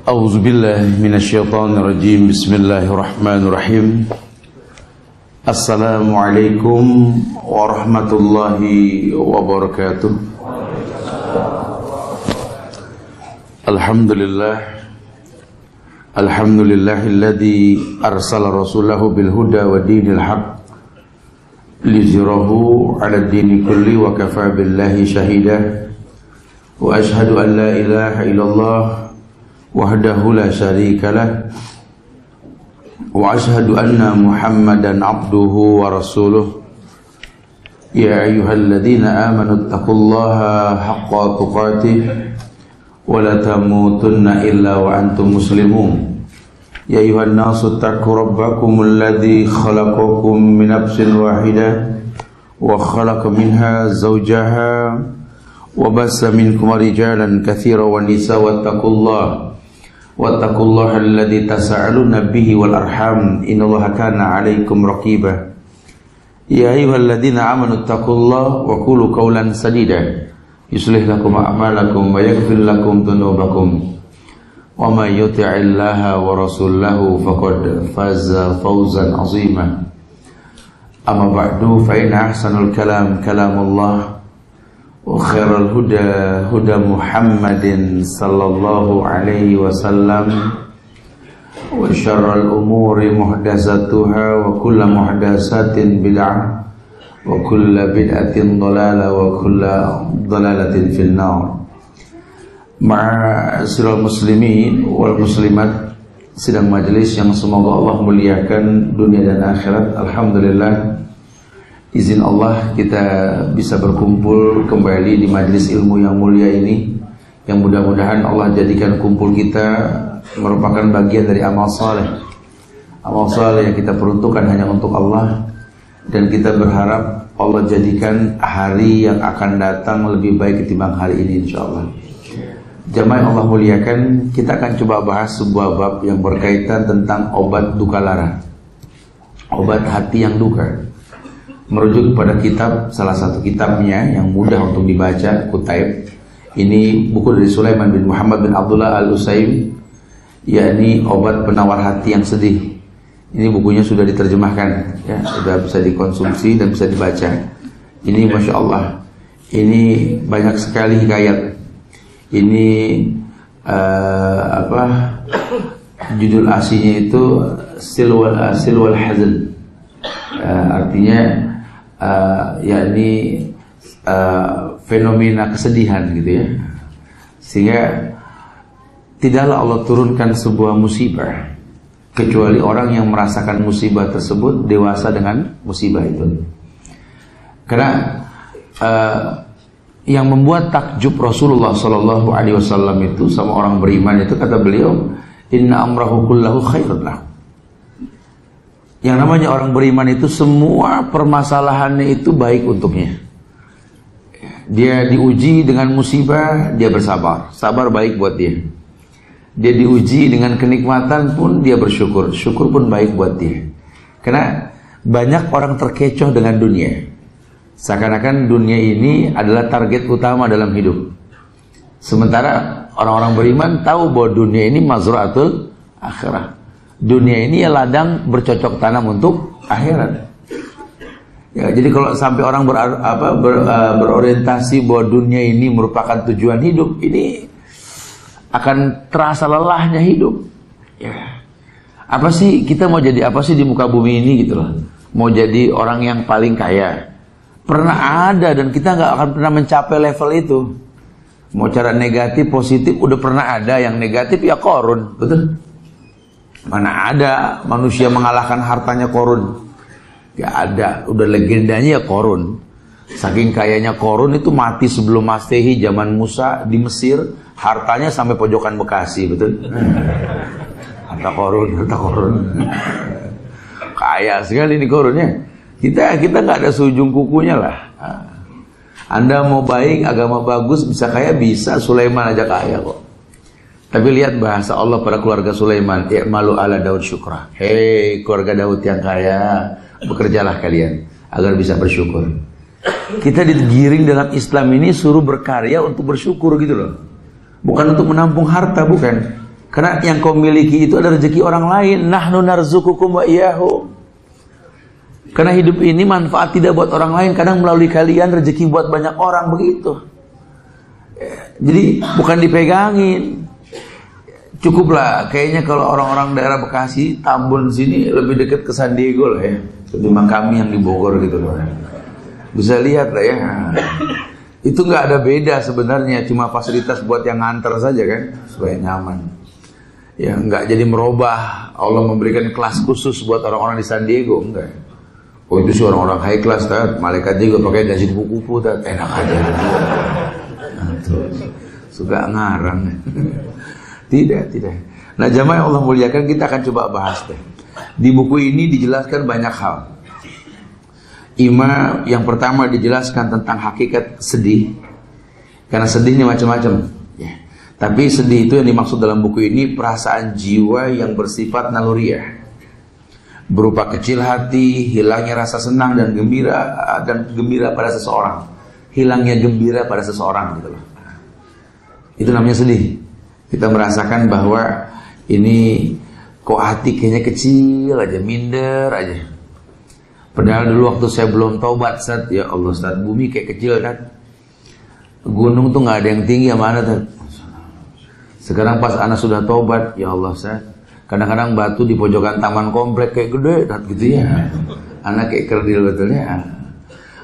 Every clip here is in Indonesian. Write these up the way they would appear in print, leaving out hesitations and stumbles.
A'udzubillahi minasyaitonirrajim. Bismillahirrahmanirrahim. Assalamualaikum warahmatullahi wabarakatuh. Alhamdulillahilladzi arsala rasulahu bil huda wa dinil haq liyuzhirahu 'ala ad-dini kulli wa kafa billahi shahida. Wa ashhadu an la ilaha illallah wahdahu la syarika lah wa ashhadu anna Muhammadan abduhu wa rasuluh. Ya ayyuhalladzina amanu taqullaha haqqa tuqatih wa la tamutunna illa wa antum muslimun. Ya ayyuhan nasu taqu rabbakumul ladzi khalaqakum min nafsin wahidah wa khalaqa minha zawjaha wa bassa minkum rijalan katsiran wa nisaa wattaqullaha alladzi tasaaluna bihi wal arham innallaha kana 'alaikum raqiba. Ya ayyuhalladzina amanu taqullaha wa qulu qawlan sadida yuslih lakum a'malakum wa yaghfir lakum dhunubakum wa may yuti'illaha wa rasulahu faqad faza fawzan 'azima. Amma ba'du fa inna ahsanal kalam kalamullah wa khairal huda huda Muhammadin sallallahu alaihi wasallam wa syarrul umuri muhdatsatuha wa kullu muhdatsatin bid'ah wa kullu bid'atin dhalalah wa kullu dhalalatin fil nar. Ma'asyiral muslimin wal muslimat, sidang majelis yang semoga Allah muliakan dunia dan akhirat. Alhamdulillah, izin Allah kita bisa berkumpul kembali di majelis ilmu yang mulia ini, yang mudah-mudahan Allah jadikan kumpul kita merupakan bagian dari amal saleh yang kita peruntukkan hanya untuk Allah, dan kita berharap Allah jadikan hari yang akan datang lebih baik ketimbang hari ini insyaallah. Jamaah yang Allah muliakan, kita akan coba bahas sebuah bab yang berkaitan tentang obat duka lara, obat hati yang duka. Merujuk kepada kitab, salah satu kitabnya yang mudah untuk dibaca, Kutaib. Ini buku dari Sulaiman bin Muhammad bin Abdullah al-Usaim, yakni obat penawar hati yang sedih. Ini bukunya sudah diterjemahkan, ya, sudah bisa dikonsumsi dan bisa dibaca. Ini Masya Allah, ini banyak sekali hikayat. Ini judul aslinya itu Silwal Hazan, artinya yakni fenomena kesedihan gitu ya. Sehingga tidaklah Allah turunkan sebuah musibah kecuali orang yang merasakan musibah tersebut dewasa dengan musibah itu. Karena yang membuat takjub Rasulullah sallallahu alaihi wasallam itu sama orang beriman itu, kata beliau, inna amrahu kullahu khairun lah. Yang namanya orang beriman itu semua permasalahannya itu baik untuknya. Dia diuji dengan musibah, dia bersabar. Sabar baik buat dia. Dia diuji dengan kenikmatan pun dia bersyukur. Syukur pun baik buat dia. Karena banyak orang terkecoh dengan dunia. Seakan-akan dunia ini adalah target utama dalam hidup. Sementara orang-orang beriman tahu bahwa dunia ini mazra'atul akhirah. Dunia ini ya ladang bercocok tanam untuk akhirat. Ya, jadi kalau sampai orang berorientasi bahwa dunia ini merupakan tujuan hidup, ini akan terasa lelahnya hidup. Ya. Apa sih kita mau jadi apa sih di muka bumi ini gitu loh? Mau jadi orang yang paling kaya. Pernah ada dan kita nggak akan pernah mencapai level itu. Mau cara negatif positif udah pernah ada, yang negatif ya Qarun, betul? Mana ada manusia mengalahkan hartanya Qarun? Gak ada, udah legendanya ya Qarun. Saking kayanya Qarun itu mati sebelum Masehi, zaman Musa di Mesir, hartanya sampai pojokan Bekasi, betul? Harta Qarun. Kaya sekali ini Qarunnya. Kita nggak ada seujung kukunya lah. Anda mau baik, agama bagus, bisa kaya, bisa. Sulaiman aja kaya kok. Tapi lihat bahasa Allah pada keluarga Sulaiman, i'malu ala Daud syukra. Hei keluarga Daud yang kaya, bekerjalah kalian agar bisa bersyukur. Kita digiring dalam Islam ini suruh berkarya untuk bersyukur gitu loh. Bukan untuk menampung harta, bukan. Karena yang kau miliki itu ada rezeki orang lain. Nahnu narzukukum wa iyyahum. Karena hidup ini manfaat tidak buat orang lain, kadang melalui kalian rezeki buat banyak orang, begitu. Jadi bukan dipegangin. Cukuplah, kayaknya kalau orang-orang daerah Bekasi, Tambun sini lebih dekat ke San Diego lah ya, ketimbang kami yang di Bogor gitu loh. Bisa lihat lah ya. Itu nggak ada beda sebenarnya, cuma fasilitas buat yang nganter saja kan, supaya nyaman. Ya nggak jadi merubah Allah memberikan kelas khusus buat orang-orang di San Diego, enggak. Oh itu sih orang-orang high class, tat. Malaikat juga pakai dasi kupu-kupu, tat. Enak aja. Suka ngarang. Tidak. Nah jamaah yang Allah muliakan, kita akan coba bahas deh. Di buku ini dijelaskan banyak hal. Yang pertama dijelaskan tentang hakikat sedih. Karena sedihnya macam-macam ya. Tapi sedih itu yang dimaksud dalam buku ini perasaan jiwa yang bersifat naluriah, berupa kecil hati, hilangnya rasa senang dan gembira pada seseorang. Hilangnya gembira pada seseorang gitu loh. Itu namanya sedih. Kita merasakan bahwa ini kok hati kayaknya kecil aja, minder aja. Padahal dulu waktu saya belum taubat, Ustaz, ya Allah Ustaz, bumi kayak kecil kan. Gunung tuh nggak ada yang tinggi sama anak, Ustaz. Sekarang pas anak sudah taubat, ya Allah Ustaz, kadang-kadang batu di pojokan taman komplek kayak gede, Ustaz, gitu ya. Anak kayak kerdil betulnya.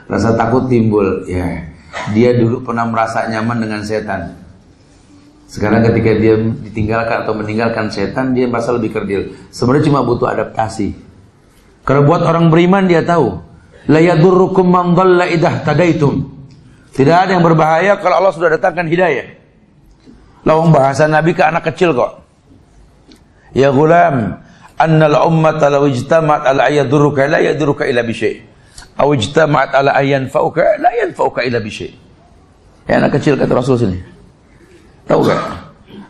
Rasa takut timbul, ya. Dia dulu pernah merasa nyaman dengan setan. Sekarang ketika dia ditinggalkan atau meninggalkan setan, dia merasa lebih kerdil. Sebenarnya cuma butuh adaptasi. Kalau buat orang beriman dia tahu, la yadurrukum man dhalla idah tadaitum. Tidak ada yang berbahaya kalau Allah sudah datangkan hidayah. Lawang bahasa Nabi ke anak kecil kok. Ya gulam, annal ummata law ijtama'at ala ayadurruka la yadurruka illa bi syai'. Aw ijtama'at ala ayanfa'uka la yanfa'uka illa bi syai'. Ya anak kecil kata Rasul sini. Tahu gak?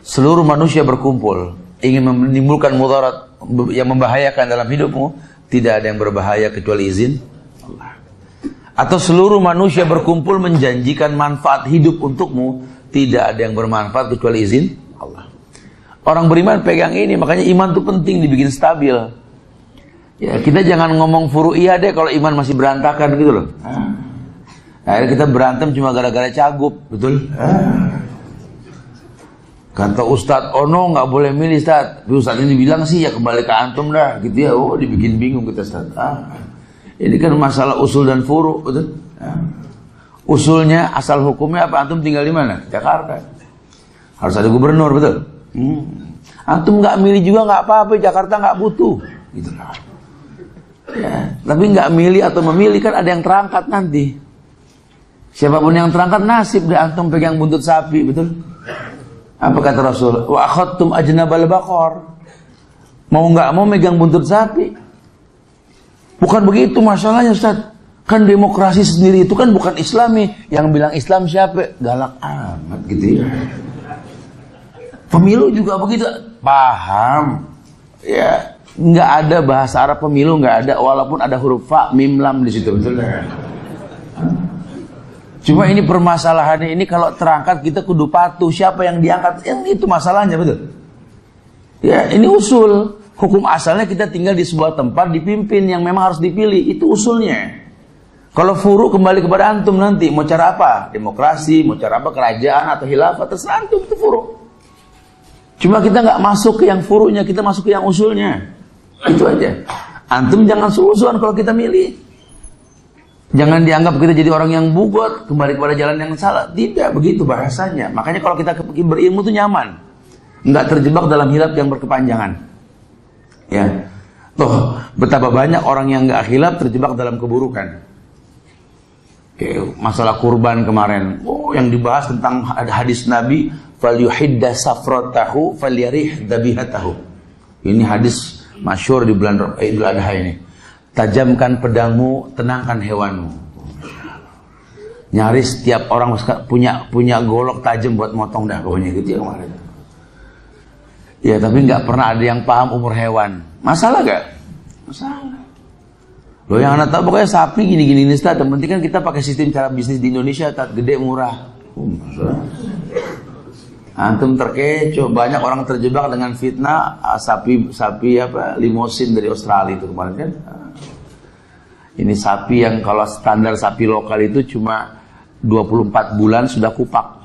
Seluruh manusia berkumpul ingin menimbulkan mudarat yang membahayakan dalam hidupmu, tidak ada yang berbahaya kecuali izin Allah. Atau seluruh manusia berkumpul menjanjikan manfaat hidup untukmu, tidak ada yang bermanfaat kecuali izin Allah. Orang beriman pegang ini, makanya iman itu penting dibikin stabil. Ya, kita jangan ngomong furu'iyah deh kalau iman masih berantakan gitu loh. Akhirnya kita berantem cuma gara-gara cagup, betul? Kata Ustadz Ono nggak boleh milih Ustadz. Tapi Ustadz ini bilang sih ya kembali ke antum dah gitu ya. Oh dibikin bingung kita Ustadz. Ini kan masalah usul dan furu, betul? Usulnya asal hukumnya apa? Antum tinggal di mana? Jakarta. Harus ada gubernur, betul? Antum nggak milih juga nggak apa-apa. Jakarta nggak butuh. Gitu lah. Ya, tapi nggak milih atau memilih kan ada yang terangkat nanti. Siapapun yang terangkat nasib deh antum pegang buntut sapi, betul? Apa kata Rasul? Wa akhadtum ajnabal baqar. Mau nggak mau megang buntut sapi. Bukan begitu masalahnya Ustaz. Kan demokrasi sendiri itu kan bukan Islami. Yang bilang Islam siapa? Galak amat gitu ya. Pemilu juga begitu. Paham. Ya, nggak ada bahasa Arab pemilu, nggak ada, walaupun ada huruf fa, mim, lam di situ, betul? Cuma ini permasalahannya ini kalau terangkat kita kudu patuh. Siapa yang diangkat? Yang itu masalahnya, betul? Ya, ini usul. Hukum asalnya kita tinggal di sebuah tempat dipimpin yang memang harus dipilih. Itu usulnya. Kalau furu kembali kepada antum nanti. Mau cara apa? Demokrasi, mau cara apa? Kerajaan atau khilafah, terserah antum, itu furu. Cuma kita nggak masuk ke yang furunya, kita masuk ke yang usulnya. Itu aja. Antum jangan suuzuan kalau kita milih. Jangan dianggap kita jadi orang yang bugot, kembali kepada jalan yang salah. Tidak begitu bahasanya. Makanya kalau kita berilmu itu nyaman, nggak terjebak dalam hilaf yang berkepanjangan. Ya, toh betapa banyak orang yang nggak hilaf terjebak dalam keburukan. Kayak masalah kurban kemarin, yang dibahas tentang hadis Nabi, falyuhidda safratahu falyarih dabihatahu. Ini hadis masyhur di bulan Idul Adha ini. Tajamkan pedangmu, tenangkan hewanmu. Nyaris setiap orang punya golok tajam buat motong dah pokoknya gitu ya kemarin. Ya tapi nggak pernah ada yang paham umur hewan. Masalah gak? Masalah. Loh yang anak tahu pokoknya sapi gini-gini nih Ustaz. Yang penting kan kita pakai sistem cara bisnis di Indonesia, gede murah. Masalah. Antum terkecoh. Banyak orang terjebak dengan fitnah sapi limosin dari Australia itu kemarin kan. Ini sapi yang kalau standar sapi lokal itu cuma 24 bulan sudah kupak.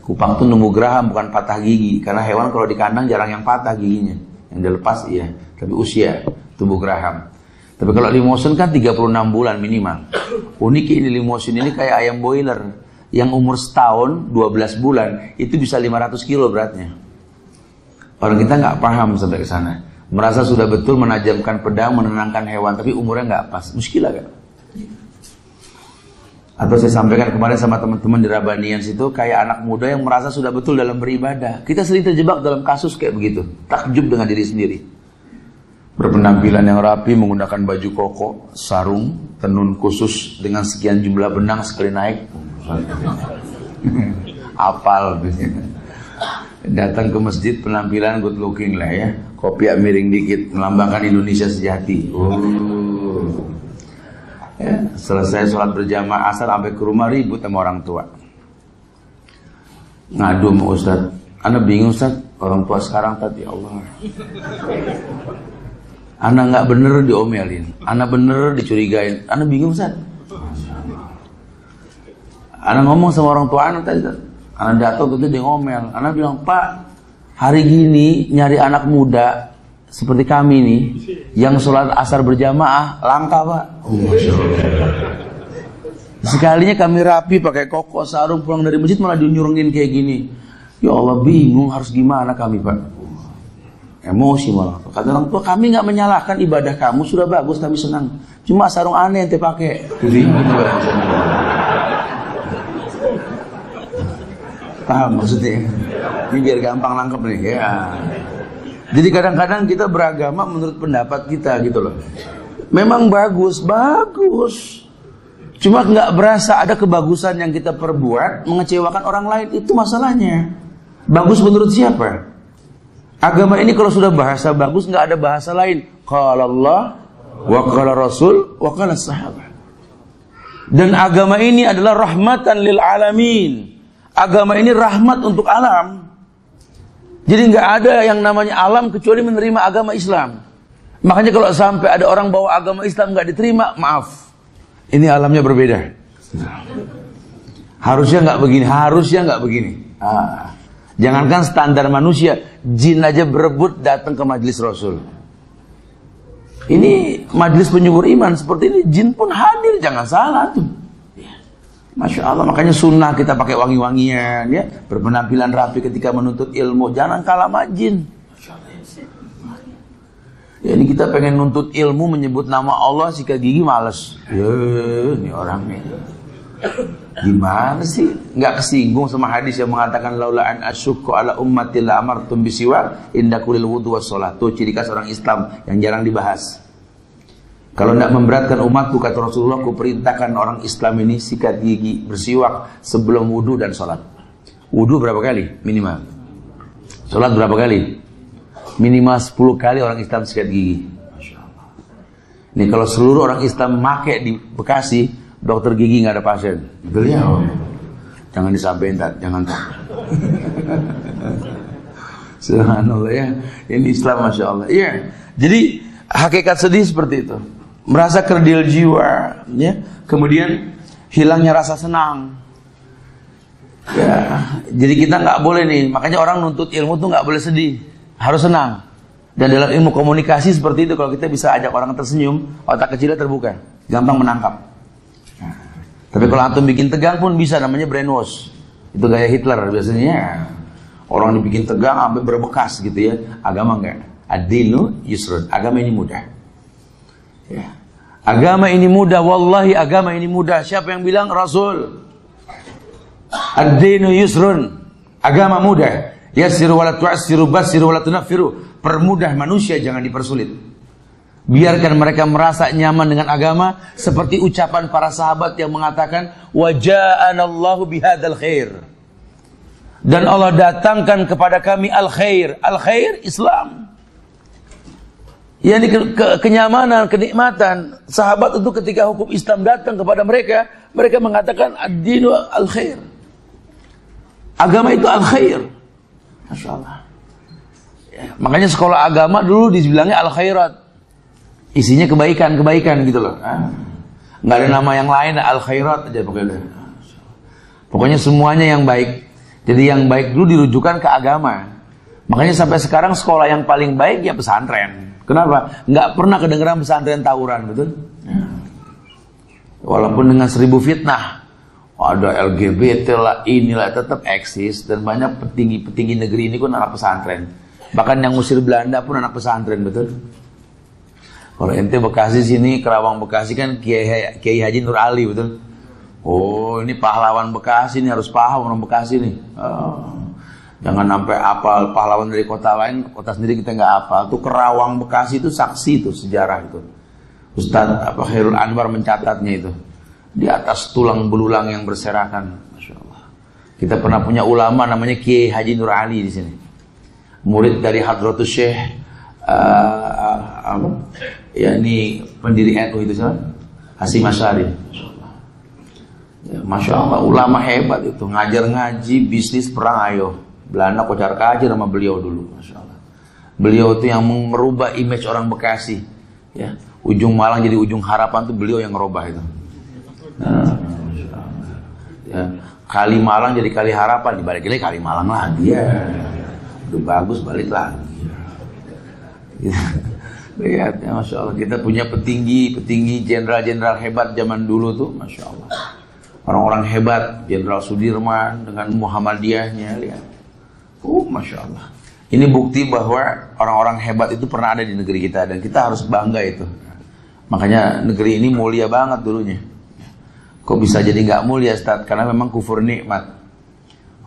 Kupak itu nunggu geraham, bukan patah gigi. Karena hewan kalau di kandang jarang yang patah giginya. Yang dilepas iya, tapi usia tumbuh geraham. Tapi kalau limosin kan 36 bulan minimal. Unik ini limosin ini kayak ayam boiler. Yang umur setahun, 12 bulan, itu bisa 500 kilo beratnya. Orang kita nggak paham sampai ke sana. Merasa sudah betul menajamkan pedang, menenangkan hewan, tapi umurnya nggak pas. Muskilah kan? Atau saya sampaikan kemarin sama teman-teman di Rabanian situ, kayak anak muda yang merasa sudah betul dalam beribadah. Kita sering terjebak dalam kasus kayak begitu. Takjub dengan diri sendiri. Berpenampilan yang rapi, menggunakan baju koko, sarung, tenun khusus dengan sekian jumlah benang sekali naik. Apal. Datang ke masjid penampilan good looking lah ya. Kopiah miring dikit, melambangkan Indonesia sejati. Ya, selesai sholat berjamaah asar sampai ke rumah ribut sama orang tua. Ngadu sama Ustaz. Ana bingung Ustaz, orang tua sekarang tadi Allah. Ana nggak bener diomelin, ana bener dicurigain, ana bingung Ustaz. Ana ngomong sama orang tua ana tadi, ana datang tuh dia ngomel, ana bilang Pak, hari gini nyari anak muda seperti kami nih, yang sholat asar berjamaah langka Pak. Sekalinya kami rapi pakai koko sarung pulang dari masjid malah dinyurungin kayak gini. Ya Allah bingung harus gimana kami Pak. Emosi malah. Kata orang tua kami nggak menyalahkan ibadah kamu sudah bagus kami senang. Cuma sarung aneh ente pakai. Paham maksudnya? Ini biar gampang nangkep nih ya. Jadi kadang-kadang kita beragama menurut pendapat kita gitu loh. Memang bagus. Cuma nggak berasa ada kebagusan yang kita perbuat mengecewakan orang lain, itu masalahnya. Bagus menurut siapa? Agama ini kalau sudah bahasa bagus nggak ada bahasa lain. Qala Allah wa qala Rasul wa qala sahabat. Dan agama ini adalah rahmatan lil alamin. Agama ini rahmat untuk alam. Jadi nggak ada yang namanya alam kecuali menerima agama Islam. Makanya kalau sampai ada orang bawa agama Islam nggak diterima, maaf, ini alamnya berbeda. Harusnya nggak begini. Jangankan standar manusia, jin aja berebut datang ke majelis Rasul. Ini majelis penyubur iman seperti ini, jin pun hadir, jangan salah tuh. Masya Allah, makanya sunnah kita pakai wangi-wangian, ya, berpenampilan rapi ketika menuntut ilmu, jangan kalah sama jin. Ya, ini kita pengen nuntut ilmu menyebut nama Allah sikat gigi males. Ya, ini orang nih. Gimana sih? Nggak kesinggung sama hadis yang mengatakan laula an asyukku ala ummati la amartum bisiwak inda kulil wudu was shalah. Itu ciri khas orang Islam yang jarang dibahas. Kalau tidak memberatkan umatku, kata Rasulullah, ku perintahkan orang Islam ini sikat gigi, bersiwak sebelum wudu dan sholat. Wudu berapa kali? Minimal. Sholat berapa kali? Minimal 10 kali orang Islam sikat gigi. Masya Allah. Ini kalau seluruh orang Islam make di Bekasi, dokter gigi nggak ada pasien. Betul ya? Jangan disampaikan, jangan tak. Subhanallah ya. Ini Islam Masya Allah. Iya. Jadi hakikat sedih seperti itu. Merasa kerdil jiwa, ya. Kemudian hilangnya rasa senang. Ya, jadi kita nggak boleh nih. Makanya orang nuntut ilmu tuh nggak boleh sedih, harus senang. Dan dalam ilmu komunikasi seperti itu, kalau kita bisa ajak orang tersenyum, otak kecilnya terbuka, gampang menangkap. Nah, tapi kalau antum bikin tegang pun bisa, namanya brainwash. Itu gaya Hitler biasanya. Orang dibikin tegang sampai berbekas gitu ya. Agama enggak. Ad-dinu yusrun. Agama ini mudah. Ya. Agama ini mudah, wallahi agama ini mudah. Siapa yang bilang? Rasul. Ad-dinu yusrun. Agama mudah. Yassiru wa la tu'assiru, bassiru wa la tunaffiru. Permudah manusia, jangan dipersulit. Biarkan mereka merasa nyaman dengan agama, seperti ucapan para sahabat yang mengatakan wa ja'anallahu bihadzal khair. Dan Allah datangkan kepada kami al-khair. Al-khair Islam. Ya, ini kenyamanan, kenikmatan. Sahabat itu ketika hukum Islam datang kepada mereka, mereka mengatakan ad-dinu al-khair. Agama itu al-khair. Masya Allah. Ya, makanya sekolah agama dulu dibilangnya al-khairat. Isinya kebaikan-kebaikan gitu loh. Nggak ada nama yang lain, al-khairat aja pokoknya. Pokoknya semuanya yang baik. Jadi yang baik dulu dirujukan ke agama. Makanya sampai sekarang sekolah yang paling baik ya pesantren. Kenapa? Nggak pernah kedengeran pesantren tawuran, betul? Walaupun dengan 1000 fitnah. Ada LGBT lah, inilah tetap eksis. Dan banyak petinggi-petinggi negeri ini kan anak pesantren. Bahkan yang ngusir Belanda pun anak pesantren, betul? Kalau ente Bekasi sini, Kerawang Bekasi kan Kiai Haji Nur Ali, betul? Oh, ini pahlawan Bekasi, ini harus paham orang Bekasi nih. Jangan sampai apal pahlawan dari kota lain, kota sendiri kita nggak hafal. Tuh Kerawang Bekasi itu saksi itu sejarah itu. Ustadz Khairul Anwar mencatatnya itu. Di atas tulang belulang yang berserakan, Masya Allah. Kita pernah punya ulama namanya Kiai Haji Nur Ali di sini. Murid dari Hadratus Syekh, ya ini pendiri NU itu siapa? Hasyim Asy'ari. Masya Allah, ulama hebat itu. Ngajar ngaji, bisnis, perang, ayo. Belanda kocar kacir sama beliau dulu, Masya Allah. Beliau itu yang merubah image orang Bekasi. Ya, ujung Malang jadi ujung harapan tuh beliau yang ngerubah itu. Ya, Kali Malang jadi Kali Harapan, dibalik lagi Kali Malang lagi. Ya, udah bagus balik lagi. Lihat ya, Masya Allah, kita punya petinggi jenderal-jenderal hebat zaman dulu tuh, Masya Allah. Orang-orang hebat, Jenderal Sudirman dengan Muhammadiyahnya, lihat. Masya Allah. Ini bukti bahwa orang-orang hebat itu pernah ada di negeri kita dan kita harus bangga itu. Makanya negeri ini mulia banget dulunya. Kok bisa jadi nggak mulia, Ustaz? Karena memang kufur nikmat.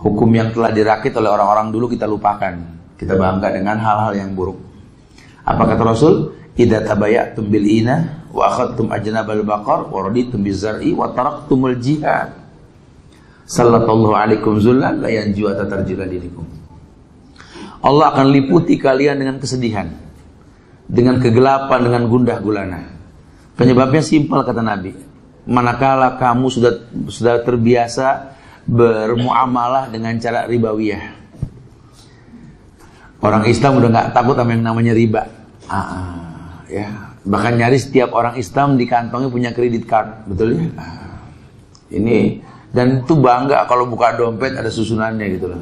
Hukum yang telah dirakit oleh orang-orang dulu kita lupakan. Kita bangga dengan hal-hal yang buruk. Apa kata Rasul? Idza tabayatum bil ina wa akhadtum ajnabal baqar wa raditum bizar'i wa taraktumul jihad. Sallallahu alaikum zullan la yanju tatarjila dirikum. Allah akan liputi kalian dengan kesedihan, dengan kegelapan, dengan gundah gulana. Penyebabnya simpel kata Nabi. Manakala kamu sudah terbiasa bermuamalah dengan cara ribawiyah. Orang Islam udah nggak takut sama yang namanya riba. Ya, bahkan nyaris setiap orang Islam di kantongnya punya kredit card, betul ya? Ini dan itu bangga kalau buka dompet ada susunannya gitu loh.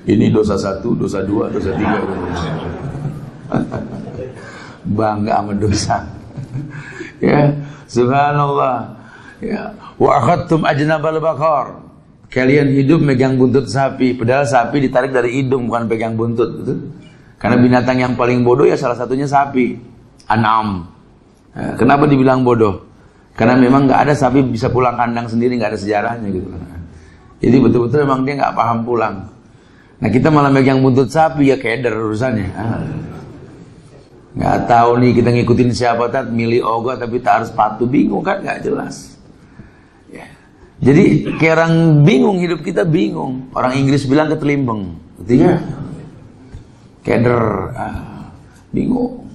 Ini dosa 1, dosa 2, dosa 3. Bangga sama dosa. Ya, subhanallah. Ya, wa akhadtum ajnabal baqar. Kalian hidup megang buntut sapi, padahal sapi ditarik dari hidung bukan pegang buntut, betul? Karena binatang yang paling bodoh ya salah satunya sapi, An'am. Ya, kenapa dibilang bodoh? Karena memang nggak ada sapi bisa pulang kandang sendiri, nggak ada sejarahnya gitu. Jadi betul-betul memang dia nggak paham pulang. Nah kita malah megang buntut sapi ya keder urusannya. Nggak tahu nih kita ngikutin siapa tat, milih oga tapi tak harus sepatu, bingung kan, nggak jelas. Ya. Jadi kayak orang bingung, hidup kita bingung. Orang Inggris bilang ketelimbang, ketiga keder, bingung.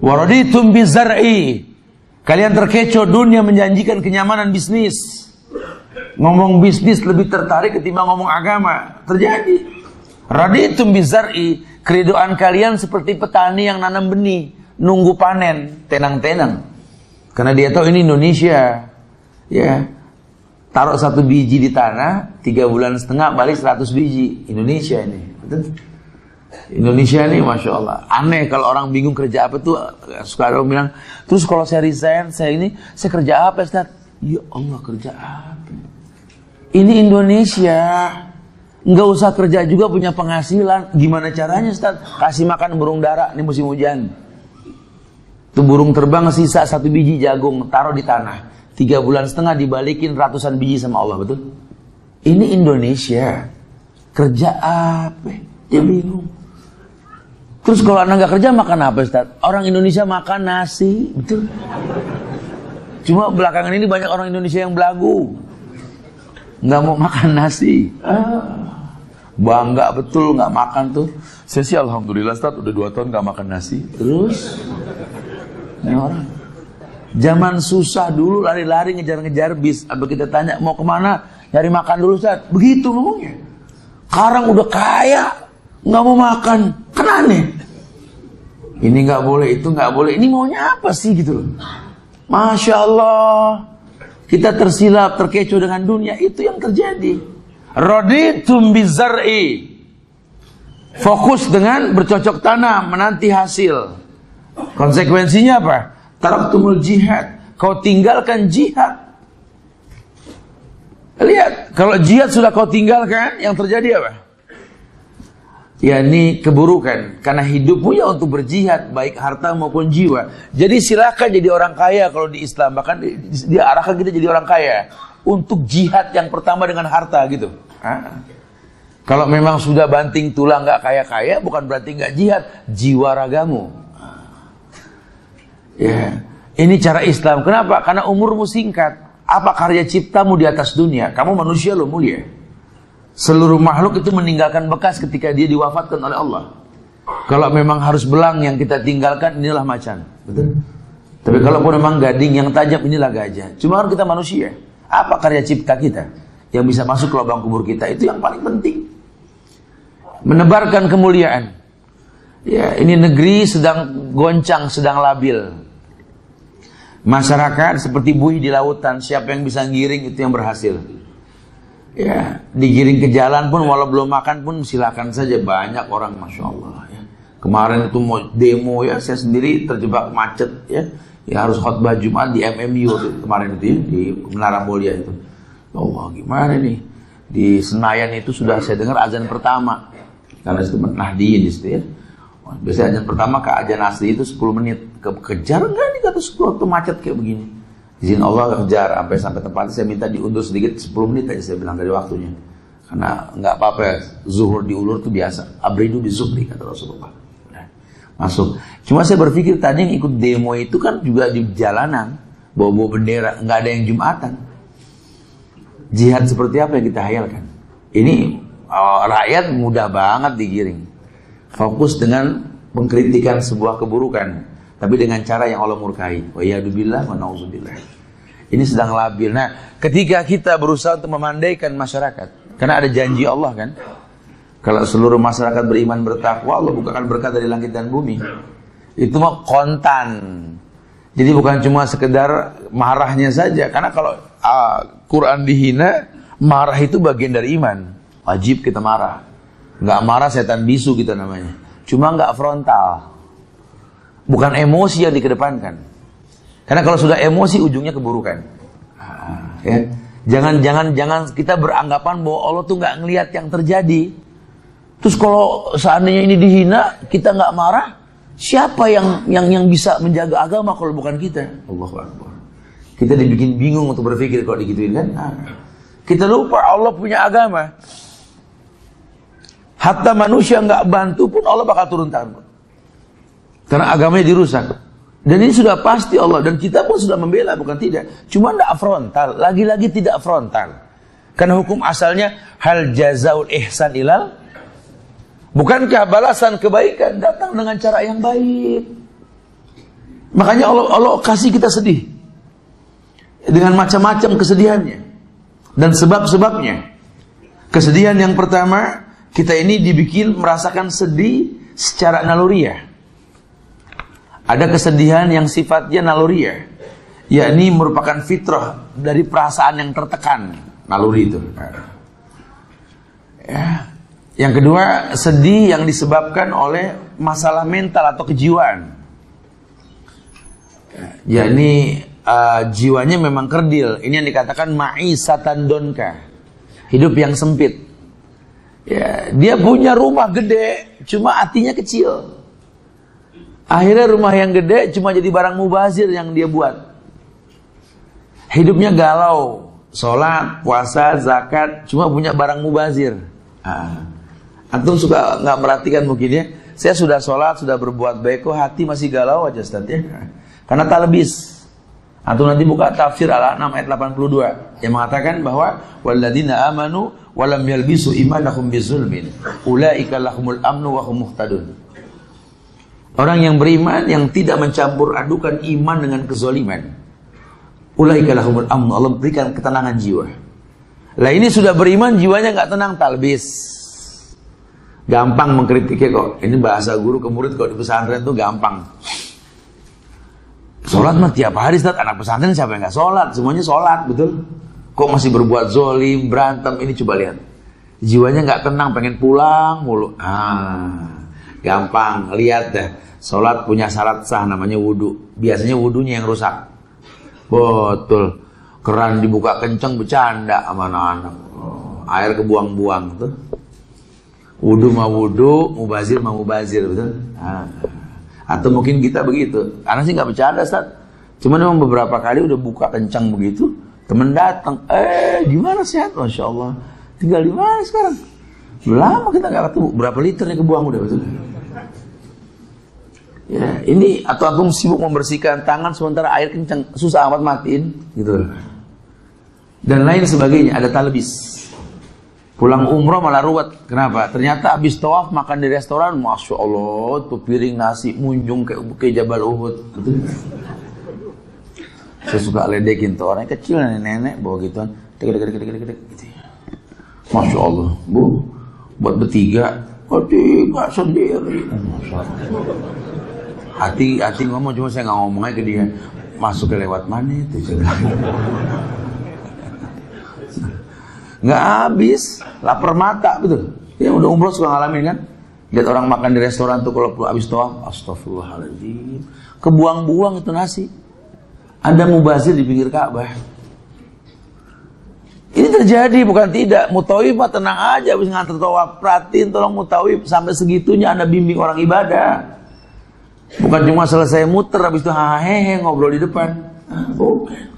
Waraditum bizar'i, kalian terkecoh dunia menjanjikan kenyamanan bisnis. Ngomong bisnis lebih tertarik ketimbang ngomong agama. Terjadi. Raditum bizar'i, keridoan kalian seperti petani yang nanam benih, nunggu panen, tenang-tenang. Karena dia tahu ini Indonesia. Ya. Taruh 1 biji di tanah, 3,5 bulan balik 100 biji. Indonesia ini. Betul? Indonesia ini Masya Allah. Aneh kalau orang bingung kerja apa tuh. Suka orang bilang, terus kalau saya resign, saya kerja apa Ustaz? Ya Allah, kerja apa? Ini Indonesia, nggak usah kerja juga punya penghasilan. Gimana caranya Ustaz? Kasih makan burung dara, ini musim hujan. Tuh burung terbang sisa 1 biji jagung, taruh di tanah. 3,5 bulan dibalikin ratusan biji sama Allah, betul? Ini Indonesia, kerja apa? Dia bingung. Terus kalau anak nggak kerja makan apa Ustaz? Orang Indonesia makan nasi, betul? Cuma belakangan ini banyak orang Indonesia yang belagu. Nggak mau makan nasi. Bangga betul nggak makan tuh. Saya sih alhamdulillah Ustaz udah 2 tahun nggak makan nasi. Terus ini orang zaman susah dulu lari-lari ngejar-ngejar bis. Abis kita tanya mau kemana? Nyari makan dulu Ustaz. Begitu ngomongnya. Sekarang udah kaya, nggak mau makan, kan aneh. Ini nggak boleh, itu nggak boleh. Ini maunya apa sih gitu loh? Masya Allah, kita tersilap, terkecoh dengan dunia. Itu yang terjadi. Raditum bizar'i, fokus dengan bercocok tanam, menanti hasil. Konsekuensinya apa? Taraktumul jihad, kau tinggalkan jihad. Lihat, kalau jihad sudah kau tinggalkan, yang terjadi apa? Ya ini keburukan. Karena hidupmu ya untuk berjihad, baik harta maupun jiwa. Jadi silakan jadi orang kaya kalau di Islam. Bahkan dia arahkan kita jadi orang kaya untuk jihad yang pertama dengan harta gitu. Kalau memang sudah banting tulang nggak kaya-kaya, bukan berarti nggak jihad, jiwa ragamu. Ya, ini cara Islam. Kenapa? Karena umurmu singkat. Apa karya ciptamu di atas dunia? Kamu manusia loh, mulia. Seluruh makhluk itu meninggalkan bekas ketika dia diwafatkan oleh Allah. Kalau memang harus belang yang kita tinggalkan, inilah macan. Betul? Tapi kalau pun memang gading yang tajam, inilah gajah. Cuma kan kita manusia. Apa karya cipta kita yang bisa masuk ke lubang kubur kita? Itu yang paling penting. Menebarkan kemuliaan. Ya, ini negeri sedang goncang, sedang labil. Masyarakat seperti buih di lautan, siapa yang bisa ngiring itu yang berhasil. Ya, digiring ke jalan pun walau belum makan pun silakan saja, banyak orang, masya Allah. Ya. Kemarin itu mau demo ya, saya sendiri terjebak macet ya, ya harus khotbah Jumat di MMU kemarin itu ya, di Menara Mulia itu. Ya Allah, gimana nih? Di Senayan itu sudah saya dengar azan pertama, karena itu Nahdien di situ ya. Biasanya azan pertama ke azan asli itu 10 menit. Kejar enggak nih kata 10 waktu macet kayak begini. Izin Allah kejar sampai tempat saya minta diundur sedikit 10 menit aja saya bilang dari waktunya. Karena enggak apa-apa zuhur diulur itu biasa. Abridu bi zuhri kata Rasulullah. Nah, masuk. Cuma saya berpikir tadi yang ikut demo itu kan juga di jalanan, bawa-bawa bendera, enggak ada yang Jumatan. Jihad seperti apa yang kita hayalkan? Ini rakyat mudah banget digiring. Fokus dengan mengkritikan sebuah keburukan, tapi dengan cara yang Allah murkai. Wa iyyadubillah wa na'udzubillah. Ini sedang labil. Nah, ketika kita berusaha untuk memandaikan masyarakat, karena ada janji Allah kan, kalau seluruh masyarakat beriman bertakwa, Allah bukakan berkat dari langit dan bumi. Itu mah kontan. Jadi bukan cuma sekedar marahnya saja. Karena kalau Quran dihina, marah itu bagian dari iman. Wajib kita marah. Nggak marah setan bisu kita namanya. Cuma nggak frontal. Bukan emosi yang dikedepankan. Karena kalau sudah emosi ujungnya keburukan. Ya. Jangan kita beranggapan bahwa Allah tuh nggak ngelihat yang terjadi. Terus kalau seandainya ini dihina, kita nggak marah, siapa yang bisa menjaga agama kalau bukan kita? Allahu Akbar. Kita dibikin bingung untuk berpikir kalau digituin kan. Kita lupa Allah punya agama. Hatta manusia nggak bantu pun Allah bakal turun tangan. Karena agamanya dirusak. Dan ini sudah pasti Allah. Dan kita pun sudah membela, bukan tidak. Cuma tidak frontal. Lagi-lagi tidak frontal. Karena hukum asalnya hal jazaul ihsan ilal. Bukankah balasan kebaikan datang dengan cara yang baik? Makanya Allah kasih kita sedih. Dengan macam-macam kesedihannya. Dan sebab-sebabnya. Kesedihan yang pertama, kita ini dibikin merasakan sedih secara naluriah. Ada kesedihan yang sifatnya naluriah, yakni merupakan fitrah dari perasaan yang tertekan, naluri itu. Ya. Yang kedua, sedih yang disebabkan oleh masalah mental atau kejiwaan. Yakni jiwanya memang kerdil. Ini yang dikatakan ma'isatan donka, hidup yang sempit. Ya, dia punya rumah gede, cuma hatinya kecil. Akhirnya rumah yang gede cuma jadi barang mubazir yang dia buat. Hidupnya galau, sholat, puasa, zakat, cuma punya barang mubazir. Antum suka nggak merhatikan mungkin ya? Saya sudah sholat, sudah berbuat baik, kok hati masih galau aja Ustaz ya? Karena talbis. Antum nanti buka tafsir Al-An'am ayat 82 yang mengatakan bahwa walladzina amanu walam yalbisu imanahum bizulmin ulaika lahumul amnu wa hum muhtadun. Orang yang beriman yang tidak mencampur adukan iman dengan kezaliman, ulaika lahumul amnu, Allah berikan ketenangan jiwa. Lah ini sudah beriman jiwanya nggak tenang, talbis. Gampang mengkritiknya kok. Ini bahasa guru ke murid kok di pesantren tuh gampang. Sholat mah tiap hari Ustaz. Anak pesantren siapa yang gak sholat? Semuanya sholat, betul? Kok masih berbuat zolim, berantem? Ini coba lihat. Jiwanya gak tenang, pengen pulang mulu. Gampang, lihat deh. Sholat punya syarat sah namanya wudhu. Biasanya wudhunya yang rusak. Betul. Keran dibuka kenceng bercanda sama anak-anak. Air kebuang-buang tuh. Wudhu mah wudhu, mubazir mah mubazir, betul? Atau mungkin kita begitu. Anak sih nggak bercanda, Ustaz. Cuman memang beberapa kali udah buka kencang begitu, temen datang, gimana sehat? Masya Allah. Tinggal di mana sekarang? Lama kita nggak ketemu. Berapa liter nih kebuang udah, betul? Ya, ini atau antum sibuk membersihkan tangan sementara air kencang, susah amat matiin, gitu. Dan lain sebagainya, ada talbis. Pulang umroh malah ruwet. Kenapa? Ternyata habis tawaf makan di restoran, Masya Allah, tuh piring nasi munjung kayak Jabal Uhud. Saya suka ledekin tuh orang kecil, nenek-nenek bawa gituan, gitu. Masya Allah, Bu, buat bertiga sendiri. Hati ngomong, cuma saya nggak ngomongnya ke dia. Masuk ke lewat mana itu? Nggak habis, lapar mata, betul. Ya udah umroh suka ngalamin kan? Lihat orang makan di restoran tuh kalau habis tawaf, astagfirullahaladzim, kebuang-buang itu nasi. Ada mubazir di pinggir Ka'bah. Ini terjadi bukan tidak. Mutawif mah tenang aja, habis nganter tawaf, perhatiin tolong mutawif sampai segitunya Anda bimbing orang ibadah. Bukan cuma selesai muter habis itu hehehe ngobrol di depan. Bukan.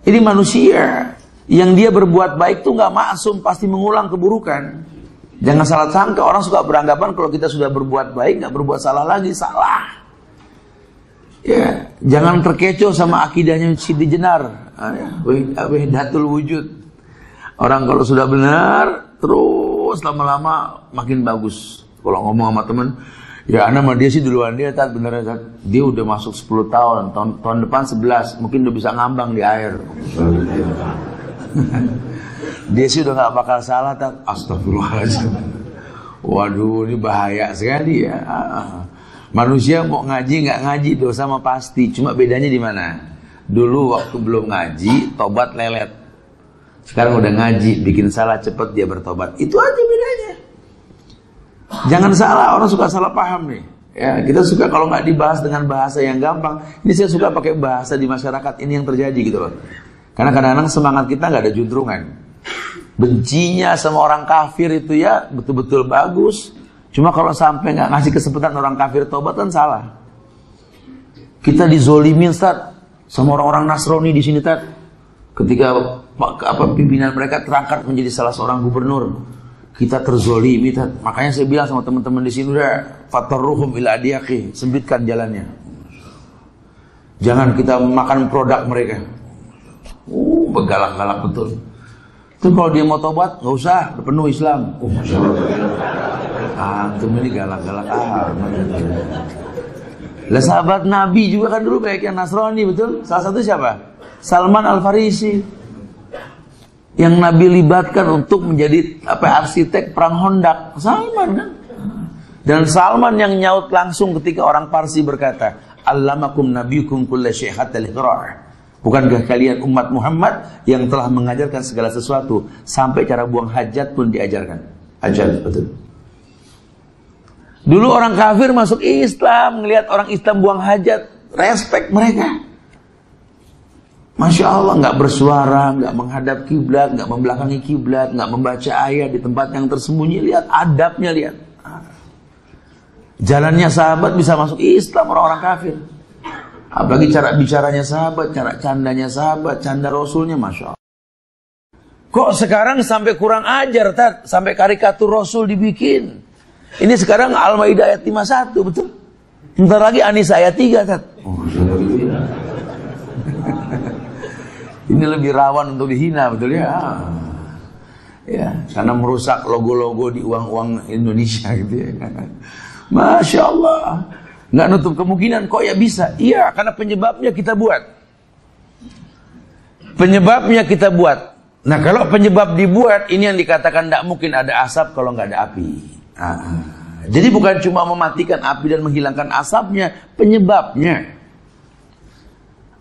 Ini manusia. Yang dia berbuat baik tuh nggak maksum, pasti mengulang keburukan. Jangan salah sangka, orang suka beranggapan kalau kita sudah berbuat baik nggak berbuat salah lagi, salah. Ya, jangan terkecoh sama akidahnya Siti Jenar, Wahdatul Wujud. Orang kalau sudah benar, terus lama-lama makin bagus. Kalau ngomong sama teman, ya anak sama dia sih duluan dia, Tat, bener ya, Tat. Dia udah masuk 10 tahun, tahun depan 11, mungkin udah bisa ngambang di air. Dia sih udah gak bakal salah, Tat. Astagfirullahaladzim. Waduh, ini bahaya sekali ya. Manusia mau ngaji nggak ngaji dosa mah pasti. Cuma bedanya di mana? Dulu waktu belum ngaji, tobat lelet. Sekarang udah ngaji, bikin salah cepet dia bertobat. Itu aja bedanya. Jangan salah, orang suka salah paham nih. Ya, kita suka kalau nggak dibahas dengan bahasa yang gampang. Ini saya suka pakai bahasa di masyarakat ini yang terjadi gitu loh. Karena kadang-kadang semangat kita nggak ada juntrungan. Bencinya sama orang kafir itu ya betul-betul bagus. Cuma kalau sampai nggak ngasih kesempatan orang kafir tobat kan salah. Kita dizolimin, Ustaz, sama orang-orang Nasrani di sini, Tat. Ketika pimpinan mereka terangkat menjadi salah seorang gubernur, kita terzolimi, Tat. Makanya saya bilang sama teman-teman di sini, udah fatarruhum ila adiyaqi, sempitkan jalannya. Jangan kita makan produk mereka. Begalak-galak betul. Itu kalau dia mau tobat, nggak usah, udah penuh Islam. Masya Allah. Antum ini galak-galak Lah sahabat Nabi juga kan dulu banyak yang Nasrani, betul? Salah satu siapa? Salman Al-Farisi. Yang Nabi libatkan untuk menjadi arsitek perang Hondak. Salman kan? Dan Salman yang nyaut langsung ketika orang Parsi berkata, "Allamakum nabiyukum kulla syai' hatta al-iqrar." Bukankah kalian umat Muhammad yang telah mengajarkan segala sesuatu sampai cara buang hajat pun diajarkan? Hajat, betul. Dulu orang kafir masuk Islam, ngelihat orang Islam buang hajat, respect mereka. Masya Allah, nggak bersuara, nggak menghadap kiblat, nggak membelakangi kiblat, nggak membaca ayat di tempat yang tersembunyi. Lihat adabnya, lihat. Jalannya sahabat bisa masuk Islam orang-orang kafir. Apalagi cara bicaranya sahabat, cara candanya sahabat, canda Rasulnya, Masya Allah. Kok sekarang sampai kurang ajar, Tat? Sampai karikatur Rasul dibikin. Ini sekarang Al-Maidah ayat 51, betul? Bentar lagi An-Nisa ayat 3, Tat. Ini lebih rawan untuk dihina, betul ya? Ya, karena merusak logo-logo di uang-uang Indonesia gitu ya. Masya Allah. Nggak nutup kemungkinan, kok ya bisa? Iya, karena penyebabnya kita buat. Penyebabnya kita buat. Nah, kalau penyebab dibuat, ini yang dikatakan tidak mungkin ada asap kalau nggak ada api. Jadi bukan cuma mematikan api dan menghilangkan asapnya, penyebabnya.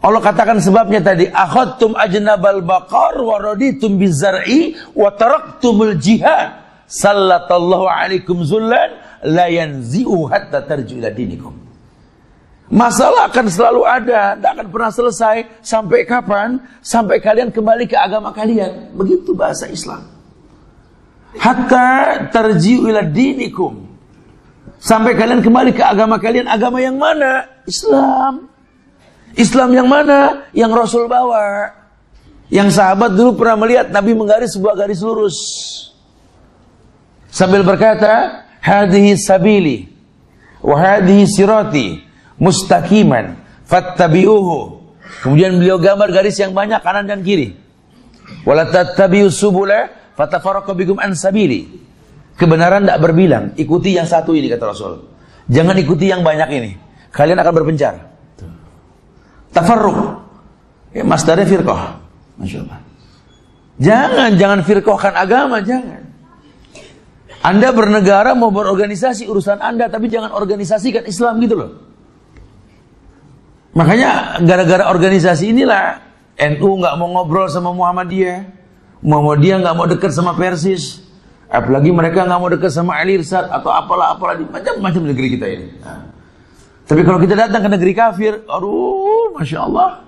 Allah katakan sebabnya tadi, akhadtum ajnabal baqar wa raditum bizar'i wa taraktumul jihad sallallahu alaikum zullan la yanzi'u hatta tarji'u ila dinikum. Masalah akan selalu ada, tidak akan pernah selesai. Sampai kapan? Sampai kalian kembali ke agama kalian. Begitu bahasa Islam. Hatta tarji'u ila dinikum. Sampai kalian kembali ke agama kalian. Agama yang mana? Islam. Islam yang mana? Yang Rasul bawa. Yang sahabat dulu pernah melihat Nabi menggaris sebuah garis lurus sambil berkata, hadhihi sabili wa hadhihi sirati mustaqiman fattabi'uhu. Kemudian beliau gambar garis yang banyak kanan dan kiri. Wala tattabi'us subula fatafarraqu bikum an sabili. Kebenaran tidak berbilang, ikuti yang satu ini kata Rasul. Jangan ikuti yang banyak ini. Kalian akan berpencar. Tafarruq. Ya, masdarnya firqah. Masyaallah. Jangan firqahkan agama, jangan. Anda bernegara mau berorganisasi urusan Anda, tapi jangan organisasikan Islam gitu loh. Makanya gara-gara organisasi inilah NU nggak mau ngobrol sama Muhammadiyah, Muhammadiyah nggak mau dekat sama Persis, apalagi mereka nggak mau dekat sama Al Irsad atau apalah di macam-macam negeri kita ini. Tapi kalau kita datang ke negeri kafir, aduh, masya Allah,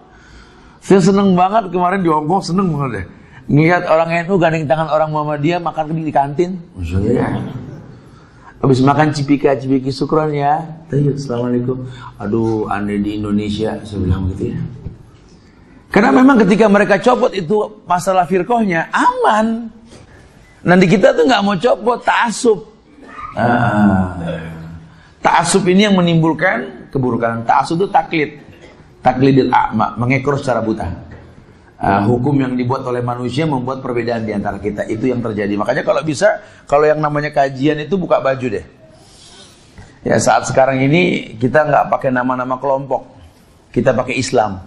saya seneng banget kemarin di Hongkong, seneng banget deh. Ngeliat orang NU gandeng tangan orang Muhammadiyah makan di kantin. Masya Allah. Habis makan cipika-cipiki syukran ya. Tayyib, assalamualaikum. Aduh, aneh di Indonesia, saya bilang gitu ya. Karena memang ketika mereka copot itu masalah firqahnya aman. Nanti kita tuh nggak mau copot ta'assub. Ta'assub ini yang menimbulkan keburukan. Ta'assub itu taklidil a'ma, mengekor secara buta. Hukum yang dibuat oleh manusia membuat perbedaan di antara kita. Itu yang terjadi. Makanya kalau bisa, kalau yang namanya kajian itu buka baju deh. Ya, saat sekarang ini kita nggak pakai nama-nama kelompok, kita pakai Islam.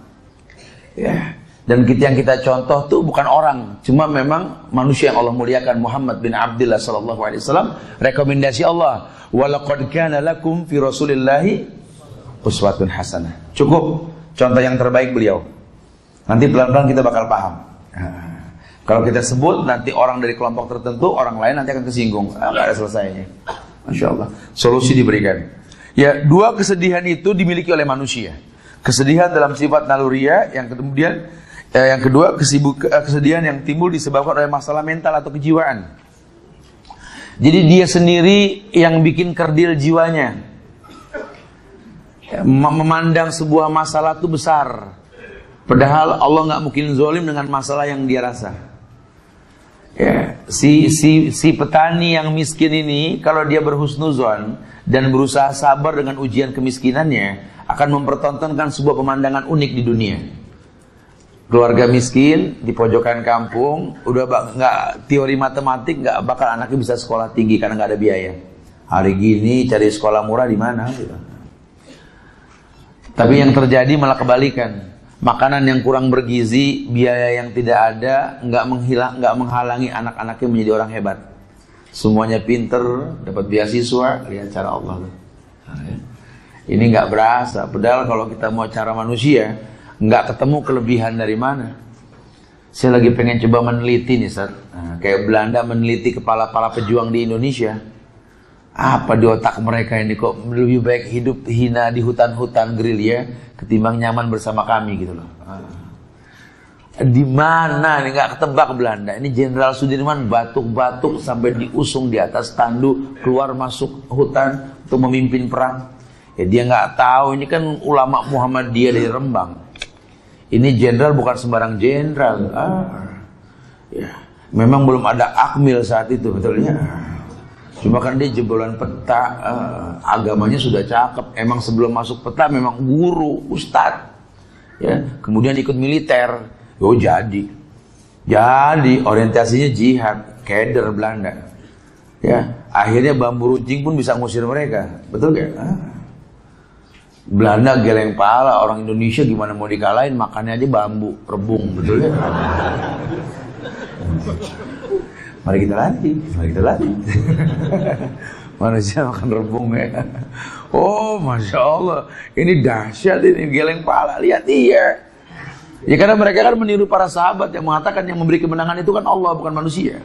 Ya. Dan yang kita contoh tuh bukan orang, cuma memang manusia yang Allah muliakan, Muhammad bin Abdullah sallallahu alaihi wasallam, rekomendasi Allah. Walaqad kana lakum fi Rasulillahi uswatun hasanah. Cukup contoh yang terbaik beliau. Nanti pelan-pelan kita bakal paham. Kalau kita sebut nanti orang dari kelompok tertentu, orang lain nanti akan tersinggung. Enggak ada selesainya. Masya Allah. Solusi diberikan. Ya, dua kesedihan itu dimiliki oleh manusia. Kesedihan dalam sifat naluriah, yang kemudian yang kedua kesedihan yang timbul disebabkan oleh masalah mental atau kejiwaan. Jadi dia sendiri yang bikin kerdil jiwanya. Memandang sebuah masalah itu besar. Padahal Allah nggak mungkin zalim dengan masalah yang dia rasa. Ya, si petani yang miskin ini, kalau dia berhusnuzon dan berusaha sabar dengan ujian kemiskinannya, akan mempertontonkan sebuah pemandangan unik di dunia. Keluarga miskin di pojokan kampung, udah nggak teori matematik, nggak bakal anaknya bisa sekolah tinggi karena nggak ada biaya. Hari gini cari sekolah murah di mana? Gitu. Tapi yang terjadi malah kebalikan. Makanan yang kurang bergizi, biaya yang tidak ada, nggak menghalangi anak-anaknya menjadi orang hebat. Semuanya pinter, dapat beasiswa, lihat cara Allah. Ini nggak berasa. Padahal kalau kita mau cara manusia, nggak ketemu kelebihan dari mana. Saya lagi pengen coba meneliti nih, Ustaz. Kayak Belanda meneliti kepala-kepala pejuang di Indonesia. Apa di otak mereka ini kok lebih baik hidup hina di hutan-hutan gerilya ketimbang nyaman bersama kami gitu loh. Di mana nih nggak ketebak Belanda. Ini Jenderal Sudirman batuk-batuk sampai diusung di atas tanduk keluar masuk hutan untuk memimpin perang. Ya dia nggak tahu ini kan ulama Muhammadiyah dari Rembang. Ini jenderal bukan sembarang jenderal. Ya, memang belum ada akmil saat itu betulnya. Cuma kan dia jebolan peta, agamanya sudah cakep. Emang sebelum masuk peta memang guru, ustadz. Ya, kemudian ikut militer. Oh jadi orientasinya jihad, keder Belanda. Ya, akhirnya bambu runcing pun bisa ngusir mereka. Betul gak? Belanda geleng pala, orang Indonesia gimana mau dikalahin, makannya aja bambu, rebung, betul ya? Mari kita latih. Manusia makan rebung ya. Oh, Masya Allah, ini dahsyat, ini geleng pala. Lihat dia. Ya karena mereka kan meniru para sahabat yang mengatakan yang memberi kemenangan itu kan Allah, bukan manusia.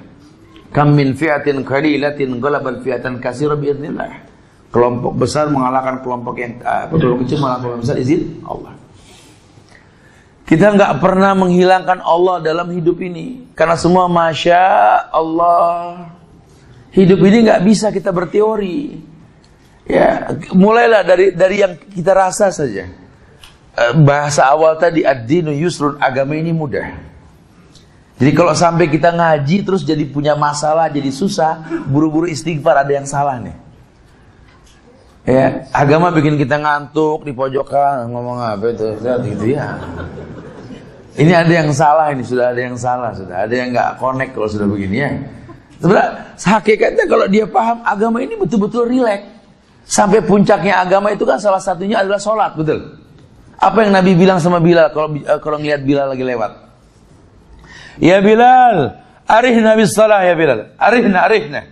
Kam min fi'atin qalilatin ghalabat fi'atan katsira biidznillah. Kelompok besar mengalahkan kelompok yang kelompok kecil mengalahkan kelompok besar izin Allah. Kita nggak pernah menghilangkan Allah dalam hidup ini karena semua Masya Allah. Hidup ini nggak bisa kita berteori. Ya, mulailah dari yang kita rasa saja. Bahasa awal tadi ad-dinu yusrun, agama ini mudah. Jadi kalau sampai kita ngaji terus jadi punya masalah, jadi susah, buru-buru istighfar, ada yang salah nih. Ya, agama bikin kita ngantuk di pojokan, ngomong apa itu, gitu ya. Ini ada yang salah, ini sudah ada yang salah, sudah ada yang nggak connect kalau sudah begini ya. Sebenarnya hakikatnya kalau dia paham agama ini betul-betul rileks. Sampai puncaknya agama itu kan salah satunya adalah sholat, betul. Apa yang Nabi bilang sama Bilal kalau ngelihat Bilal lagi lewat? Ya Bilal, arihna bis shalah ya Bilal. Arihna.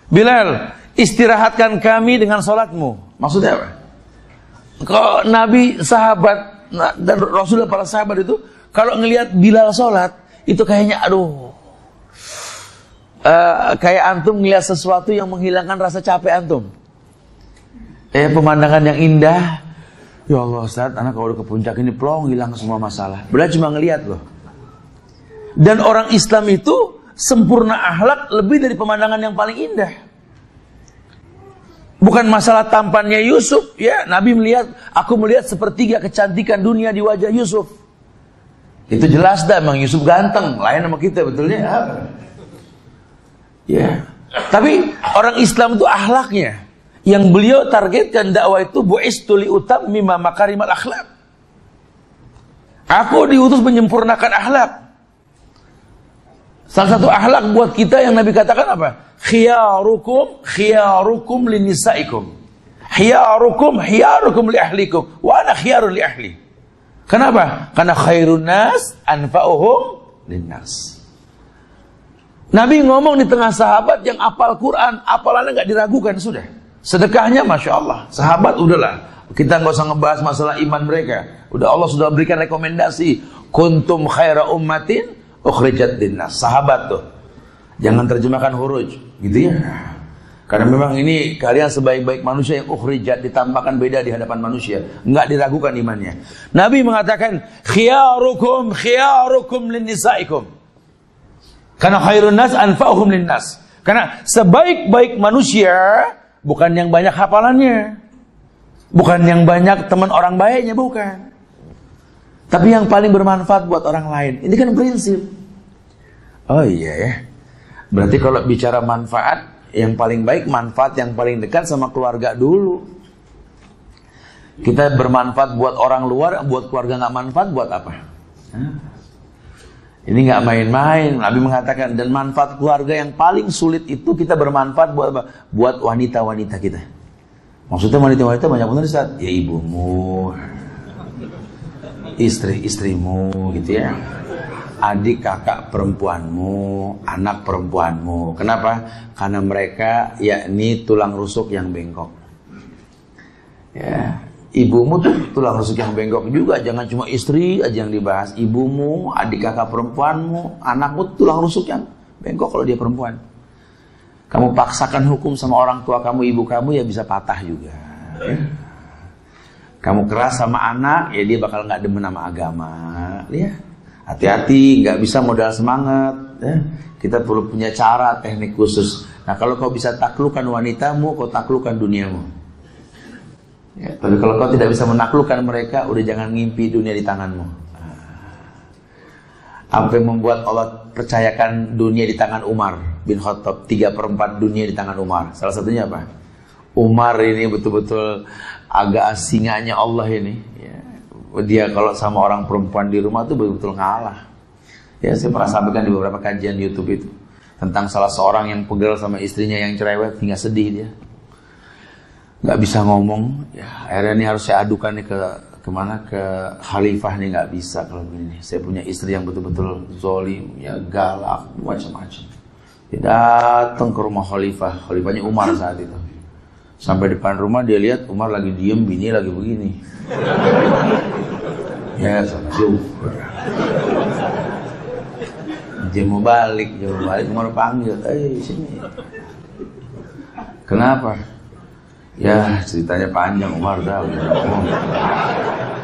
Bilal, istirahatkan kami dengan sholatmu. Maksudnya apa? Kalau Nabi, sahabat dan Rasulullah, para sahabat itu kalau ngelihat Bilal sholat itu kayaknya kayak antum ngelihat sesuatu yang menghilangkan rasa capek antum. Pemandangan yang indah. Ya Allah Ustaz, anak kalau udah ke puncak ini plong, hilang semua masalah. Benar cuma ngelihat loh. Dan orang Islam itu sempurna akhlak lebih dari pemandangan yang paling indah. Bukan masalah tampannya Yusuf, ya. Nabi melihat, aku melihat sepertiga kecantikan dunia di wajah Yusuf. Itu jelas dah, emang Yusuf ganteng, lain sama kita betulnya. Ya. Tapi orang Islam itu akhlaknya. Yang beliau targetkan dakwah itu bu'istu li utammima makarimal akhlak. Aku diutus menyempurnakan akhlak. Salah satu akhlak buat kita yang Nabi katakan apa? Khiyarukum linisaikum. Khiyarukum li ahlikum. Wa ana khiyarun li ahli. Kenapa? Karena khairun nas anfa'uhum linnas. Nabi ngomong di tengah sahabat yang apal Quran, apalannya nggak diragukan sudah. Sedekahnya Masya Allah. Sahabat udahlah, kita nggak usah ngebahas masalah iman mereka. Udah Allah sudah berikan rekomendasi. Kuntum khaira ummatin ukhrijat linnas. Sahabat tuh. Jangan terjemahkan huruj, gitu ya. Karena memang ini kalian sebaik-baik manusia yang ukhrijat, ditambahkan beda di hadapan manusia. Nggak diragukan imannya. Nabi mengatakan khiyarukum linnisaikum. Karena khairun nas anfa'uhum linnas. Karena sebaik-baik manusia bukan yang banyak hafalannya, bukan yang banyak teman orang baiknya, bukan. Tapi yang paling bermanfaat buat orang lain. Ini kan prinsip. Oh iya ya. Berarti kalau bicara manfaat, yang paling baik manfaat yang paling dekat sama keluarga dulu. Kita bermanfaat buat orang luar, buat keluarga nggak manfaat, buat apa? Ini nggak main-main. Nabi mengatakan, dan manfaat keluarga yang paling sulit itu kita bermanfaat buat apa? Buat wanita-wanita kita. Maksudnya wanita-wanita banyak benar Ustaz. Ya ibumu, istri-istrimu gitu ya. Adik kakak perempuanmu, anak perempuanmu. Kenapa? Karena mereka yakni tulang rusuk yang bengkok. Ya. Ibumu tuh tulang rusuk yang bengkok juga. Jangan cuma istri aja yang dibahas. Ibumu, adik kakak perempuanmu, anakmu tulang rusuk yang bengkok kalau dia perempuan. Kamu paksakan hukum sama orang tua kamu, ibu kamu, ya bisa patah juga. Ya. Kamu keras sama anak, ya dia bakal nggak demen sama agama. Ya. Hati-hati, nggak bisa modal semangat. Ya. Kita perlu punya cara, teknik khusus. Nah kalau kau bisa taklukkan wanitamu, kau taklukkan duniamu. Ya, tapi kalau kau tidak bisa menaklukkan mereka, udah jangan ngimpi dunia di tanganmu. Apa yang membuat Allah percayakan dunia di tangan Umar bin Khattab, 3/4 dunia di tangan Umar. Salah satunya apa? Umar ini betul-betul agak singanya Allah ini. Ya. Dia kalau sama orang perempuan di rumah tuh betul-betul ngalah. Ya, saya pernah sampaikan di beberapa kajian YouTube itu tentang salah seorang yang pegel sama istrinya yang cerewet hingga sedih dia. Nggak bisa ngomong, ya akhirnya ini harus saya adukan nih kemana, ke khalifah nih, nggak bisa kalau begini. Saya punya istri yang betul-betul zolim, ya galak, macam-macam. Dia datang ke rumah khalifahnya Umar saat itu. Sampai depan rumah dia lihat Umar lagi diem, bini lagi begini. Ya, syukur. Dia mau balik, Umar panggil, sini. Kenapa? Ya, ceritanya panjang, Umar tahu.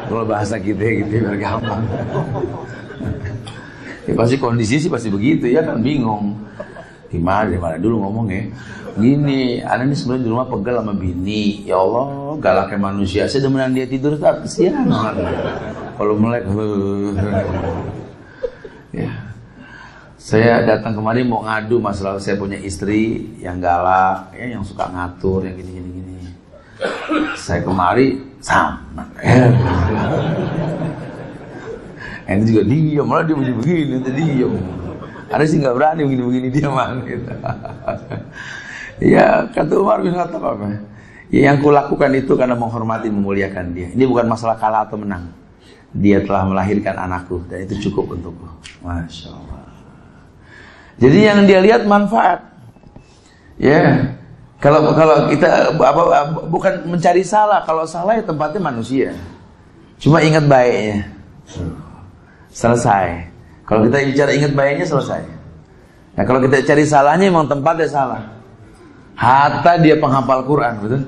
Kalau bahasa kita gitu biar gampang. Ya pasti kondisi sih pasti begitu ya kan, bingung. Gimana dulu ngomong ya. Gini, anak ini sebenarnya di rumah pegel sama bini. Ya Allah, galaknya manusia. Saya demenan dia tidur tak kesian. Kalau melek. Ya. Saya datang kemari mau ngadu masalah saya punya istri yang galak, ya, yang suka ngatur, yang gini. Saya kemari sama. Ini juga diam, malah dia begini, diam. Ada sih nggak berani begini dia mah. Gitu. Ya kata Umar bin Khattab apa? Ya, yang kulakukan itu karena menghormati, memuliakan dia. Ini bukan masalah kalah atau menang. Dia telah melahirkan anakku dan itu cukup untukku. Masya Allah. Jadi yang dia lihat manfaat. Ya, kalau kita bukan mencari salah. Kalau salah ya tempatnya manusia. Cuma ingat baiknya. Selesai. Kalau kita bicara ingat baiknya selesai. Nah kalau kita cari salahnya memang tempatnya salah. Hatta dia penghafal Quran, betul?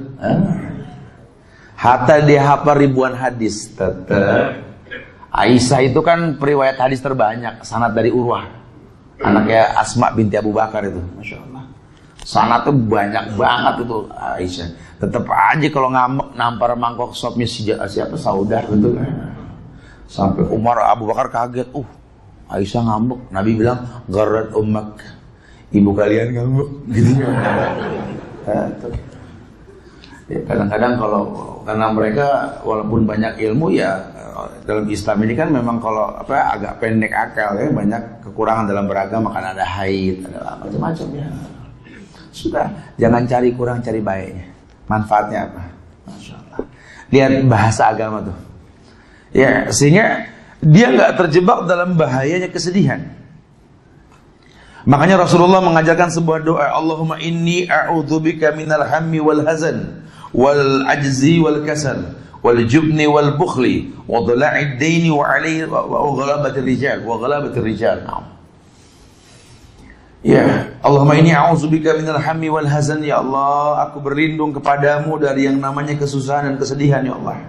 Hatta dia hafal ribuan hadis. Tetap. Aisyah itu kan periwayat hadis terbanyak, sanad dari Urwah. Anaknya Asma binti Abu Bakar itu, Masya Allah. Sanadnya banyak banget itu Aisyah. Tetap aja kalau ngambek nampar mangkok sopnya siapa Saudar gitu kan. Sampai Umar Abu Bakar kaget. Aisyah ngambek. Nabi bilang gharat ummak, ibu kalian ngambek gitu. Ya, kadang-kadang kalau karena mereka walaupun banyak ilmu ya dalam Islam ini kan memang kalau agak pendek akal ya, banyak kekurangan dalam beragama, kan ada haid, ada macam-macam ya. Sudah, jangan cari kurang, cari baiknya. Manfaatnya apa? Masya Allah. Lihat bahasa agama tuh. Ya, sehingga dia nggak terjebak dalam bahayanya kesedihan. Makanya Rasulullah mengajarkan sebuah doa, Allahumma inni a'udzubika minal hammi wal hazan wal ajzi wal kasal wal jubni wal bukhli wa dhala'id daini wa alayhi wa ghalabatir rijal. Ya, Allahumma inni a'udzubika minal hammi wal hazan, ya Allah, aku berlindung kepadamu dari yang namanya kesusahan dan kesedihan, ya Allah.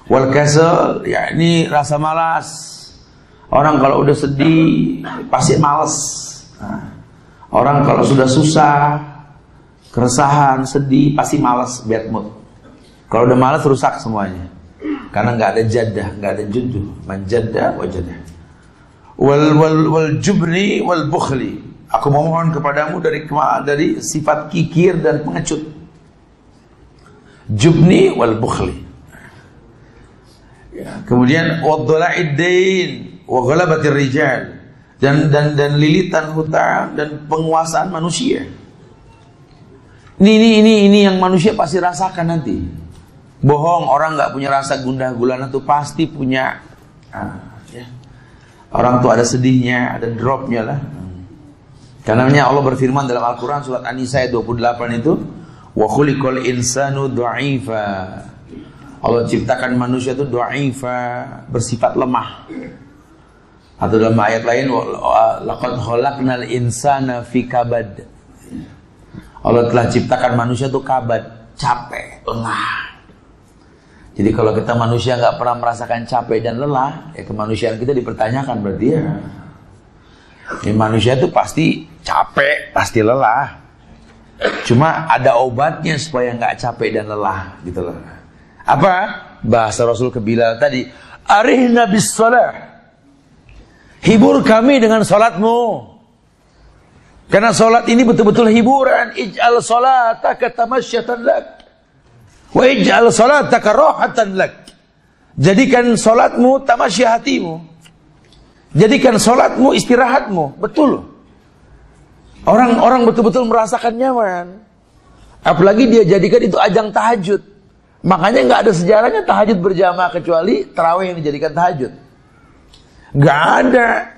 Wal kasal, ya ini rasa malas. Orang kalau udah sedih pasti malas. Orang kalau sudah susah, keresahan, sedih, pasti malas, bad mood. Kalau udah malas rusak semuanya. Karena nggak ada jadah, nggak ada juduh. Manjadah wajadah. Wal jubni wal bukhli. Aku memohon kepadamu dari sifat kikir dan pengecut. Jubni wal bukhli. Ya, kemudian wadhala'id dain wa ghalabatir rijal. Dan lilitan hutang dan penguasaan manusia. Ini yang manusia pasti rasakan nanti. Bohong, orang nggak punya rasa gundah gulana tuh pasti punya. Ya. Orang tuh ada sedihnya, ada dropnya lah. Karenanya Allah berfirman dalam Al-Quran surat An-Nisa ayat 28 itu, wa khuliqal insanu dha'ifa. Allah ciptakan manusia itu dha'ifa, bersifat lemah. Atau dalam ayat lain, laqad khalaqnal insana fi kabad. Allah telah ciptakan manusia itu kabad, capek, lelah. Jadi kalau kita manusia nggak pernah merasakan capek dan lelah, ya kemanusiaan kita dipertanyakan berarti ya. Ya manusia itu pasti capek, pasti lelah. Cuma ada obatnya supaya nggak capek dan lelah, gitu loh. Apa? Bahasa Rasul ke Bilal tadi, arihna bis shalah. Hibur kami dengan salatmu. Karena salat ini betul-betul hiburan. Ij'al salataka tamassyatan lak. Wa ij'al salataka rahatan lak. Jadikan salatmu tamasya hatimu. Jadikan salatmu istirahatmu. Betul. Orang betul-betul merasakan nyaman. Apalagi dia jadikan itu ajang tahajud. Makanya nggak ada sejarahnya tahajud berjamaah kecuali tarawih yang dijadikan tahajud. Gak ada.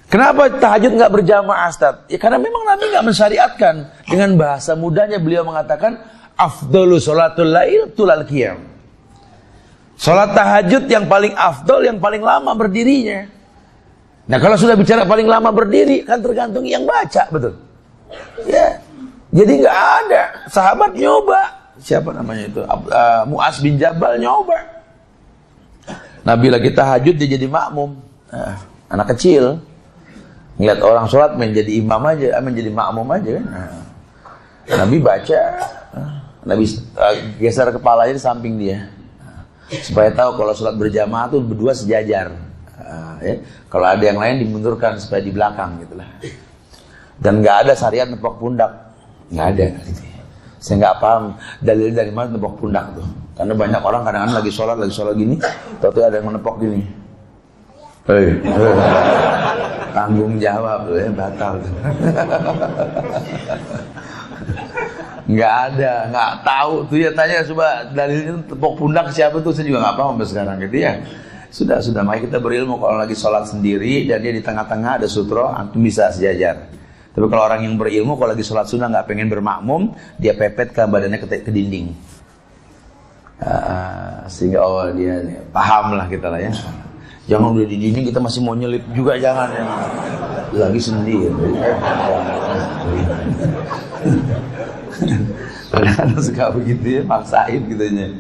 Kenapa tahajud nggak berjamaah, Ustaz? Ya karena memang Nabi nggak mensyariatkan. Dengan bahasa mudahnya beliau mengatakan, afdhalu sholatul lail tulal qiyam. Sholat tahajud yang paling afdol, yang paling lama berdirinya. Nah kalau sudah bicara paling lama berdiri, kan tergantung yang baca, betul? Ya, jadi nggak ada. Sahabat nyoba, siapa namanya itu? Mu'az bin Jabal nyoba. Nabi lagi tahajud, dia jadi makmum. Anak kecil. Ngeliat orang sholat menjadi imam aja, menjadi makmum aja kan. Nabi baca, Nabi geser kepalanya di samping dia, supaya tahu kalau sholat berjamaah tuh berdua sejajar. Ya. Kalau ada yang lain dimundurkan supaya di belakang gitulah. Dan nggak ada syariat nepok pundak, nggak ada. Gitu. Saya nggak paham dalil dari mana nepok pundak tuh. Karena banyak orang kadang-kadang lagi sholat gini, tahu ada yang menepok gini. Hei. Tanggung jawab ya, batal tuh. Nggak ada, nggak tahu tuh ya, tanya coba dalilnya tepuk pundak siapa tuh, saya juga nggak paham sampai sekarang gitu ya. Sudah, mari kita berilmu. Kalau lagi sholat sendiri dan dia di tengah-tengah ada sutro, antum bisa sejajar. Tapi kalau orang yang berilmu kalau lagi sholat sunnah nggak pengen bermakmum, dia pepetkan badannya ke dinding. Sehingga dia paham lah kita lah ya. Jangan udah di dinding kita masih mau nyelip juga, jangan ya. Lagi sendiri. Kadang-kadang suka begitu ya, maksain gitunya.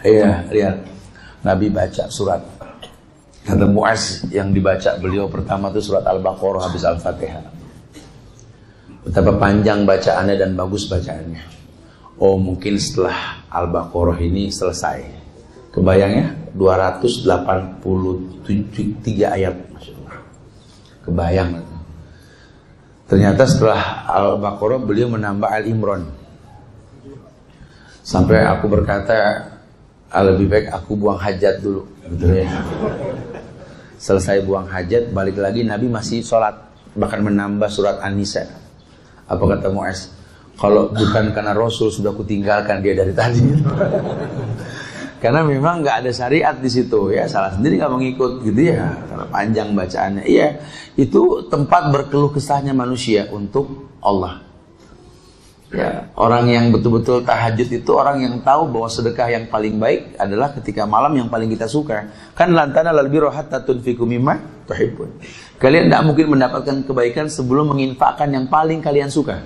Iya, lihat. Nabi baca surat. Kata Mu'az yang dibaca beliau pertama itu surat Al-Baqarah habis Al-Fatihah. Betapa panjang bacaannya dan bagus bacaannya. Oh mungkin setelah Al-Baqarah ini selesai. Kebayangnya 283 ayat, Masya Allah. Kebayang. Ternyata setelah Al-Baqarah beliau menambah Al-Imran. Sampai aku berkata, lebih baik aku buang hajat dulu. Betul ya. Selesai buang hajat, balik lagi Nabi masih sholat, bahkan menambah surat An-Nisa. Apa kata Mu'az? Kalau bukan karena Rasul sudah kutinggalkan dia dari tadi. Karena memang nggak ada syariat di situ ya, salah sendiri nggak mengikut gitu ya, karena panjang bacaannya. Iya, itu tempat berkeluh kesahnya manusia untuk Allah. Ya, orang yang betul-betul tahajud itu orang yang tahu bahwa sedekah yang paling baik adalah ketika malam yang paling kita suka. Kan lantana lal birra hatta tunfiqu mimma tuhibbun. Kalian tidak mungkin mendapatkan kebaikan sebelum menginfakkan yang paling kalian suka.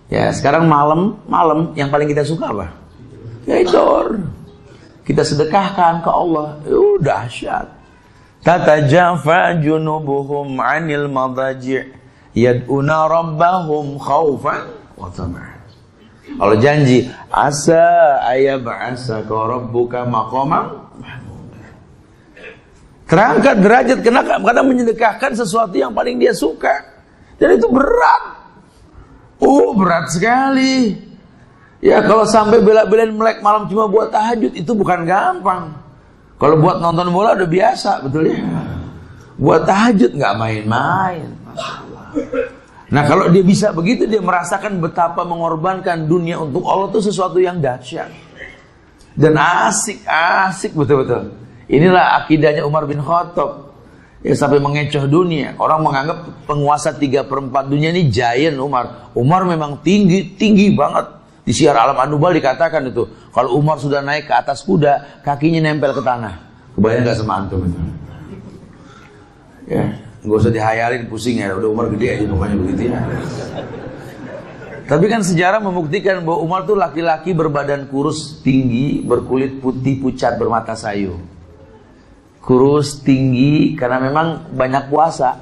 Ya, sekarang malam yang paling kita suka apa? Tidur. Kita sedekahkan ke Allah. Dahsyat. Tatajafa junubuhum 'anil madaji' yad'una rabbahum khaufan wa tama'an. Allah janji, asa ayab'asaka rabbuka maqaman mahmuda. Terangkat derajat karena menyedekahkan sesuatu yang paling dia suka. Dan itu berat. Berat sekali. Ya kalau sampai bela-belain melek malam cuma buat tahajud itu bukan gampang. Kalau buat nonton bola udah biasa, betul ya. Buat tahajud nggak main-main. Nah kalau dia bisa begitu, dia merasakan betapa mengorbankan dunia untuk Allah itu sesuatu yang dahsyat dan asik betul-betul. Inilah akidahnya Umar bin Khattab. Ya sampai mengecoh dunia. Orang menganggap penguasa 3/4 dunia ini giant Umar. Umar memang tinggi banget. Di Syiar Alam An-Nubal dikatakan itu, kalau Umar sudah naik ke atas kuda, kakinya nempel ke tanah. Kebayang gak sama antum itu? Ya, gak usah dihayalin, pusing ya. Udah Umar gede aja pokoknya begitu ya. Tapi kan sejarah membuktikan bahwa Umar tuh laki-laki berbadan kurus, tinggi, berkulit putih pucat, bermata sayu. Kurus, tinggi, karena memang banyak puasa.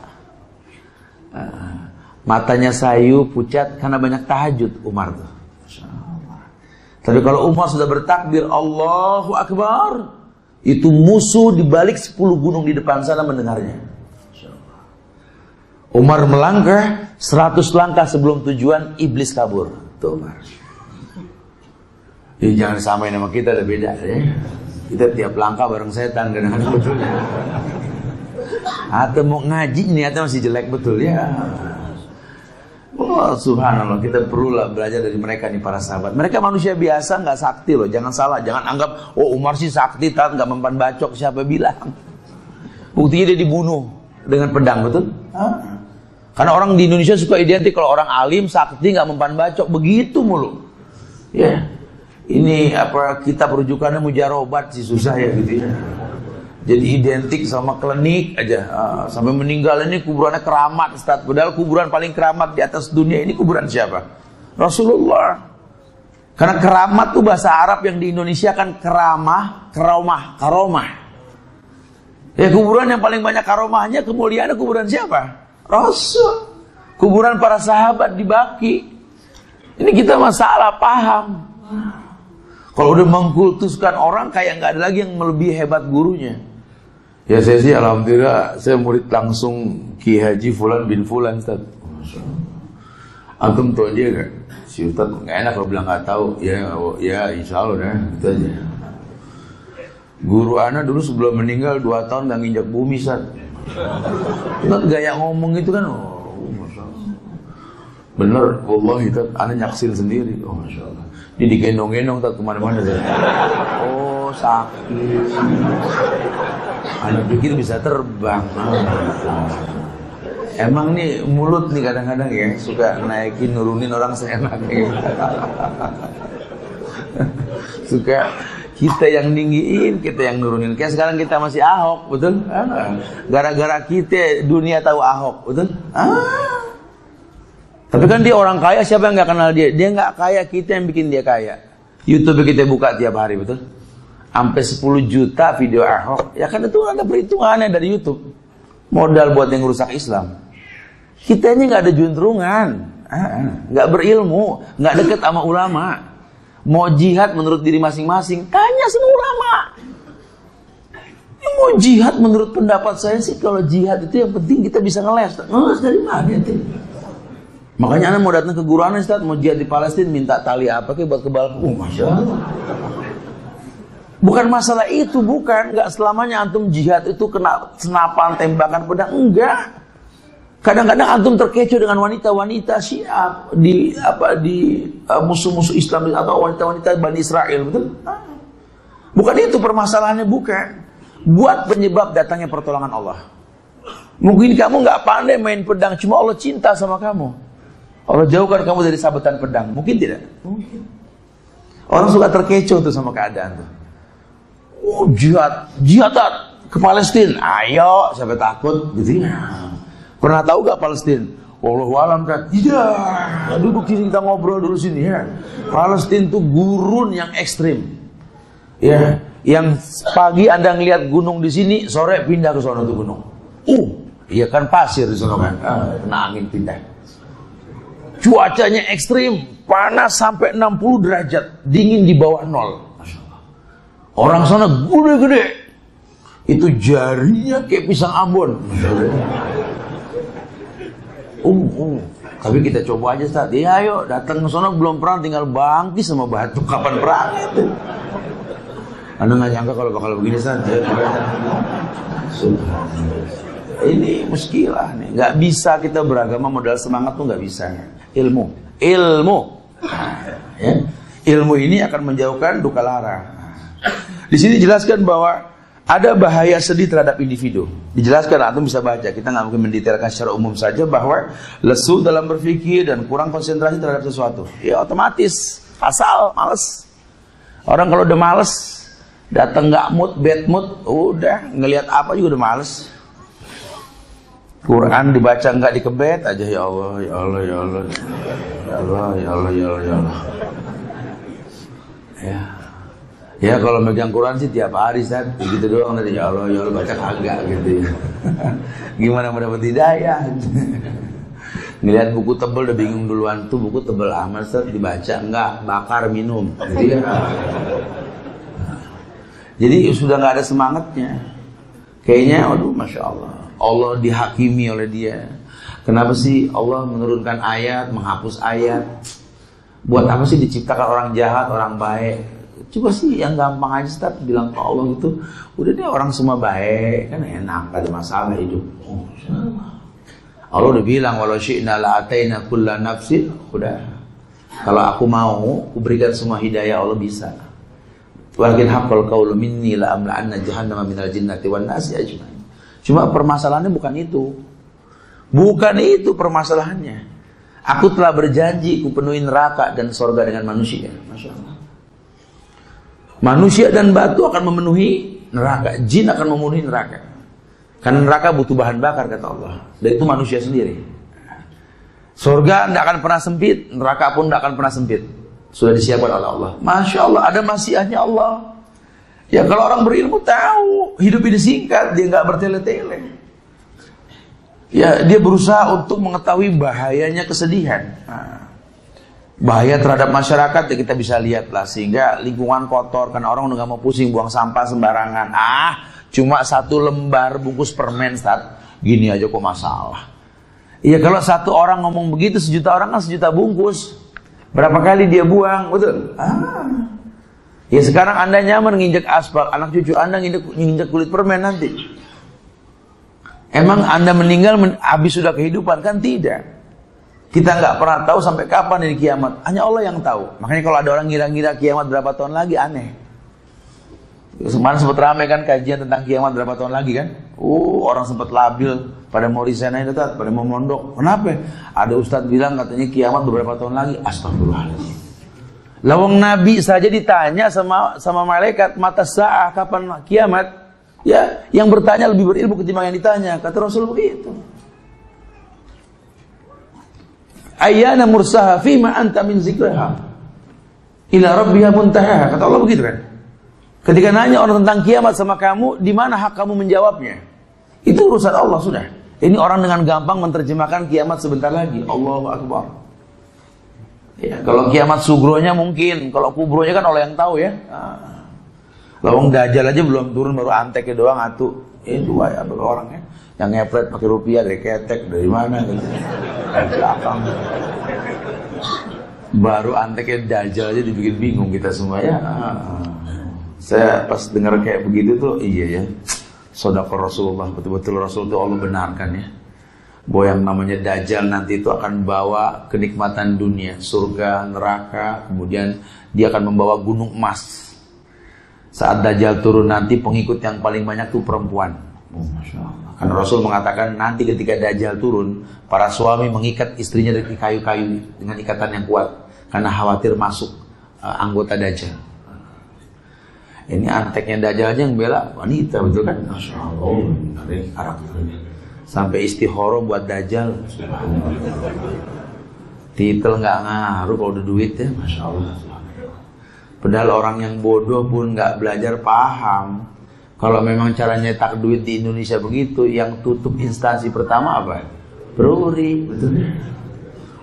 Matanya sayu, pucat, karena banyak tahajud Umar tuh. Tapi kalau Umar sudah bertakbir Allahu Akbar, itu musuh di balik 10 gunung di depan sana mendengarnya. Umar melangkah 100 langkah sebelum tujuan, iblis kabur. Tuh Umar. Jadi jangan samain sama kita, ada beda ya. Kita tiap langkah bareng setan kadang-kadang betul ya. Atau mau ngaji niatnya masih jelek betul ya. Oh subhanallah, kita perlulah belajar dari mereka nih para sahabat. Mereka manusia biasa, nggak sakti loh. Jangan salah, jangan anggap Umar sih sakti, nggak mempan bacok, siapa bilang? Buktinya dia dibunuh dengan pedang, betul? Karena orang di Indonesia suka identik kalau orang alim, sakti, nggak mempan bacok, begitu mulu. Ya, ini apa kitab rujukannya mujarobat sih, susah ya gitu ya. Jadi identik sama klinik aja, sampai meninggal ini kuburannya keramat, Ustaz. Padahal kuburan paling keramat di atas dunia ini kuburan siapa? Rasulullah. Karena keramat tuh bahasa Arab yang di Indonesia kan keramah, karomah. Ya kuburan yang paling banyak karomahnya, kemuliaannya kuburan siapa? Rasul. Kuburan para sahabat di Baki. Ini kita masalah paham. Kalau udah mengkultuskan orang kayak nggak ada lagi yang melebihi hebat gurunya. Ya saya sih alhamdulillah saya murid langsung Ki Haji Fulan bin Fulan, Ustaz. Antum tahu dia gak? Si Ustaz nggak enak kalau bilang nggak tahu. Ya insya Allah dah, gitu aja. Guru ana dulu sebelum meninggal 2 tahun nggak nginjak bumi, Ustaz. Ustaz gaya ngomong itu kan, masya Allah. Bener, wallahi Ustaz, ana nyaksin sendiri. Masya Allah. Dia digendong-gendong Ustaz kemana-mana. Oh sakit. Ana pikir bisa terbang. Emang nih mulut nih kadang-kadang ya suka naikin nurunin orang seenaknya. Suka kita yang ninggiin, kita yang nurunin. Kayak sekarang kita masih Ahok, betul? Gara-gara kita dunia tahu Ahok, betul? Tapi kan dia orang kaya, siapa yang nggak kenal dia? Dia nggak kaya, kita yang bikin dia kaya. YouTube kita buka tiap hari, betul? Sampai 10 juta video Ahok. Ya kan itu ada perhitungannya dari YouTube. Modal buat yang rusak Islam. Kita ini nggak ada juntrungan, nggak berilmu, nggak deket sama ulama. Mau jihad menurut diri masing-masing, tanya sama ulama. Mau jihad menurut pendapat saya sih, kalau jihad itu yang penting kita bisa ngeles. Ngeles dari mana itu? Makanya anak mau datang ke guru anak, Ustaz, mau jihad di Palestina, minta tali apa ke buat kebal. Masya Allah. Bukan masalah itu, bukan. Nggak selamanya antum jihad itu kena senapan, tembakan, pedang. Enggak. Kadang-kadang antum terkecoh dengan wanita-wanita Syiah di musuh-musuh Islam atau wanita-wanita Bani Israel, betul? Bukan itu permasalahannya, bukan. Buat penyebab datangnya pertolongan Allah. Mungkin kamu nggak pandai main pedang, cuma Allah cinta sama kamu. Allah jauhkan kamu dari sabetan pedang. Mungkin tidak? Mungkin. Orang suka terkecoh tuh sama keadaan tuh. Oh, jihad ke Palestina. Ayo, siapa takut? Gitu ya. Pernah tahu gak Palestina? Wallahualam kan? Iya. Duduk sini kita ngobrol dulu sini ya. Palestina itu gurun yang ekstrim. Ya, yang pagi Anda ngelihat gunung di sini, sore pindah ke sana tuh gunung. Iya kan pasir di sana kan. Kena angin pindah. Cuacanya ekstrim, panas sampai 60 derajat, dingin di bawah 0. Orang sana gede-gede. Itu jarinya kayak pisang Ambon. Tapi kita coba aja, Ustaz. Ya ayo, datang ke sana belum pernah, tinggal bangkis sama batu. Kapan perang itu? Anda nggak nyangka kalau bakal begini, Ustaz. Ini muskilah nih. Nggak bisa kita beragama modal semangat tuh nggak bisa. Ilmu. Ya. Ilmu ini akan menjauhkan duka lara. Di sini dijelaskan bahwa ada bahaya sedih terhadap individu. Dijelaskan, antum bisa baca. Kita nggak mungkin mendetailkan secara umum saja bahwa lesu dalam berpikir dan kurang konsentrasi terhadap sesuatu. Ya otomatis, asal males. Orang kalau udah males, datang nggak mood, bad mood, udah ngelihat apa juga udah males. Quran dibaca nggak dikebet aja, ya Allah, ya Allah, ya Allah, ya Allah, ya Allah, ya Allah, ya Allah. Ya kalau megang Quran sih tiap hari, Ustaz, begitu doang dari ya Allah, ya Allah, baca kagak gitu ya. Gimana mau dapat hidayah? Ngelihat buku tebel udah bingung duluan, tuh buku tebel amat, Ustaz, dibaca enggak, bakar minum gitu ya. Jadi sudah nggak ada semangatnya. Kayaknya aduh Masya Allah, Allah dihakimi oleh dia. Kenapa sih Allah menurunkan ayat, menghapus ayat? Buat apa sih diciptakan orang jahat, orang baik? Coba sih yang gampang aja, Ustaz, bilang ke Allah gitu, udah deh orang semua baik, kan enak, gak ada masalah hidup. Allah udah bilang, walau syi'na la'ataina kulla nafsin, udah. Kalau aku mau, aku berikan semua hidayah, Allah bisa. Walakin haqqal qawlu minni la'amla'anna jahannama minal jinnati wan nasi ajmain. Cuma permasalahannya bukan itu. Bukan itu permasalahannya. Aku telah berjanji ku penuhi neraka dan surga dengan manusia. Masya Allah. Manusia dan batu akan memenuhi neraka. Jin akan memenuhi neraka. Karena neraka butuh bahan bakar kata Allah. Dan itu manusia sendiri. Surga tidak akan pernah sempit, neraka pun tidak akan pernah sempit. Sudah disiapkan oleh Allah. Masya Allah, ada masyiahnya Allah. Ya kalau orang berilmu tahu hidup ini singkat, dia nggak bertele-tele. Ya dia berusaha untuk mengetahui bahayanya kesedihan. Bahaya terhadap masyarakat ya kita bisa lihat lah, sehingga lingkungan kotor karena orang udah nggak mau pusing buang sampah sembarangan. Cuma 1 lembar bungkus permen, gini aja kok masalah. Iya kalau 1 orang ngomong begitu, 1 juta orang kan 1 juta bungkus. Berapa kali dia buang, betul? Ya sekarang Anda nyaman nginjek aspal, anak cucu Anda nginjek kulit permen nanti. Emang Anda meninggal habis sudah kehidupan? Kan tidak. Kita nggak pernah tahu sampai kapan ini kiamat. Hanya Allah yang tahu. Makanya kalau ada orang ngira-ngira kiamat berapa tahun lagi, aneh. Kemarin sempat ramai kan kajian tentang kiamat berapa tahun lagi kan? Orang sempat labil pada mau resign aja, pada mau mondok. Kenapa? Ada ustadz bilang katanya kiamat beberapa tahun lagi. Astagfirullahaladzim. Lawang Nabi saja ditanya sama malaikat, mata sa'ah, kapan kiamat? Ya, yang bertanya lebih berilmu ketimbang yang ditanya. Kata Rasul begitu. Ayyana mursaha fima anta min zikraha ila rabbiha muntahaha. Kata Allah begitu kan? Ketika nanya orang tentang kiamat sama kamu, di mana hak kamu menjawabnya? Itu urusan Allah sudah. Ini orang dengan gampang menerjemahkan kiamat sebentar lagi. Allahu Akbar. Ya, kalau kiamat sugronya mungkin, kalau kubronya kan Allah yang tahu ya. Lawang Dajjal aja belum turun, baru anteknya doang atuh. Dua ya orang ya. Yang ngepret pakai rupiah dari ketek dari mana gitu. Dari belakang. Baru anteknya Dajjal aja dibikin bingung kita semua ya. Saya pas dengar kayak begitu tuh iya ya. Shadaqah Rasulullah, betul-betul Rasul itu Allah benarkan ya. Bahwa yang namanya Dajjal nanti itu akan bawa kenikmatan dunia, surga, neraka, kemudian dia akan membawa gunung emas. Saat Dajjal turun nanti pengikut yang paling banyak itu perempuan. Masya Allah. Karena Rasul mengatakan nanti ketika Dajjal turun, para suami mengikat istrinya dari kayu-kayu dengan ikatan yang kuat karena khawatir masuk anggota Dajjal. Ini anteknya Dajjal aja yang bela wanita, betul kan? Masya Allah, dari karakternya. Sampai istihoro buat Dajjal. Titel nggak ngaruh kalau udah duit ya, Masya Allah. Padahal orang yang bodoh pun nggak belajar paham. Kalau memang cara nyetak duit di Indonesia begitu, yang tutup instansi pertama apa? Peruri, betul.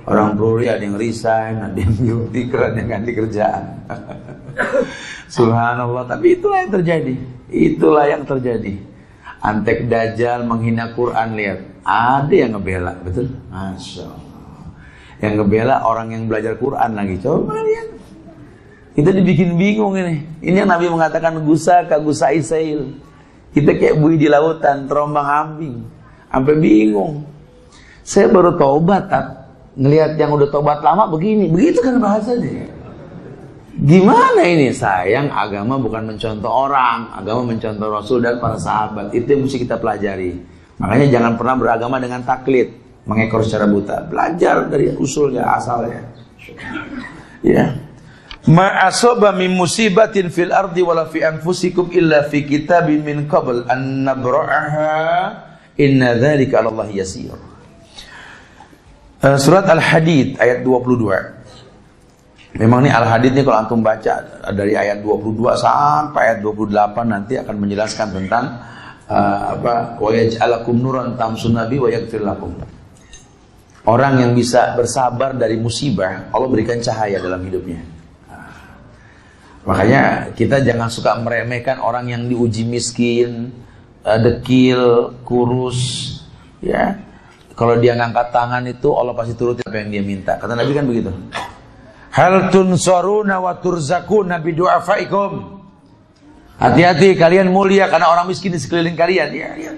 Orang peruri ada yang resign, ada yang beauty, ada yang ganti kerjaan. Subhanallah, tapi itulah yang terjadi. Itulah yang terjadi. Antek Dajjal menghina Quran, lihat. Ada yang ngebela, betul? Masya Allah. Yang ngebela orang yang belajar Quran lagi. Coba lihat. Kita dibikin bingung ini. Ini yang Nabi mengatakan gusa isail. Kita kayak buih di lautan, terombang ambing. Sampai bingung. Saya baru taubat, ngelihat yang udah taubat lama begini. Begitu kan bahasanya. Gimana ini? Sayang, agama bukan mencontoh orang. Agama mencontoh Rasul dan para sahabat. Itu yang mesti kita pelajari. Makanya jangan pernah beragama dengan taklid, mengekor secara buta. Belajar dari usulnya, asalnya. Ya. Ma asaba min musibatin fil ardi wala fi anfusikum illa fi kitabin min qabl an nabra'aha inna dzalika 'ala Allah yasir. Surat Al-Hadid ayat 22. Memang nih Al-Hadid nih kalau antum baca dari ayat 22 sampai ayat 28 nanti akan menjelaskan tentang wa yaj'alakum nuran tamsun nabi wa yaghfir lakum. Orang yang bisa bersabar dari musibah, Allah berikan cahaya dalam hidupnya. Makanya kita jangan suka meremehkan orang yang diuji miskin, dekil, kurus, ya. Kalau dia ngangkat tangan itu Allah pasti turutin apa yang dia minta. Kata Nabi kan begitu. Hal tunsaruna wa turzakuna bidu'afaikum. Hati-hati, kalian mulia karena orang miskin di sekeliling kalian. Ya, ya.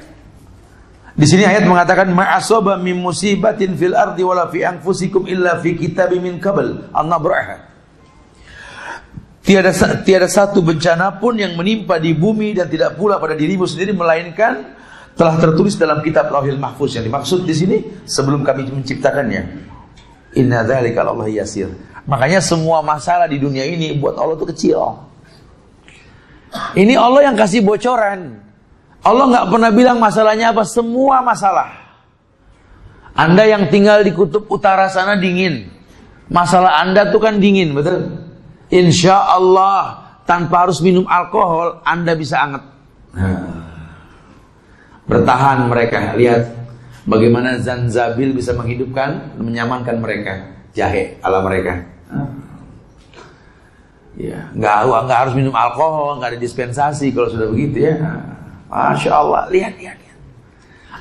Di sini ayat mengatakan ma'asaba min musibatin fil ardi wala fi anfusikum illa fi kitabim min qabl an nabra'aha. Tiada satu bencana pun yang menimpa di bumi dan tidak pula pada dirimu sendiri melainkan telah tertulis dalam kitab Lauhil Mahfuz. Yang dimaksud di sini sebelum kami menciptakannya. Inna dzalika 'alallahi yasir. Makanya semua masalah di dunia ini buat Allah itu kecil. Ini Allah yang kasih bocoran. Allah nggak pernah bilang masalahnya apa, semua masalah. Anda yang tinggal di kutub utara sana dingin, masalah Anda tuh kan dingin, betul? Insya Allah tanpa harus minum alkohol Anda bisa anget. Bertahan mereka. Lihat bagaimana zanzabil bisa menghidupkan, menyamankan mereka. Jahe ala mereka. Ya, nggak harus minum alkohol, nggak ada dispensasi kalau sudah begitu ya. Masya Allah, lihat.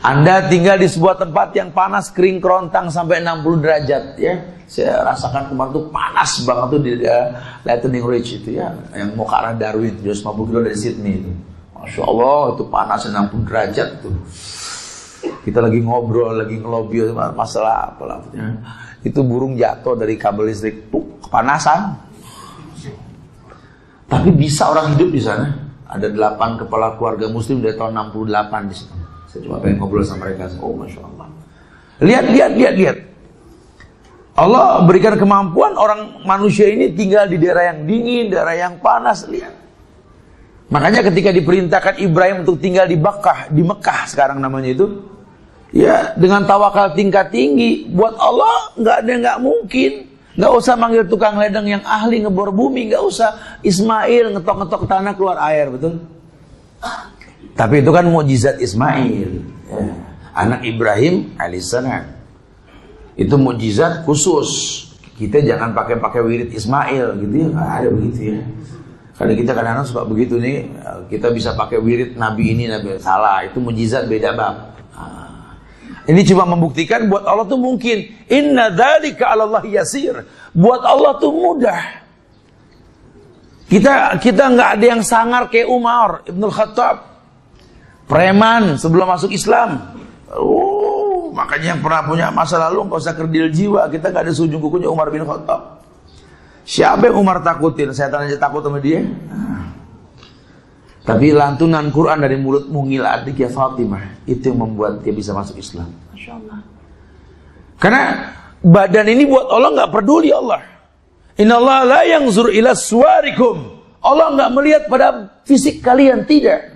Anda tinggal di sebuah tempat yang panas, kering kerontang sampai 60 derajat ya. Saya rasakan kemarin tuh panas banget tuh di Lightning Ridge itu ya, yang mau ke arah Darwin, 250 kilo dari Sydney itu. Masya Allah, itu panas 60 derajat tuh. Kita lagi ngobrol, lagi ngelobi masalah apalah. Itu burung jatuh dari kabel listrik, kepanasan. Tapi bisa orang hidup di sana. Ada 8 kepala keluarga muslim dari tahun 68 di situ. Saya cuma pengen ngobrol sama mereka. Oh, Masya Allah. Lihat. Allah berikan kemampuan orang manusia ini tinggal di daerah yang dingin, daerah yang panas. Lihat. Makanya ketika diperintahkan Ibrahim untuk tinggal di Mekah sekarang namanya itu, ya dengan tawakal tingkat tinggi, buat Allah nggak ada yang nggak mungkin. Nggak usah manggil tukang ledeng yang ahli ngebor bumi, nggak usah Ismail ngetok-ngetok tanah keluar air, betul? Tapi itu kan mukjizat Ismail, ya. Anak Ibrahim alaihissalam. Itu mukjizat khusus. Kita jangan pakai wirid Ismail gitu ya, nggak ada begitu ya. Karena kita kadang-kadang suka begitu nih, kita bisa pakai wirid Nabi ini, Nabi salah, itu mukjizat beda bab. Ini cuma membuktikan buat Allah tuh mungkin. Inna dzalika 'alallahi yasir. Buat Allah tuh mudah. Kita nggak ada yang sangar kayak Umar Ibnul Khattab, preman sebelum masuk Islam. Makanya yang pernah punya masa lalu nggak usah kerdil jiwa. Kita nggak ada sujung kukunya Umar bin Khattab. Siapa yang Umar takutin? Setan aja takut sama dia. Tapi lantunan Quran dari mulut mungil adik ya Fatimah, itu yang membuat dia bisa masuk Islam. Masya Allah. Karena badan ini buat Allah nggak peduli Allah. Innallaha la yanzur ila suwarikum. Allah nggak melihat pada fisik kalian, tidak.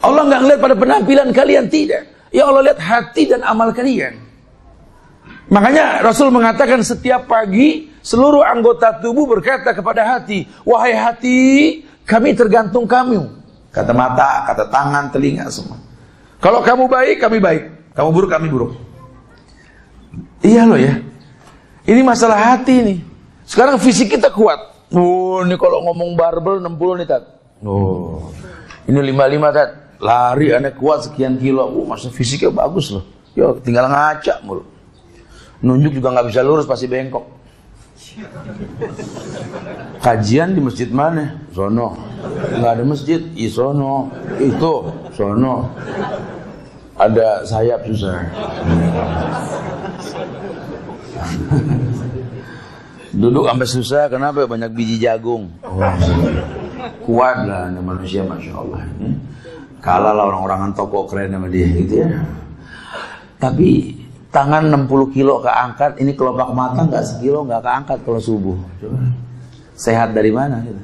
Allah nggak melihat pada penampilan kalian, tidak. Ya Allah lihat hati dan amal kalian. Makanya Rasul mengatakan setiap pagi seluruh anggota tubuh berkata kepada hati, wahai hati, kami tergantung kamu. Kata mata, kata tangan, telinga semua. Kalau kamu baik, kami baik. Kamu buruk, kami buruk. Iya loh ya. Ini masalah hati nih. Sekarang fisik kita kuat. Oh, ini kalau ngomong barbel 60 nih, Tat. Oh. Ini 55, Tat. Lari aneh kuat sekian kilo. Masa fisiknya bagus loh. Yo, tinggal ngaca mulu. Nunjuk juga nggak bisa lurus, pasti bengkok. Kajian di masjid mana? Sono. Nggak ada masjid, sono. Itu, sono. Ada sayap susah. Duduk sampai susah, kenapa? Banyak biji jagung. Kuat lah manusia, Masya Allah. Kalah lah orang-orangan toko keren sama dia gitu ya. Tapi tangan 60 kilo keangkat, ini kelopak mata nggak sekilo nggak keangkat kalau subuh. Coba. Sehat dari mana? Gitu.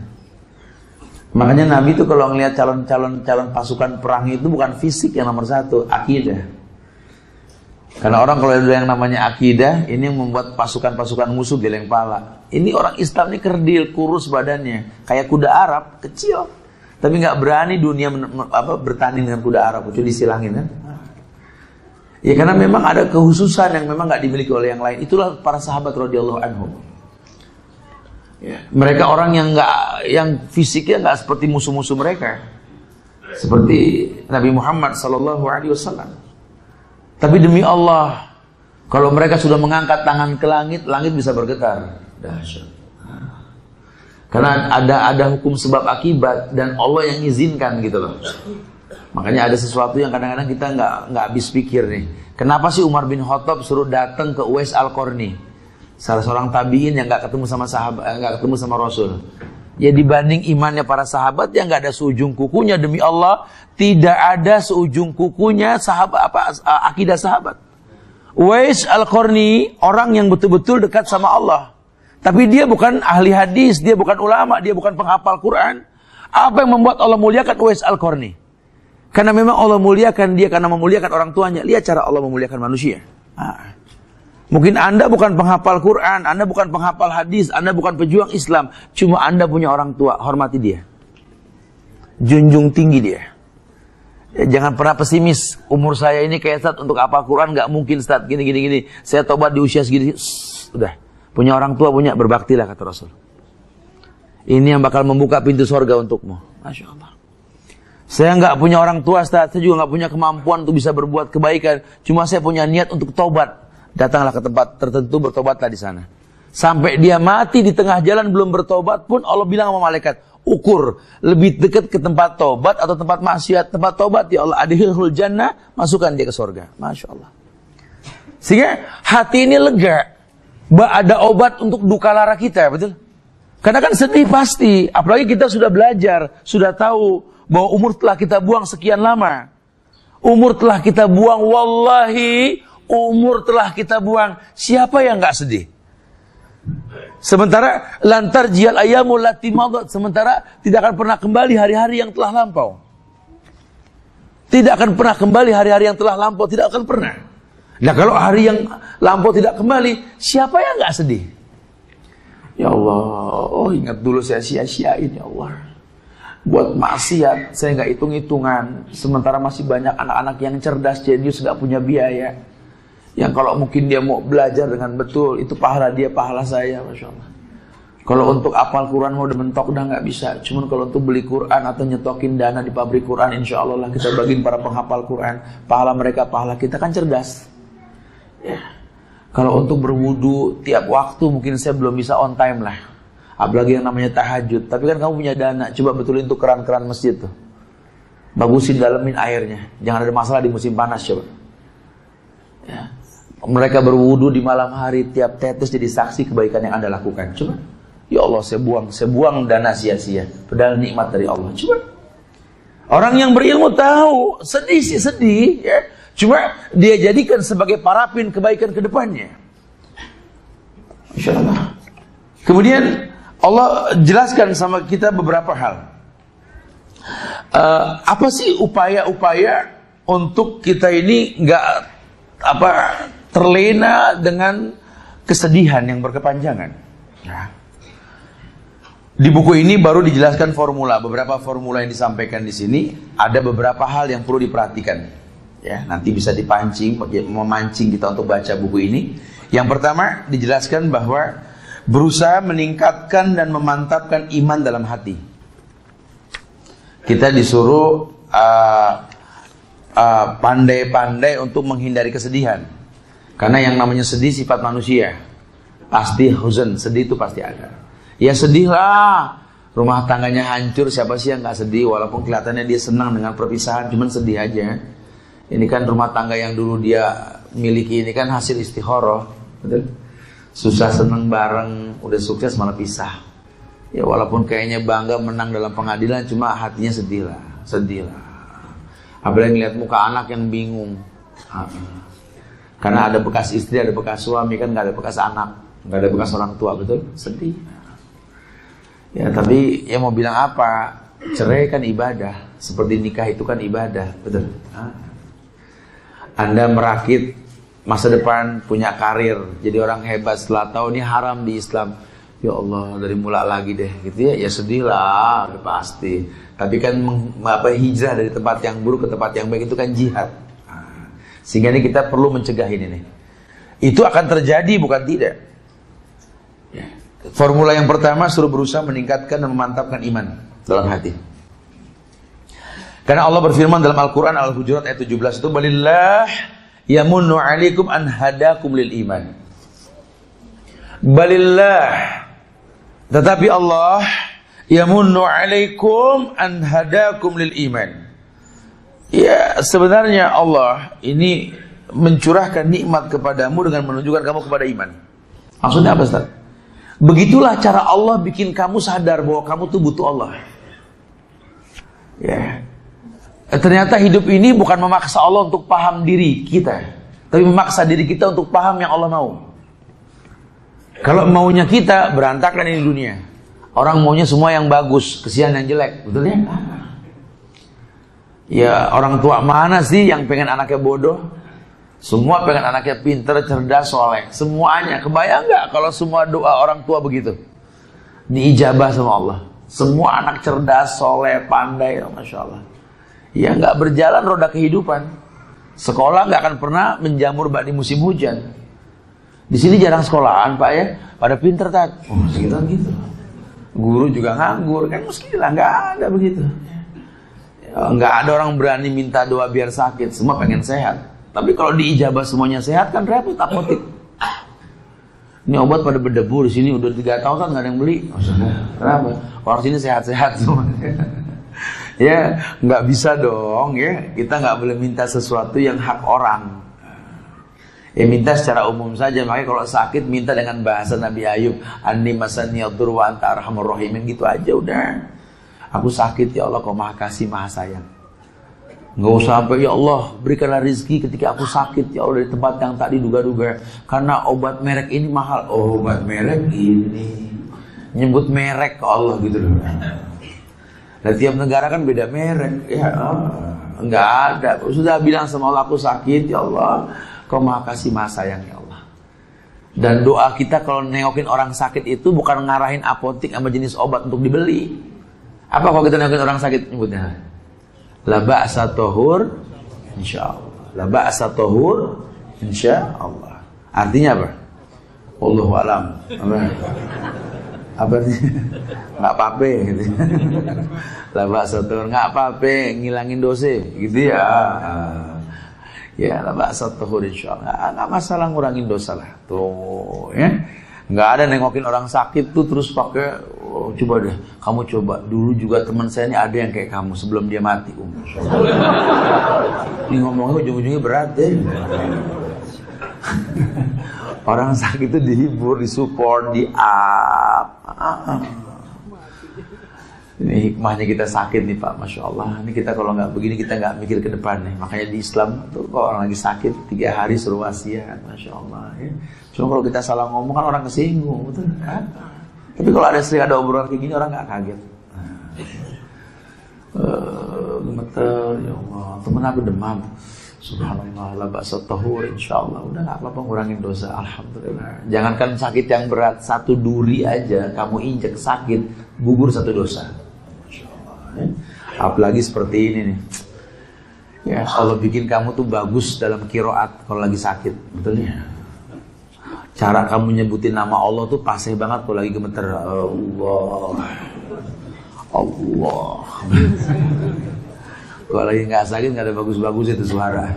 Makanya Nabi itu kalau ngelihat calon pasukan perang itu bukan fisik yang nomor satu, akidah. Karena orang kalau ada yang namanya akidah, ini yang membuat pasukan-pasukan musuh geleng pala. Ini orang Islam ini kerdil, kurus badannya, kayak kuda Arab, kecil. Tapi nggak berani dunia bertanding dengan kuda Arab, kecuali disilangin kan? Ya karena memang ada kehususan yang memang nggak dimiliki oleh yang lain. Itulah para sahabat radhiyallahu anhum. Ya, mereka orang yang fisiknya nggak seperti musuh-musuh mereka, seperti Nabi Muhammad sallallahu alaihi wasallam. Tapi demi Allah, kalau mereka sudah mengangkat tangan ke langit, langit bisa bergetar. Dahsyat. Karena ada hukum sebab akibat dan Allah yang izinkan gitu loh. Makanya ada sesuatu yang kadang-kadang kita nggak habis pikir nih. Kenapa sih Umar bin Khattab suruh datang ke Uwais Al-Qarni, salah seorang tabi'in yang nggak ketemu sama sahabat, nggak ketemu sama Rasul. Ya dibanding imannya para sahabat yang nggak ada seujung kukunya, demi Allah tidak ada seujung kukunya sahabat akidah sahabat. Uwais Al-Qarni orang yang betul-betul dekat sama Allah, tapi dia bukan ahli hadis, dia bukan ulama, dia bukan penghafal Quran. Apa yang membuat Allah muliakan Uwais Al-Qarni? Karena memang Allah muliakan dia karena memuliakan orang tuanya. Lihat cara Allah memuliakan manusia. Mungkin Anda bukan penghafal Quran, Anda bukan penghafal hadis, Anda bukan pejuang Islam. Cuma Anda punya orang tua, hormati dia. Junjung tinggi dia. Ya, jangan pernah pesimis. Umur saya ini kayak Ustaz, untuk hafal Quran nggak mungkin Ustaz, gini. Saya tobat di usia segini. Udah, punya orang tua, punya, berbaktilah kata Rasul. Ini yang bakal membuka pintu surga untukmu. Masya Allah. Saya nggak punya orang tua Ustaz, saya juga nggak punya kemampuan untuk bisa berbuat kebaikan. Cuma saya punya niat untuk tobat. Datanglah ke tempat tertentu, bertobatlah di sana. Sampai dia mati di tengah jalan belum bertobat pun Allah bilang sama malaikat, ukur lebih dekat ke tempat tobat atau tempat maksiat. Tempat tobat ya Allah, adkhilhul jannah, masukkan dia ke surga. Masya Allah. Sehingga hati ini lega. Ada obat untuk duka lara kita, betul? Karena kan sedih pasti, apalagi kita sudah belajar, sudah tahu bahwa umur telah kita buang sekian lama. Umur telah kita buang, wallahi umur telah kita buang. Siapa yang nggak sedih? Sementara lantar jial ayamul lati madat, sementara tidak akan pernah kembali hari-hari yang telah lampau. Tidak akan pernah kembali hari-hari yang telah lampau, tidak akan pernah. Nah kalau hari yang lampau tidak kembali, siapa yang nggak sedih? Ya Allah, ingat dulu saya sia-siain ya Allah. Buat maksiat saya nggak hitung-hitungan. Sementara masih banyak anak-anak yang cerdas, jenius, nggak punya biaya. Yang kalau mungkin dia mau belajar dengan betul, itu pahala dia, pahala saya, Masya Allah. Kalau untuk apal Quran mau mentok udah nggak bisa. Cuman kalau untuk beli Quran atau nyetokin dana di pabrik Quran, insya Allah lah kita bagiin para penghafal Quran. Pahala mereka, pahala kita, kan cerdas. Ya. Kalau untuk berwudu tiap waktu mungkin saya belum bisa on time lah. Apalagi yang namanya tahajud. Tapi kan kamu punya dana, coba betulin tuh keran-keran masjid tuh. Bagusin, dalemin airnya. Jangan ada masalah di musim panas, coba. Ya. Mereka berwudu di malam hari, tiap tetes jadi saksi kebaikan yang Anda lakukan. Coba, ya Allah, saya buang dana sia-sia. Padahal nikmat dari Allah. Coba. Orang yang berilmu tahu, sedih sih sedih, ya. Cuma dia jadikan sebagai parapin kebaikan ke depannya. Insya Allah. Kemudian Allah jelaskan sama kita beberapa hal. Apa sih upaya-upaya untuk kita ini nggak terlena dengan kesedihan yang berkepanjangan. Nah, di buku ini baru dijelaskan formula, beberapa formula yang disampaikan di sini. Ada beberapa hal yang perlu diperhatikan. Ya, nanti bisa dipancing, memancing kita untuk baca buku ini. Yang pertama dijelaskan bahwa berusaha meningkatkan dan memantapkan iman dalam hati. Kita disuruh pandai-pandai untuk menghindari kesedihan. Karena yang namanya sedih sifat manusia. Pasti huzn, sedih itu pasti ada. Ya sedihlah. Rumah tangganya hancur, siapa sih yang gak sedih? Walaupun kelihatannya dia senang dengan perpisahan, cuman sedih aja. Ini kan rumah tangga yang dulu dia miliki, ini kan hasil istikharah, betul? Susah senang bareng, udah sukses malah pisah. Ya walaupun kayaknya bangga menang dalam pengadilan, cuma hatinya sedih lah. Apalagi ngeliat muka anak yang bingung. Karena ada bekas istri, ada bekas suami, kan nggak ada bekas anak, nggak ada bekas orang tua, betul? Sedih. Ya tapi ya mau bilang apa? Cerai kan ibadah, seperti nikah itu kan ibadah, betul? Anda merakit masa depan, punya karir, jadi orang hebat, setelah tahu ini haram di Islam, ya Allah dari mula lagi deh, gitu ya? Ya sedih lah, udah pasti. Tapi kan hijrah dari tempat yang buruk ke tempat yang baik itu kan jihad. Sehingga ini kita perlu mencegah ini. Itu akan terjadi, bukan tidak. Ya. Formula yang pertama suruh berusaha meningkatkan dan memantapkan iman dalam hati. Karena Allah berfirman dalam Al-Quran Al-Hujurat ayat 17 itu, balillah yamunnu alaikum an hadakum lil iman. Balillah, tetapi Allah yamunnu alaikum an hadakum lil iman. Ya sebenarnya Allah ini mencurahkan nikmat kepadamu dengan menunjukkan kamu kepada iman. Maksudnya apa Ustaz? Begitulah cara Allah bikin kamu sadar bahwa kamu tuh butuh Allah. Ya. Ternyata hidup ini bukan memaksa Allah untuk paham diri kita, tapi memaksa diri kita untuk paham yang Allah mau. Kalau maunya kita, berantakan ini dunia. Orang maunya semua yang bagus, kesian yang jelek, betul ya? Ya, orang tua mana sih yang pengen anaknya bodoh? Semua pengen anaknya pinter, cerdas, soleh. Semuanya. Kebayang nggak kalau semua doa orang tua begitu diijabah sama Allah? Semua anak cerdas, soleh, pandai, Masya Allah. Ya nggak berjalan roda kehidupan. Sekolah nggak akan pernah menjamur di musim hujan. Di sini jarang sekolahan Pak ya. Pada pinter tak? Oh sekitar gitu. Guru juga nganggur kan, mestilah nggak ada begitu. Nggak ada orang berani minta doa biar sakit. Semua pengen sehat. Tapi kalau diijabah semuanya sehat kan repot apotik. Ini obat pada berdebu di sini udah 3 tahun kan nggak ada yang beli. Kenapa? Orang sini sehat-sehat semua. Ya nggak bisa dong ya. Kita nggak boleh minta sesuatu yang hak orang. Ya minta secara umum saja. Makanya kalau sakit minta dengan bahasa Nabi Ayub. Anni masani yadur wa anta arhamur rahimin, gitu aja udah. Aku sakit ya Allah, kau maha kasih maha sayang. Nggak usah sampai ya Allah berikanlah rezeki ketika aku sakit ya Allah dari tempat yang tak diduga-duga. Karena obat merek ini mahal. Oh, obat merek ini nyebut merek ke Allah gitu loh. Nah, tiap negara kan beda merek ya. Nggak ada. Sudah bilang sama Allah aku sakit ya Allah, kau maha kasih maha sayang ya Allah. Dan doa kita kalau nengokin orang sakit itu bukan ngarahin apotik sama jenis obat untuk dibeli. Apa kalau kita nengokin orang sakit nyebutnya? La ba'sa tahur insyaallah. La ba'sa tahur insyaallah. Artinya apa? Wallahu alam. Apa artinya? Enggak apa-apa gitu. La ba'sa tahur enggak apa-apa, ngilangin dosa gitu ya. Ya, la ba'sa tahur insyaallah. Enggak masalah ngurangin dosa lah. Tuh, ya. Nggak ada nengokin orang sakit tuh terus pakai coba deh, kamu coba dulu juga teman saya ini ada yang kayak kamu sebelum dia mati. Ini ngomongnya ujung-ujungnya berat deh. Orang sakit itu dihibur, disupport, Ini hikmahnya kita sakit nih Pak, Masya Allah. Ini kita kalau nggak begini kita nggak mikir ke depan nih. Makanya di Islam tuh kalau orang lagi sakit 3 hari suruh wasiat, Masya Allah. Ya. Cuma kalau kita salah ngomong kan orang kesinggung, betul kan? Tapi kalau sering ada obrolan kayak gini orang nggak kaget. Gemeter, ya Allah. Temen aku demam. Subhanallah, la ba'sa tahur, insyaallah. Udah nggak apa-apa ngurangin dosa, alhamdulillah. Jangankan sakit yang berat, 1 duri aja kamu injek sakit, gugur 1 dosa. Ya. Apalagi seperti ini nih. Ya, Allah bikin kamu tuh bagus dalam qiraat kalau lagi sakit, betul ya? Cara kamu nyebutin nama Allah tuh pasih banget kalau lagi gemeter. Allah. Allah. Kalau lagi nggak sakit nggak ada bagus-bagus itu suara.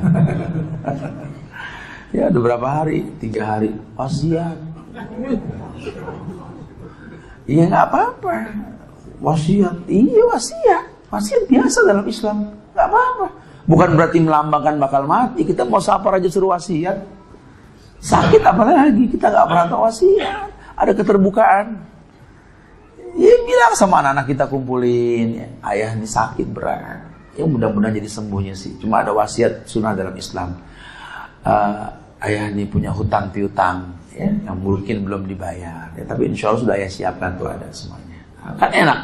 Ya udah berapa hari? 3 hari. Wasiat. Iya nggak apa-apa. Wasiat. Iya wasiat. Wasiat biasa dalam Islam. Nggak apa-apa. Bukan berarti melambangkan bakal mati. Kita mau sapar aja suruh wasiat. Sakit apalagi kita nggak pernah tahu wasiat. Ada keterbukaan. Ya bilang sama anak-anak kita kumpulin. Ya, ayah ini sakit berat. Ya mudah-mudahan jadi sembuhnya sih. Cuma ada wasiat sunnah dalam Islam. Ayah ini punya hutang piutang ya, yang mungkin belum dibayar. Ya, tapi insya Allah sudah ayah siapkan tuh ada semuanya. Kan enak.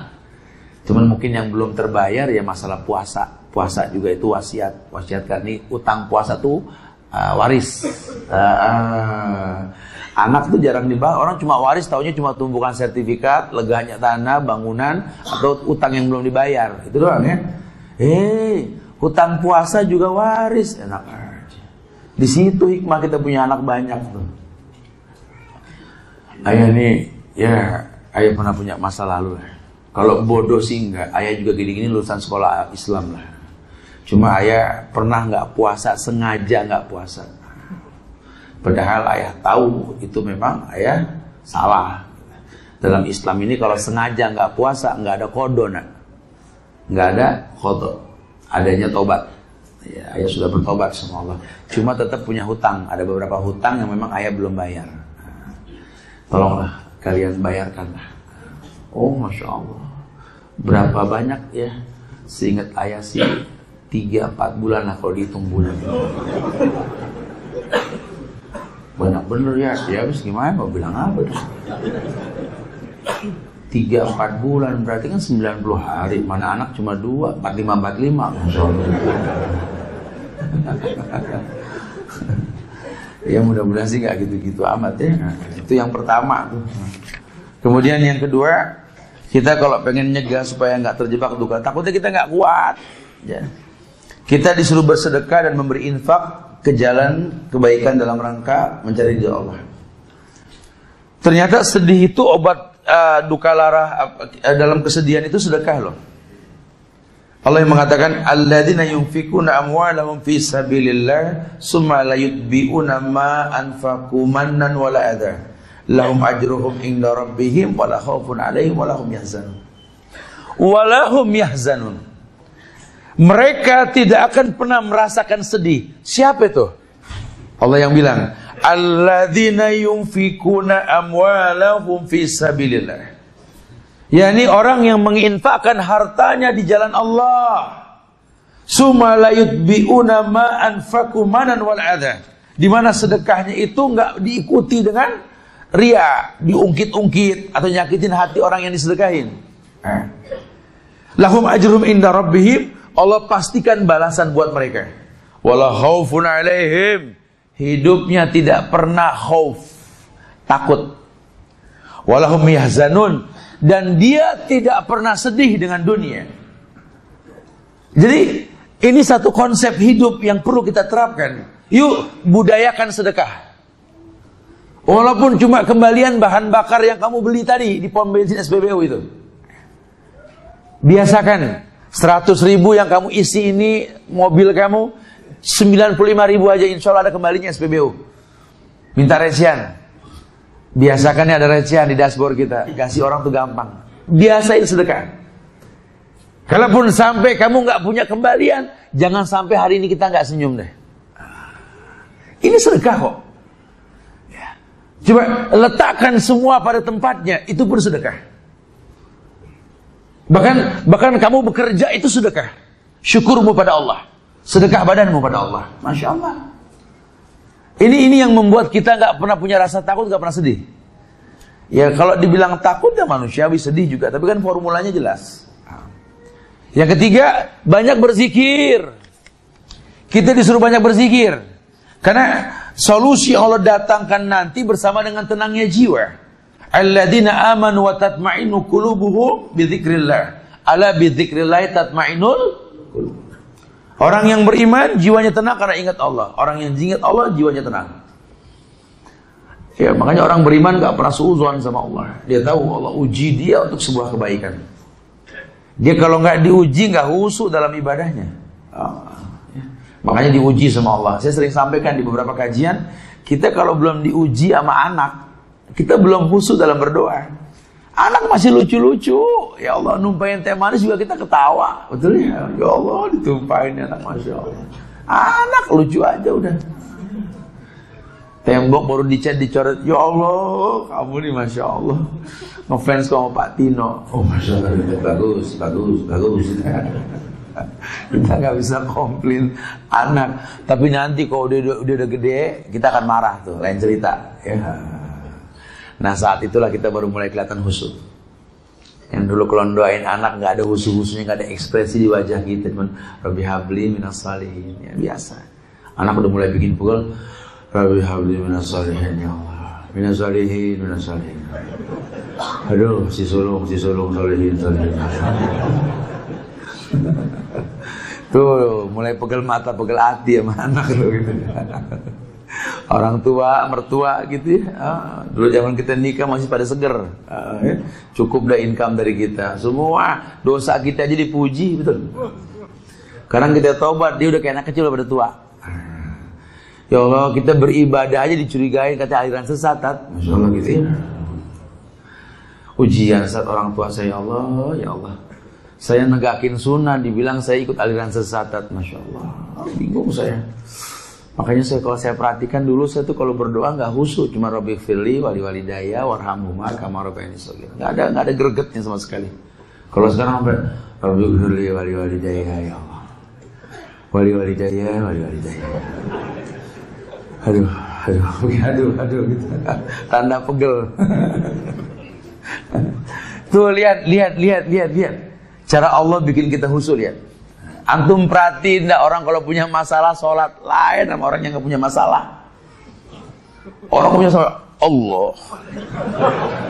Cuman mungkin yang belum terbayar ya masalah puasa. Puasa juga itu wasiat. Wasiat kan ini utang puasa tuh waris. Anak tuh jarang dibayar. Orang cuma waris taunya cuma tumbukan sertifikat, legahnya tanah, bangunan, atau utang yang belum dibayar. Itu doang ya. Hutang puasa juga waris, enak aja. Di situ hikmah kita punya anak banyak tuh. Ayah nih, ya ayah pernah punya masa lalu. Kalau bodoh sih enggak. Ayah juga gini-gini lulusan sekolah Islam lah. Cuma ayah pernah nggak puasa, sengaja nggak puasa. Padahal ayah tahu itu memang ayah salah. Dalam Islam ini kalau sengaja nggak puasa nggak ada qada, nak. Nggak ada qada, adanya tobat. Ya, ayah sudah bertobat sama Allah. Cuma tetap punya hutang. Ada beberapa hutang yang memang ayah belum bayar. Tolonglah kalian bayarkanlah. Oh Masya Allah, berapa banyak ya? Seingat ayah sih 3-4 bulan lah kalau dihitung bulan. Banyak bener ya, ya habis gimana mau bilang apa tuh? 3-4 bulan berarti kan 90 hari. Mana anak cuma 2, 45. Masya Allah. Ya mudah-mudahan sih gak gitu-gitu amat ya. Itu yang pertama tuh. Kemudian yang kedua, kita kalau pengen nyegah supaya gak terjebak duka, takutnya kita gak kuat ya. Kita disuruh bersedekah dan memberi infak ke jalan kebaikan dalam rangka mencari ridha Allah. Ternyata sedih itu obat duka lara. Dalam kesedihan itu sedekah loh. Allah yang mengatakan alladzina yunfikuna amwalahum fi sabilillah summa la yutbi'una ma anfaqu mannan wala adha lahum ajruhum inda rabbihim wala khaufun 'alaihim wala hum yahzanun. Wala hum yahzanun. Mereka tidak akan pernah merasakan sedih. Siapa itu? Allah yang bilang alladzina yunfikuna amwalahum fi sabilillah. yakni orang yang menginfakkan hartanya di jalan Allah. Summa la yutbi'una ma anfaqu manan wal adha. Di mana sedekahnya itu enggak diikuti dengan ria, diungkit-ungkit atau nyakitin hati orang yang disedekahin. Lahum ajrum inda rabbihim, Allah pastikan balasan buat mereka. Wala khaufun alaihim, hidupnya tidak pernah khauf, takut. Walahum yahzanun, dan dia tidak pernah sedih dengan dunia. Jadi ini satu konsep hidup yang perlu kita terapkan. Yuk budayakan sedekah. Walaupun cuma kembalian bahan bakar yang kamu beli tadi di pom bensin SPBU itu. Biasakan 100.000 yang kamu isi ini mobil kamu, 95.000 aja insya Allah ada kembalinya SPBU. Minta recehan. Biasakan ada recehan di dashboard kita. Kasih orang tuh gampang. Biasain sedekah. Kalaupun sampai kamu nggak punya kembalian, jangan sampai hari ini kita nggak senyum deh. Ini sedekah kok. Ya. Coba letakkan semua pada tempatnya, itu pun sedekah. Bahkan kamu bekerja itu sedekah. Syukurmu pada Allah. Sedekah badanmu pada Allah. Masya Allah. Ini yang membuat kita nggak pernah punya rasa takut, nggak pernah sedih. Ya kalau dibilang takut ya manusiawi, sedih juga. Tapi kan formulanya jelas. Yang ketiga, banyak berzikir. Kita disuruh banyak berzikir. Karena solusi Allah datangkan nanti bersama dengan tenangnya jiwa. Alladzina amanu wa tatma'innu qulubuhum bidzikrillah. Ala bidzikrillah tatma'innul qulub. Orang yang beriman jiwanya tenang karena ingat Allah. Orang yang ingat Allah jiwanya tenang. Ya, makanya orang beriman gak pernah suudzon sama Allah. Dia tahu Allah uji dia untuk sebuah kebaikan. Dia kalau nggak diuji nggak khusyuk dalam ibadahnya. Ya. Makanya diuji sama Allah. Saya sering sampaikan di beberapa kajian, kita kalau belum diuji sama anak, kita belum khusyuk dalam berdoa. Anak masih lucu-lucu, ya Allah numpahin teh manis juga kita ketawa, betul ya? Ya Allah ditumpahin anak, masya Allah. Anak lucu aja udah. Tembok baru dicat dicoret, ya Allah kamu nih masya Allah. Ngefans sama Pak Tino, oh masya Allah bagus. Kita nggak bisa komplain anak, tapi nanti kalau dia udah gede, kita akan marah tuh, lain cerita. Ya. Nah saat itulah kita baru mulai kelihatan khusyuk. Yang dulu kalau doain anak nggak ada khusyuk-khusyuknya, nggak ada ekspresi di wajah kita, cuman Rabbi habli minas salihin, ya biasa. Anak udah mulai bikin pukul, Rabbi habli minas salihin ya Allah, minas salihin. Aduh si sulung salihin. Tuh mulai pegel mata, pegel hati sama anak tuh gitu. Orang tua, mertua gitu ya. Dulu zaman kita nikah masih pada seger. Cukup dah income dari kita. Semua dosa kita aja dipuji, betul. Sekarang kita tobat, dia udah kayak anak kecil pada tua. Ya Allah, kita beribadah aja dicurigain kata aliran sesat. Masya Allah gitu ya. Ujian saat orang tua saya, ya Allah. Saya negakin sunnah, dibilang saya ikut aliran sesat. Masya Allah, bingung saya. Makanya kalau saya perhatikan dulu, saya tuh kalau berdoa nggak khusyuk, cuma Rabbighfirli wali walidayya warhamhuma kama rabbayani shaghira. Nggak ada gregetnya sama sekali. Kalau sekarang sampai Rabbighfirli wali walidayya, ya Allah, wali walidayya. Aduh gitu. Tanda pegel. Tuh lihat. Cara Allah bikin kita khusyuk, lihat. Antum perhatiin enggak, orang kalau punya masalah sholat lain sama orang yang nggak punya masalah. Orang punya masalah, Allah.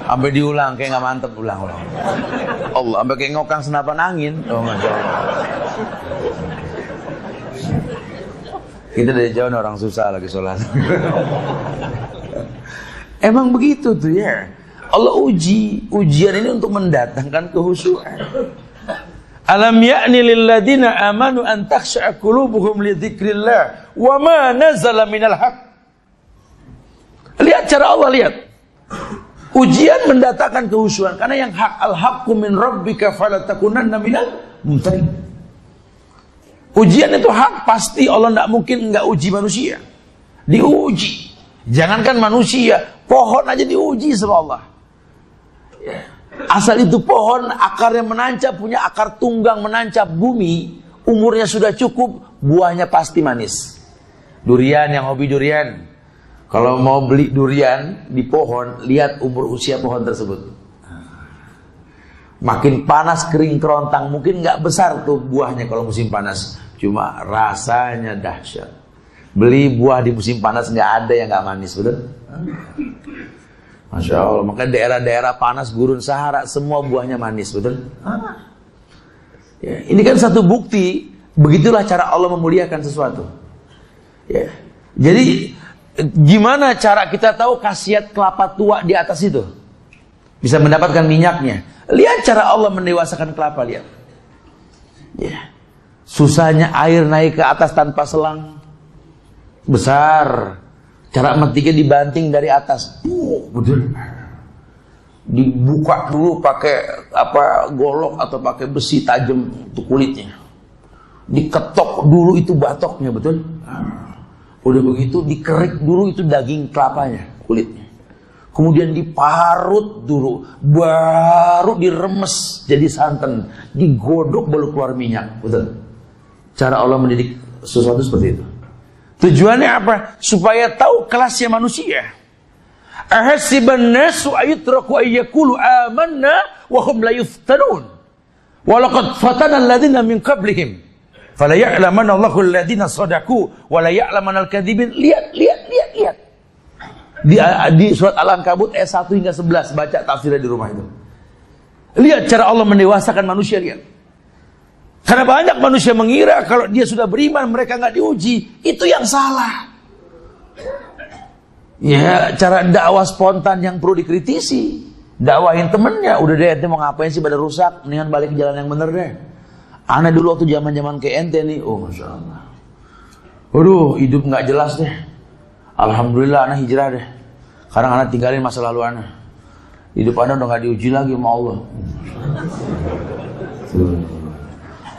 Sampai diulang kayak nggak mantep, ulang. Allah, sampai kayak ngokang senapan angin. Oh, Masya Allah. Kita dari jauh orang susah lagi sholat. Emang begitu tuh ya. Allah ujian ini untuk mendatangkan kehusyuan. Alam ya'ni lil ladina amanu an takhsha'a qulubuhum li dzikrillah wa ma nazala minal haqq. Lihat cara Allah, lihat. Ujian mendatangkan kehusyuan karena yang hak, al-haqqu min rabbika fala takunanna minal mumtarin. Ujian itu hak, pasti Allah tidak mungkin nggak uji manusia. Diuji. Jangankan manusia, pohon aja diuji sama Allah. Asal itu pohon akarnya menancap, punya akar tunggang menancap bumi, umurnya sudah cukup, buahnya pasti manis. Durian, yang hobi durian, kalau mau beli durian di pohon, lihat umur usia pohon tersebut. Makin panas kering kerontang, mungkin nggak besar tuh buahnya kalau musim panas, cuma rasanya dahsyat. Beli buah di musim panas nggak ada yang nggak manis, betul? Masya Allah, maka daerah-daerah panas gurun Sahara semua buahnya manis, betul? Ya, ini kan satu bukti, begitulah cara Allah memuliakan sesuatu. Ya. Jadi gimana cara kita tahu khasiat kelapa tua di atas itu? Bisa mendapatkan minyaknya. Lihat cara Allah mendewasakan kelapa, lihat. Ya. Susahnya air naik ke atas tanpa selang. Besar. Cara metiknya dibanting dari atas. Betul. Dibuka dulu pakai golok atau pakai besi tajam untuk kulitnya. Diketok dulu itu batoknya, betul? Udah begitu dikerik dulu itu daging kelapanya, kulitnya. Kemudian diparut dulu, baru diremes jadi santan, digodok baru keluar minyak, betul? Cara Allah mendidik sesuatu seperti itu. Tujuannya apa? Supaya tahu kelasnya manusia. Ahasiban nasu ayutraku ayyakulu amanna wa hum la yuftanun. Wa laqad fatana alladziina min qablihim. Fala ya'lamanna Allahu alladziina shadaqu wa la ya'lamanal kadzibin. Lihat. Di surat Al-Ankabut ayat 1 hingga 11, baca tafsirnya di rumah itu. Lihat cara Allah mendewasakan manusia, lihat. Karena banyak manusia mengira kalau dia sudah beriman mereka nggak diuji, itu yang salah. Ya, cara dakwah spontan yang perlu dikritisi. Dakwahin temennya, udah deh ente mau ngapain sih pada rusak, mendingan balik ke jalan yang bener deh. Ana dulu waktu zaman-zaman ke ente nih, oh Masya Allah. Waduh, hidup nggak jelas deh. Alhamdulillah ana hijrah deh. Sekarang ana tinggalin masa lalu ana. Hidup ana udah nggak diuji lagi sama Allah.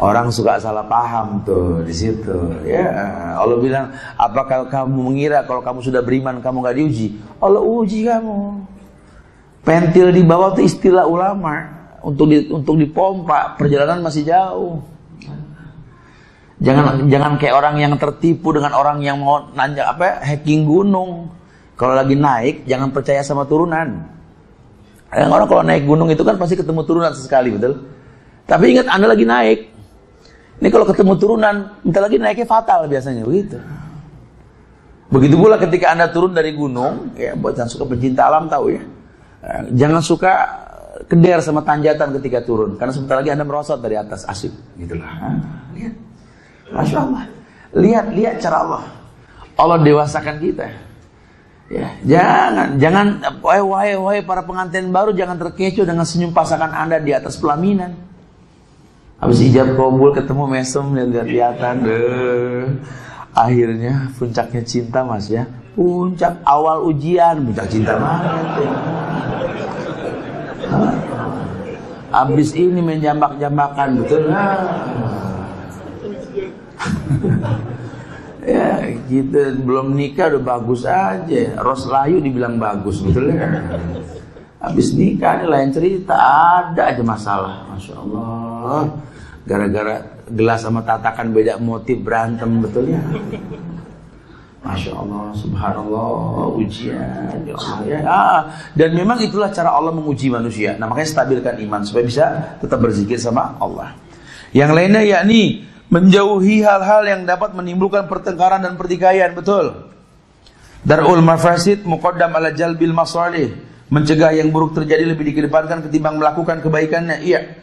Orang suka salah paham tuh di situ. Ya, Allah bilang, apakah kamu mengira kalau kamu sudah beriman kamu nggak diuji? Allah uji kamu. Pentil di bawah itu istilah ulama untuk dipompa, perjalanan masih jauh. Jangan kayak orang yang tertipu dengan orang yang mau nanjak hacking gunung. Kalau lagi naik jangan percaya sama turunan. Yang orang kalau naik gunung itu kan pasti ketemu turunan sesekali, betul? Tapi ingat Anda lagi naik. Ini kalau ketemu turunan, bentar lagi naiknya fatal biasanya, begitu. Begitu pula ketika Anda turun dari gunung, ya buat yang suka pencinta alam tahu ya. Jangan suka keder sama tanjatan ketika turun, karena sebentar lagi Anda merosot dari atas, asik, gitulah. Lihat, Masya Allah. Lihat cara Allah. Allah dewasakan kita. Ya, jangan, wahai para pengantin baru, jangan terkecoh dengan senyum pasangan Anda di atas pelaminan. Habis ijab kabul ketemu mesem lihat-lihatan, akhirnya puncaknya cinta mas ya, puncak awal ujian, puncak cinta banget ya. Habis ini main jambak-jambakan, betul. Ya, kita belum nikah udah bagus aja. Ros layu dibilang bagus, betul ya? Habis nikah ini lain cerita, ada aja masalah. Masya Allah. Gara-gara gelas sama tatakan beda motif berantem, betul ya? Masya Allah, subhanallah, ujian, ya Allah ya. Dan memang itulah cara Allah menguji manusia. Nah, makanya stabilkan iman supaya bisa tetap berzikir sama Allah. Yang lainnya yakni menjauhi hal-hal yang dapat menimbulkan pertengkaran dan pertikaian, betul. Darul mafasid muqaddam ala jalbil masalih. Mencegah yang buruk terjadi lebih dikedepankan ketimbang melakukan kebaikannya. Iya.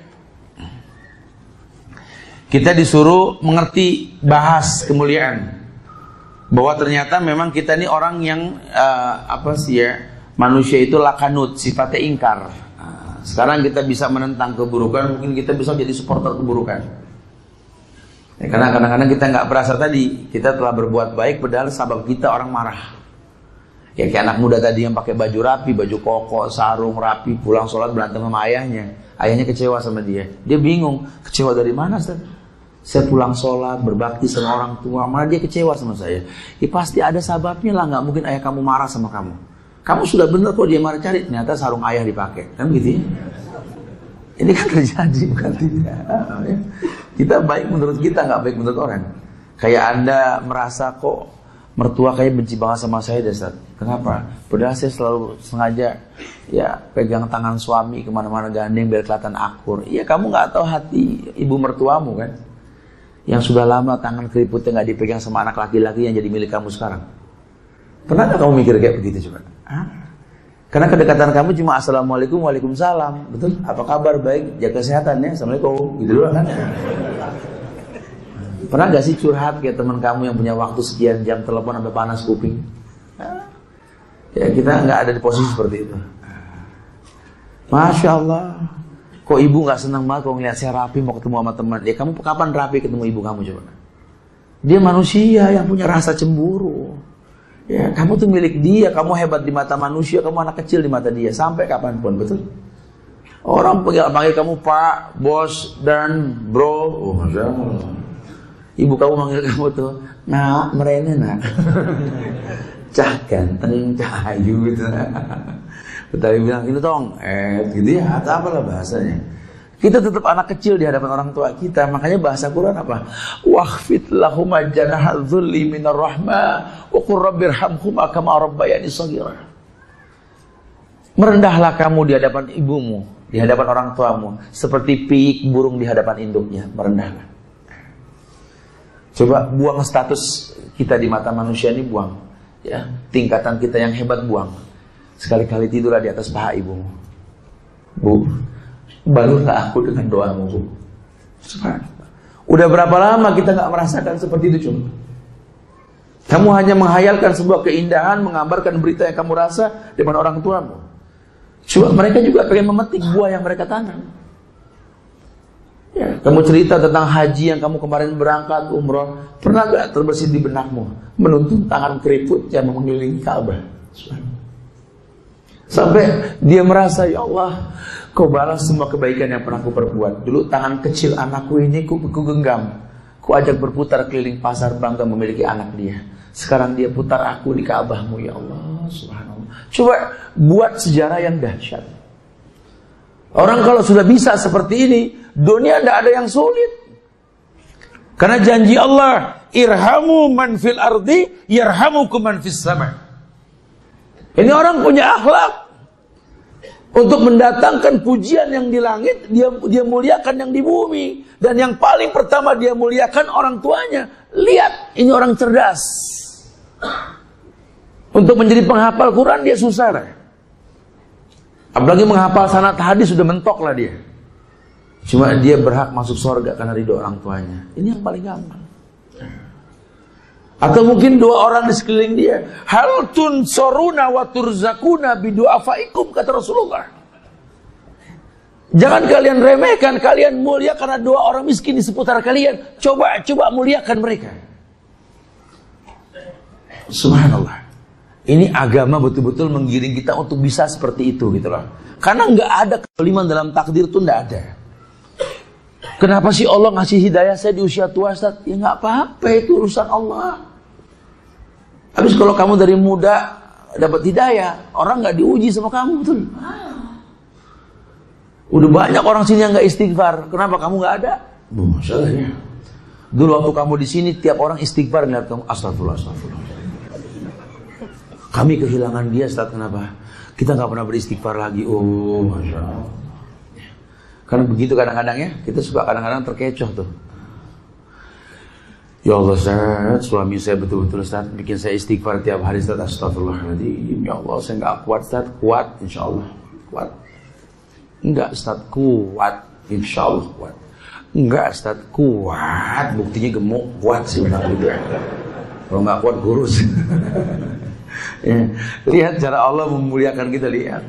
Kita disuruh mengerti bahas kemuliaan. Bahwa ternyata memang kita ini orang yang manusia itu lakanut, sifatnya ingkar. Sekarang kita bisa menentang keburukan, mungkin kita bisa jadi supporter keburukan. Ya, karena kadang-kadang kita nggak berasa tadi kita telah berbuat baik, padahal sabab kita orang marah. Ya kayak anak muda tadi yang pakai baju rapi, baju koko, sarung rapi, pulang sholat berantem sama ayahnya. Ayahnya kecewa sama dia. Dia bingung, kecewa dari mana, Ustaz? Saya pulang sholat, berbakti sama orang tua, malah dia kecewa sama saya. Ya pasti ada sebabnya lah, nggak mungkin ayah kamu marah sama kamu. Kamu sudah benar kok, dia marah, cari, ternyata sarung ayah dipakai. Kan gitu ya? Ini kan terjadi, bukan tidak. Kita baik menurut kita, nggak baik menurut orang. Kayak Anda merasa kok mertua kayak benci banget sama saya, Ustaz. Kenapa? Padahal saya selalu sengaja ya pegang tangan suami kemana-mana gandeng biar kelihatan akur. Iya, kamu nggak tahu hati ibu mertuamu kan? Yang sudah lama tangan keriputnya nggak dipegang sama anak laki-laki yang jadi milik kamu sekarang. Pernah nggak kamu mikir kayak begitu coba? Karena kedekatan kamu cuma assalamualaikum, waalaikumsalam, betul? Apa kabar, baik, jaga kesehatan ya, assalamualaikum, gitu doang kan? Pernah nggak sih curhat kayak teman kamu yang punya waktu sekian jam telepon sampai panas kuping? Ya kita nggak ada di posisi seperti itu. Masya Allah. Kok ibu nggak senang banget kalau ngeliat saya rapi mau ketemu sama teman? Ya kamu kapan rapi ketemu ibu kamu coba? Dia manusia yang punya rasa cemburu. Ya kamu tuh milik dia, kamu hebat di mata manusia, kamu anak kecil di mata dia sampai kapanpun, betul? Orang panggil kamu Pak, Bos, dan Bro. Oh, Masya Allah. Ibu kamu manggil kamu tuh, nak, merene nak. Cah ganteng, cah ayu gitu. Betawi bilang ini tong, gitu ya, atau apalah bahasanya. Kita tetap anak kecil di hadapan orang tua kita. Makanya bahasa Quran apa? Wakhfid lahum janaha dzulli minar rahmah wa qur rabbirhamhuma kama rabbayani shaghira. Merendahlah kamu di hadapan ibumu, di hadapan orang tuamu, seperti piik burung di hadapan induknya. Merendahlah. Coba buang status kita di mata manusia ini, buang. Ya, tingkatan kita yang hebat buang. Sekali-kali tidurlah di atas paha ibumu. Bu, balurlah aku dengan doamu, Bu. Udah berapa lama kita nggak merasakan seperti itu, coba? Kamu hanya menghayalkan sebuah keindahan, menggambarkan berita yang kamu rasa di depan orang tuamu. Coba mereka juga pengen memetik buah yang mereka tanam. Ya, kamu cerita tentang haji yang kamu kemarin berangkat umroh, pernah nggak terbersih di benakmu menuntun tangan keriput yang mengelilingi Ka'bah? Sampai dia merasa, ya Allah, kau balas semua kebaikan yang pernah ku perbuat. Dulu tangan kecil anakku ini ku genggam, ku ajak berputar keliling pasar bangga memiliki anak dia. Sekarang dia putar aku di Ka'bahmu, ya Allah, subhanallah. Coba buat sejarah yang dahsyat. Orang kalau sudah bisa seperti ini, dunia tidak ada yang sulit. Karena janji Allah, irhamu man fil ardi, yarhamukum man fis sama. Ini orang punya akhlak untuk mendatangkan pujian yang di langit, dia muliakan yang di bumi. Dan yang paling pertama dia muliakan orang tuanya. Lihat, ini orang cerdas. Untuk menjadi penghafal Quran dia susah lah. Apalagi menghafal sanad hadis sudah mentok lah dia. Cuma dia berhak masuk surga karena ridho orang tuanya. Ini yang paling gampang. Atau mungkin dua orang di sekeliling dia. Hal tunsoruna wa turzakuna bidu'afaikum, kata Rasulullah. Jangan kalian remehkan, kalian mulia karena dua orang miskin di seputar kalian. Coba muliakan mereka. Subhanallah. Ini agama betul-betul menggiring kita untuk bisa seperti itu gitu loh. Karena nggak ada kezaliman dalam takdir itu, nggak ada. Kenapa sih Allah ngasih hidayah saya di usia tua, Ustaz? Ya nggak apa-apa, itu urusan Allah. Habis kalau kamu dari muda dapat hidayah, orang nggak diuji sama kamu, betul? Udah banyak orang sini yang nggak istighfar, kenapa kamu nggak ada? Masalahnya. Dulu waktu kamu di sini, tiap orang istighfar ngeliat kamu, astagfirullah, astagfirullah. Kami kehilangan dia, Ustaz, kenapa? Kita nggak pernah beristighfar lagi. Oh, masya Allah. Karena begitu kadang-kadang ya, kita suka kadang-kadang terkecoh tuh. Ya Allah, Ustaz, suami saya betul-betul, Ustaz, bikin saya istighfar tiap hari, Ustaz. Astagfirullahaladzim. Ya Allah, saya nggak kuat, Ustaz. Kuat, insya Allah. Kuat. Enggak, Ustaz, kuat. Insya Allah kuat. Enggak, Ustaz, kuat. Buktinya gemuk, kuat sih benar gitu. Kalau nggak kuat, kurus. Ya. Lihat cara Allah memuliakan kita, lihat.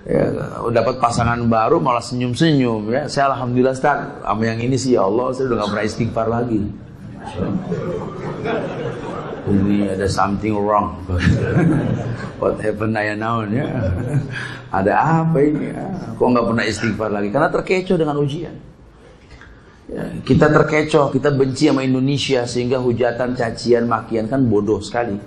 Ya, dapat pasangan baru malah senyum-senyum ya. Saya alhamdulillah, Ustaz, sama yang ini sih ya Allah, saya udah gak pernah istighfar lagi. Ini ada something wrong. What happened I know ya. Ada apa ini ya? Kok gak pernah istighfar lagi? Karena terkecoh dengan ujian ya, kita terkecoh, kita benci sama Indonesia, sehingga hujatan, cacian, makian kan bodoh sekali.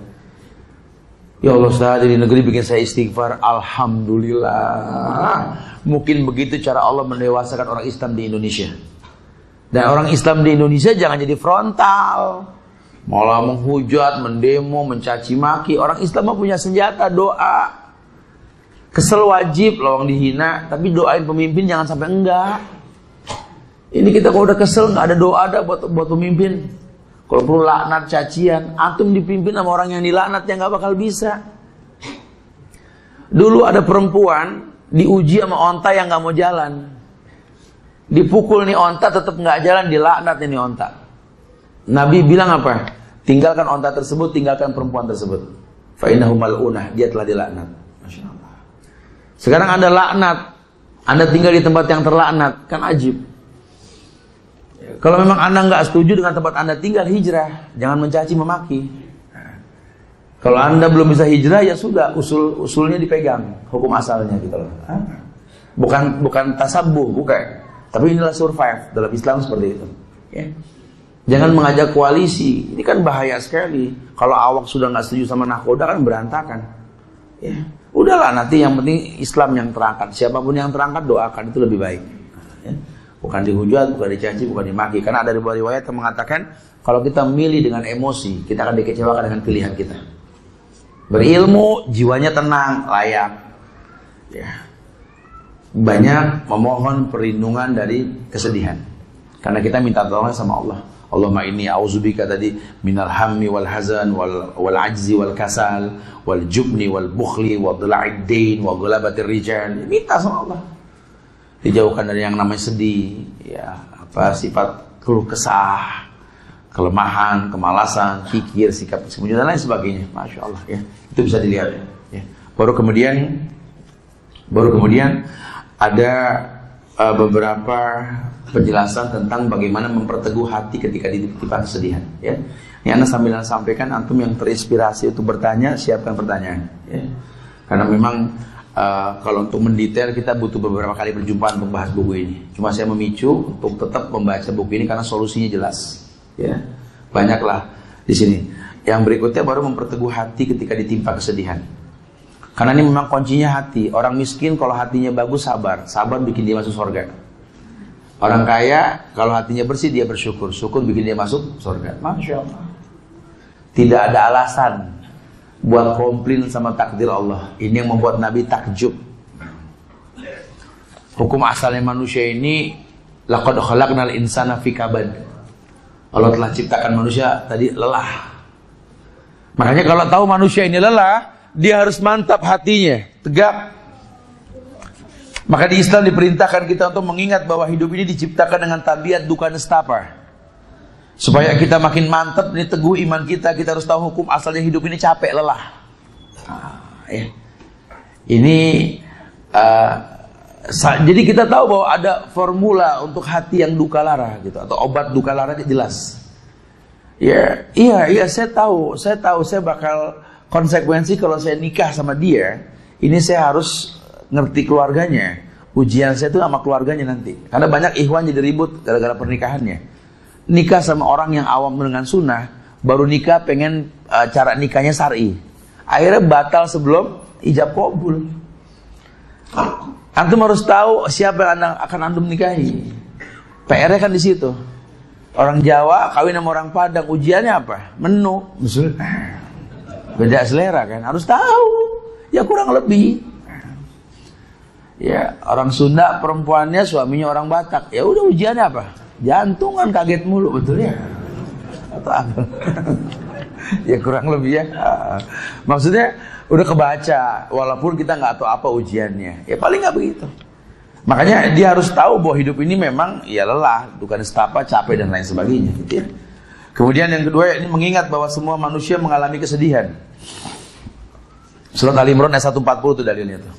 Ya Allah, Ustaz, di negeri bikin saya istighfar, alhamdulillah. Mungkin begitu cara Allah mendewasakan orang Islam di Indonesia. Dan orang Islam di Indonesia jangan jadi frontal, malah menghujat, mendemo, mencaci maki. Orang Islam punya senjata, doa. Kesel wajib, lawang dihina, tapi doain pemimpin jangan sampai enggak. Ini kita kalau udah kesel nggak ada doa ada buat pemimpin. Kalau perlu laknat, cacian, antum dipimpin sama orang yang dilaknat yang nggak bakal bisa. Dulu ada perempuan diuji sama onta yang nggak mau jalan, dipukul nih onta tetap nggak jalan, dilaknat ini onta. Nabi bilang apa? Tinggalkan onta tersebut, tinggalkan perempuan tersebut. Fa innahu mal'unah, dia telah dilaknat. Masya Allah. Sekarang Anda laknat, Anda tinggal di tempat yang terlaknat, kan ajib. Kalau memang Anda nggak setuju dengan tempat Anda tinggal, hijrah, jangan mencaci memaki. Kalau Anda belum bisa hijrah, ya sudah, usulnya dipegang, hukum asalnya gitu loh. Bukan tasabuh, bukan. Tapi inilah survive dalam Islam seperti itu. Ya. Jangan mengajak koalisi, ini kan bahaya sekali. Kalau awak sudah nggak setuju sama nakoda kan berantakan. Ya. Udahlah, nanti yang penting Islam yang terangkat. Siapapun yang terangkat, doakan, itu lebih baik. Ya. Bukan dihujat, bukan dicaci, bukan dimaki. Karena ada riwayat yang mengatakan kalau kita milih dengan emosi, kita akan dikecewakan dengan pilihan kita. Berilmu, jiwanya tenang, layak. Ya. Banyak memohon perlindungan dari kesedihan. Karena kita minta tolong sama Allah. Allahumma inni a'udzubika tadi minal hammi wal hazan wal ajzi wal kasal wal jubni wal bukhli wa dhala'id dain wa ghalabatir rijal. Minta sama Allah. Dijauhkan dari yang namanya sedih, ya, apa sifat keluh kesah, kelemahan, kemalasan, kikir, sikap sembunyi dan lain sebagainya. Masya Allah ya, itu bisa dilihat ya. Baru kemudian ada beberapa penjelasan tentang bagaimana memperteguh hati ketika ditimpa kesedihan. Ya, ini Anda sambil sampaikan, antum yang terinspirasi untuk bertanya, siapkan pertanyaan. Ya. Karena memang kalau untuk mendetail kita butuh beberapa kali perjumpaan untuk bahas buku ini. Cuma saya memicu untuk tetap membaca buku ini karena solusinya jelas. Ya, banyaklah di sini. Yang berikutnya baru memperteguh hati ketika ditimpa kesedihan. Karena ini memang kuncinya hati. Orang miskin kalau hatinya bagus sabar, sabar bikin dia masuk surga. Orang kaya kalau hatinya bersih dia bersyukur, syukur bikin dia masuk surga. Masya Allah. Tidak ada alasan buat komplain sama takdir Allah. Ini yang membuat Nabi takjub. Hukum asalnya manusia ini laqad khalaqnal insana fi kabad. Allah telah ciptakan manusia tadi lelah. Makanya kalau tahu manusia ini lelah, dia harus mantap hatinya, tegak. Maka di Islam diperintahkan kita untuk mengingat bahwa hidup ini diciptakan dengan tabiat duka nestapa. Supaya kita makin mantap, ini teguh iman kita, kita harus tahu hukum asalnya hidup ini capek, lelah. Ya. Ini jadi kita tahu bahwa ada formula untuk hati yang duka lara gitu, atau obat duka lara jelas. Ya, iya, saya tahu saya bakal konsekuensi kalau saya nikah sama dia. Ini saya harus ngerti keluarganya. Ujian saya itu sama keluarganya nanti. Karena banyak ikhwan jadi ribut gara-gara pernikahannya. Nikah sama orang yang awam dengan sunnah, baru nikah pengen cara nikahnya syar'i. Akhirnya batal sebelum ijab qabul. Antum harus tahu siapa yang akan antum nikahi. PR-nya kan di situ. Orang Jawa kawin sama orang Padang, ujiannya apa? Menu. Beda selera kan, harus tahu. Ya kurang lebih. Ya, orang Sunda perempuannya suaminya orang Batak. Ya udah ujiannya apa? Jantung kan kaget mulu, betul ya? Atau apa? Ya kurang lebih ya. Maksudnya udah kebaca, walaupun kita nggak tahu apa ujiannya. Ya paling nggak begitu. Makanya dia harus tahu bahwa hidup ini memang ya lelah, duka nestapa, capek dan lain sebagainya. Gitu ya. Kemudian yang kedua ini mengingat bahwa semua manusia mengalami kesedihan. Surat Al-Imran ayat 140 itu dalilnya tuh.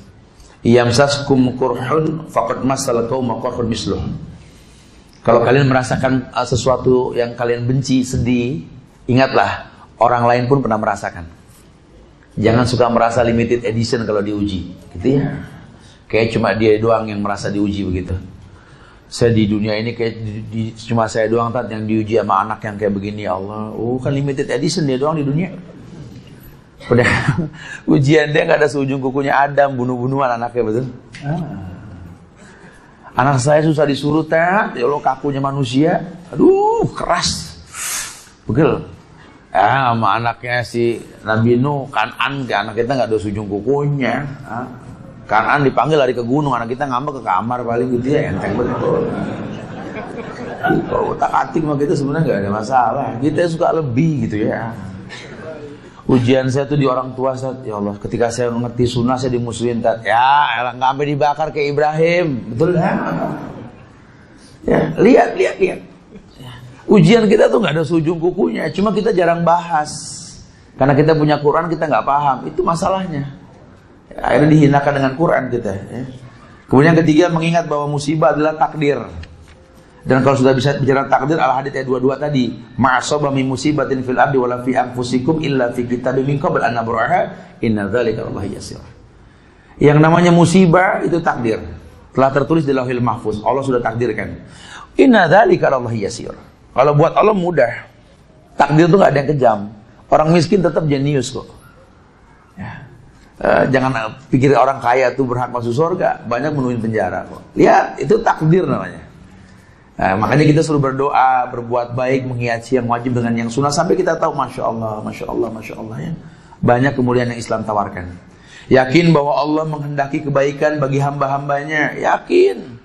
Iyamsaskum kurhun faqad massal qauma qurhun misluh. Kalau kalian merasakan sesuatu yang kalian benci, sedih, ingatlah orang lain pun pernah merasakan. Jangan suka merasa limited edition kalau diuji, gitu ya. Kayak cuma dia doang yang merasa diuji begitu. Saya di dunia ini kayak cuma saya doang yang diuji sama anak yang kayak begini, ya Allah. Oh kan limited edition dia doang di dunia. Udah ujian dia nggak ada seujung kukunya Adam, bunuh-bunuhan anaknya, betul? Anak saya susah disuruh teh, ya Allah kakunya manusia, aduh keras, begel. Sama anaknya si Nabi Nuh, Kan'an, anak kita nggak ada seujung kukunya. Kan'an dipanggil lari ke gunung, anak kita ngambek ke kamar paling gitu ya, enteng betul. Kalau otak-atik mah kita sebenarnya nggak ada masalah, kita suka lebih gitu ya. Ujian saya tuh di orang tua saya, ya Allah, ketika saya ngerti sunnah saya dimusuhin, ya nggak sampai dibakar kayak Ibrahim, betul ya? Ya lihat. Ujian kita tuh nggak ada seujung kukunya, cuma kita jarang bahas karena kita punya Quran kita nggak paham, itu masalahnya. Ya, akhirnya dihinakan dengan Quran kita. Ya. Kemudian ketiga mengingat bahwa musibah adalah takdir. Dan kalau sudah bisa bicara takdir, Al-Hadid ayat 22 tadi, ma'asaba min musibatin fil ardi wala fi anfusikum illa fi kitabim min qabl an nabraha inna dzalika 'alallahi yasir. Yang namanya musibah itu takdir. Telah tertulis di Lauhil Mahfuz. Allah sudah takdirkan. Inna dzalika 'alallahi yasir. Kalau buat Allah mudah. Takdir itu nggak ada yang kejam. Orang miskin tetap jenius kok. Ya. Jangan pikir orang kaya itu berhak masuk surga, banyak menuin penjara kok. Lihat, itu takdir namanya. Nah, makanya kita suruh berdoa, berbuat baik, menghiasi yang wajib dengan yang sunnah sampai kita tahu Masya Allah ya. Banyak kemuliaan yang Islam tawarkan. Yakin bahwa Allah menghendaki kebaikan bagi hamba-hambanya. Yakin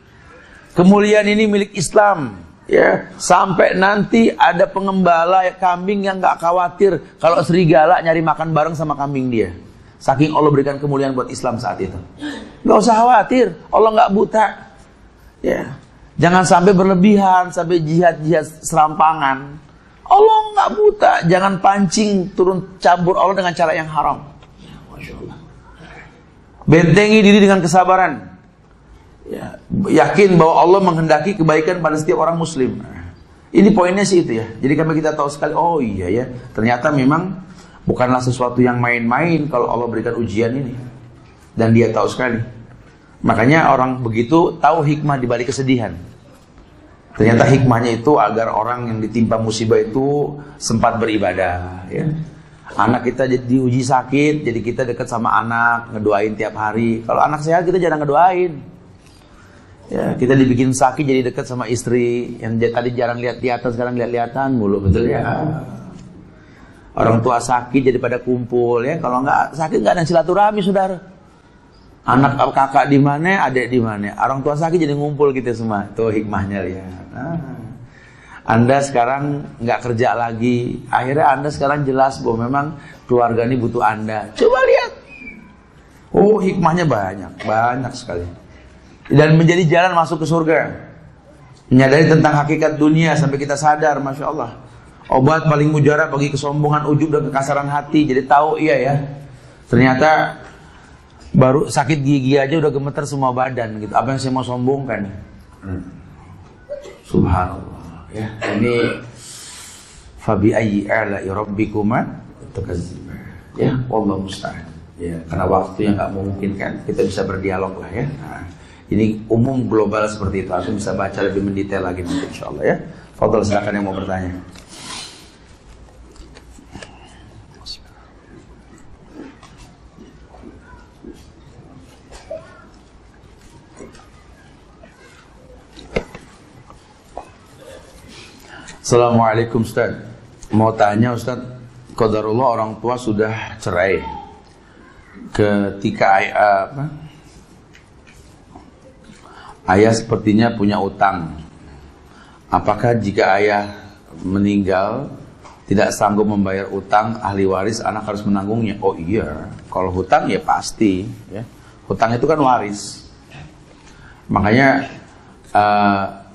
kemuliaan ini milik Islam ya. Sampai nanti ada pengembala kambing yang gak khawatir kalau serigala nyari makan bareng sama kambing dia. Saking Allah berikan kemuliaan buat Islam saat itu. Gak usah khawatir, Allah gak buta ya. Jangan sampai berlebihan, sampai jihad-jihad serampangan. Allah nggak buta. Jangan pancing turun campur Allah dengan cara yang haram. Masya Allah. Bentengi diri dengan kesabaran. Ya, yakin bahwa Allah menghendaki kebaikan pada setiap orang Muslim. Ini poinnya sih itu ya. Jadi kami kita tahu sekali. Oh iya ya. Ternyata memang bukanlah sesuatu yang main-main kalau Allah berikan ujian ini. Dan Dia tahu sekali. Makanya orang begitu tahu hikmah di balik kesedihan. Ternyata hikmahnya itu agar orang yang ditimpa musibah itu sempat beribadah ya. Anak kita diuji sakit, jadi kita dekat sama anak, ngedoain tiap hari. Kalau anak sehat kita jarang ngedoain ya. Kita dibikin sakit jadi dekat sama istri yang tadi jarang lihat-lihatan, sekarang lihat-lihatan mulu, betul ya. Orang tua sakit jadi pada kumpul ya. Kalau nggak sakit nggak ada silaturahmi, saudara. Anak kakak di mana, adik di mana. Orang tua sakit jadi ngumpul kita semua. Tuh hikmahnya lihat. Anda sekarang nggak kerja lagi. Akhirnya Anda sekarang jelas bahwa memang keluarga ini butuh Anda. Coba lihat. Oh hikmahnya banyak sekali. Dan menjadi jalan masuk ke surga. Menyadari tentang hakikat dunia sampai kita sadar, Masya Allah. Obat paling mujarab bagi kesombongan, ujub dan kekasaran hati. Jadi tahu iya ya. Ternyata baru sakit gigi aja udah gemeter semua badan gitu. Apa yang saya mau sombongkan? Subhanallah ya. Ini fabi ayyi ala'i rabbikuma tukadziban. Ya, wallahu musta'an. Ya, karena waktu yang enggak memungkinkan, kita bisa berdialog lah ya. Nah, ini umum global seperti itu. Aku bisa baca lebih mendetail lagi nanti insyaallah ya. Fadhal silakan yang mau bertanya. Assalamualaikum Ustaz. Mau tanya Ustaz, qadarullah orang tua sudah cerai. Ketika ayah sepertinya punya utang. Apakah jika ayah meninggal tidak sanggup membayar utang, ahli waris anak harus menanggungnya? Oh iya, kalau hutang ya pasti ya. Hutang itu kan waris. Makanya